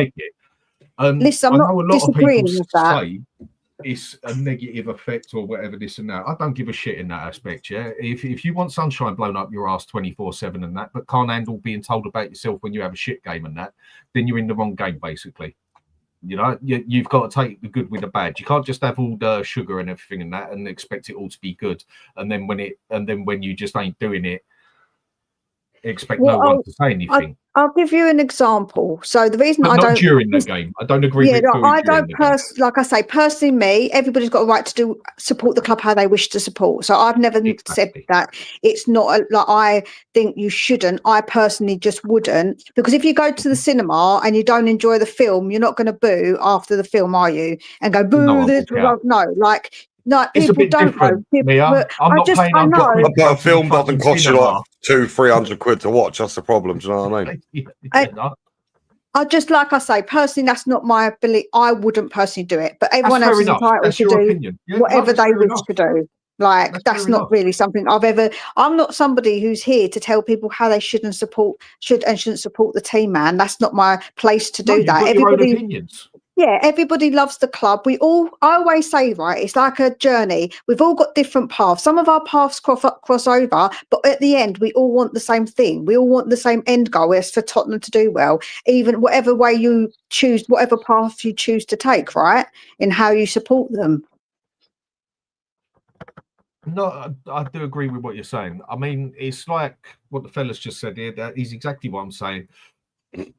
Listen, I'm not disagreeing with that. Say it's a negative effect or whatever, this and that. I don't give a shit in that aspect. Yeah, if you want sunshine blown up your ass 24/7 and that, but can't handle being told about yourself when you have a shit game and that, then you're in the wrong game basically. You know, you've got to take the good with the bad. You can't just have all the sugar and everything and that and expect it all to be good. And then when you just ain't doing it, expect no one to say anything. I'll give you an example. So the reason not during the game, I don't agree. Yeah, no, I don't. Like I say, personally, me, everybody's got a right to support the club how they wish to support. So I've never said that it's not like I think you shouldn't. I personally just wouldn't, because if you go to the cinema and you don't enjoy the film, you're not going to boo after the film, are you? And go boo. No, it's people don't know. A film doesn't cost you like 200-300 quid to watch. That's the problem. Do you know what I mean? I just, like I say, personally, that's not my ability. I wouldn't personally do it, but everyone else is entitled to do whatever they wish to do. Like that's not really something I'm not somebody who's here to tell people how they should and shouldn't support the team, man. That's not my place to do that. Everybody loves the club. I always say, right, it's like a journey. We've all got different paths. Some of our paths cross over, but at the end, we all want the same thing. We all want the same end goal, is for Tottenham to do well, even whatever way you choose, whatever path you choose to take, right, in how you support them. No, I do agree with what you're saying. I mean, it's like what the fellas just said here. That is exactly what I'm saying.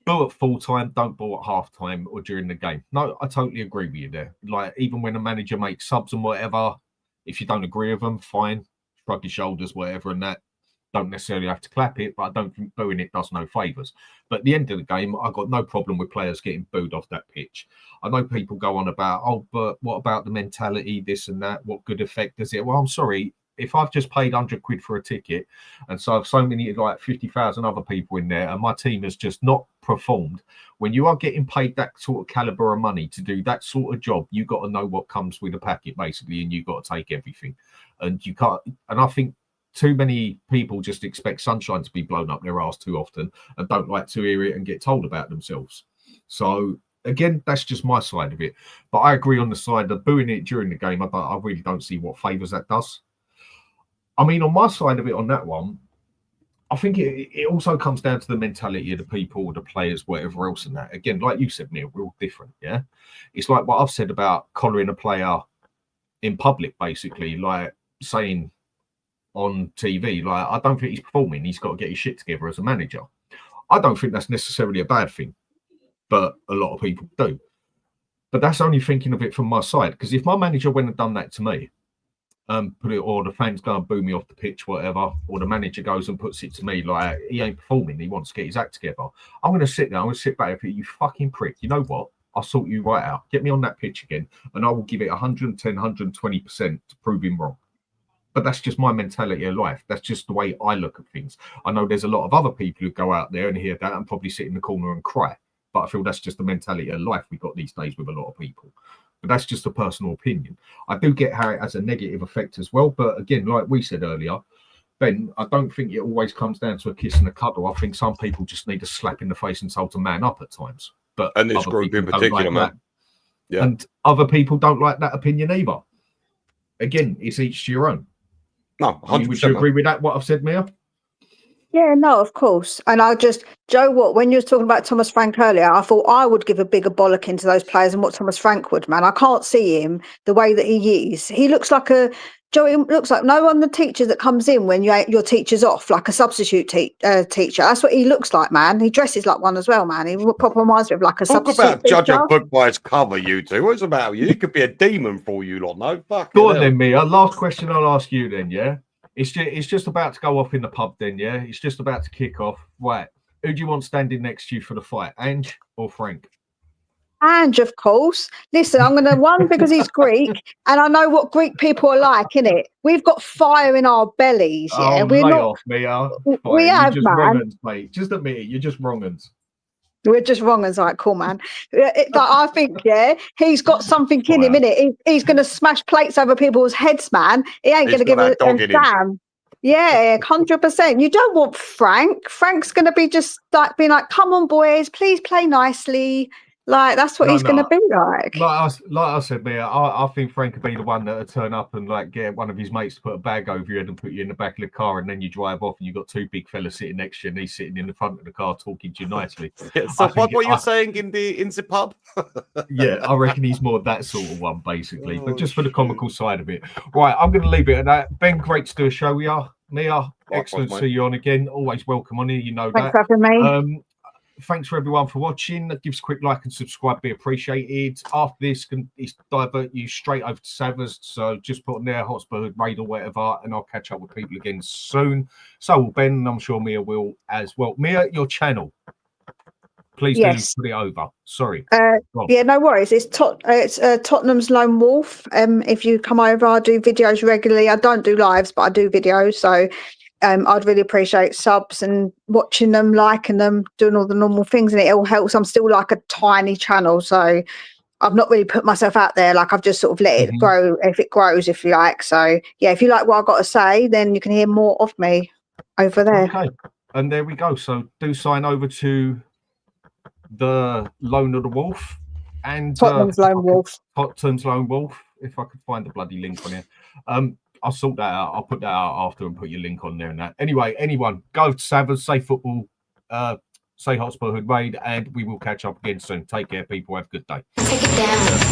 Boo at full time, don't boo at half time or during the game. No, I totally agree with you there. Like, even when a manager makes subs and whatever, if you don't agree with them, fine, shrug your shoulders, whatever, and that. Don't necessarily have to clap it, but I don't think booing it does no favours. But at the end of the game, I've got no problem with players getting booed off that pitch. I know people go on about, but what about the mentality, this and that? What good effect does it? Well, I'm sorry. If I've just paid 100 quid for a ticket, and so I've so many, like 50,000 other people in there, and my team has just not performed, when you are getting paid that sort of caliber of money to do that sort of job, you got to know what comes with a packet, basically, and you got to take everything. And you can't, and I think too many people just expect sunshine to be blown up their arse too often and don't like to hear it and get told about themselves. So, again, that's just my side of it. But I agree on the side of booing it during the game. I really don't see what favours that does. I mean, on my side of it, on that one, I think it also comes down to the mentality of the people, the players, whatever else, and that. Again, like you said, Neil, we're all different, yeah? It's like what I've said about collaring a player in public, basically, like saying on TV, like, I don't think he's performing. He's got to get his shit together as a manager. I don't think that's necessarily a bad thing, but a lot of people do. But that's only thinking of it from my side, because if my manager went and done that to me, or the fans go and boo me off the pitch, whatever, or the manager goes and puts it to me like he ain't performing, he wants to get his act together, I'm going to sit there, I'm going to sit back and think, you fucking prick, you know what? I'll sort you right out. Get me on that pitch again, and I will give it 110, 120% to prove him wrong. But that's just my mentality of life. That's just the way I look at things. I know there's a lot of other people who go out there and hear that and probably sit in the corner and cry. But I feel that's just the mentality of life we've got these days with a lot of people. But that's just a personal opinion. I do get how it has a negative effect as well. But again, like we said earlier, Ben, I don't think it always comes down to a kiss and a cuddle. I think some people just need a slap in the face and told to man up at times. But and this group in particular, man. Yeah. And other people don't like that opinion either. Again, it's each to your own. No, 100%. Would you agree with that, what I've said, Mia? Yeah, no, of course. And Joe, when you were talking about Thomas Frank earlier, I thought I would give a bigger bollocking to those players than what Thomas Frank would, man. I can't see him the way that he is. He looks like Joey looks like no one the teacher that comes in when your teacher's off, like a substitute teacher. That's what he looks like, man. He dresses like one as well, man. He proper reminds me of like a substitute teacher. Talk about judge teacher. a book by its cover, you two. What's about you? You could be a demon for all you lot, no? Go on then, Mia. Last question I'll ask you then, yeah? It's just about to go off in the pub then, yeah? It's just about to kick off. Right. Who do you want standing next to you for the fight, Ange or Frank? Ange, of course. Listen, I'm going to one because he's Greek, and I know what Greek people are like, innit? We've got fire in our bellies. Yeah, we're not. Off, Mia. We have, man. Mate. Just admit it. You're just wrong uns. We're just wrong. It's like, cool, man. I think, he's got something in him, innit? He's going to smash plates over people's heads, man. He ain't going to give a damn. Yeah, 100%. You don't want Frank. Frank's going to be just like being like, come on, boys, please play nicely. Like, that's what he's going to be like. Like I said, Mia, I think Frank could be the one that'll turn up and like get one of his mates to put a bag over your head and put you in the back of the car, and then you drive off and you've got two big fellas sitting next to you and he's sitting in the front of the car talking to you nicely. Yeah, so what were you saying in the pub? Yeah, I reckon he's more that sort of one, basically. But just for the comical side of it. Right, I'm going to leave it at that. Ben, great to do a show. We are. Mia, excellent to see you on again. Always welcome on here, you know that. Thanks for having me. Thanks for everyone for watching. Give us a quick like and subscribe, be appreciated. After this, it's divert you straight over to Savers. So just put on there HotspurHood raid or whatever, and I'll catch up with people again soon. So will Ben, and I'm sure Mia will as well. Mia, your channel. Please do put it over. Sorry. Yeah, no worries. It's Tottenham's Lone Wolf. If you come over, I do videos regularly. I don't do lives, but I do videos. So I'd really appreciate subs and watching them, liking them, doing all the normal things, and it all helps. I'm still like a tiny channel, so I've not really put myself out there. Like, I've just sort of let it grow if it grows, if you like. So yeah, if you like what I've got to say, then you can hear more of me over there. Okay, and there we go. So do sign over to the Lone of the Wolf and Tottenham's Lone Wolf. Tottenham's Lone Wolf. If I could find the bloody link on here. I'll sort that out. I'll put that out after and put your link on there and that. Anyway, anyone, go to Savers, say football, say HotspurHood raid, and we will catch up again soon. Take care, people. Have a good day. Take it down.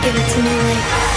Give it to me like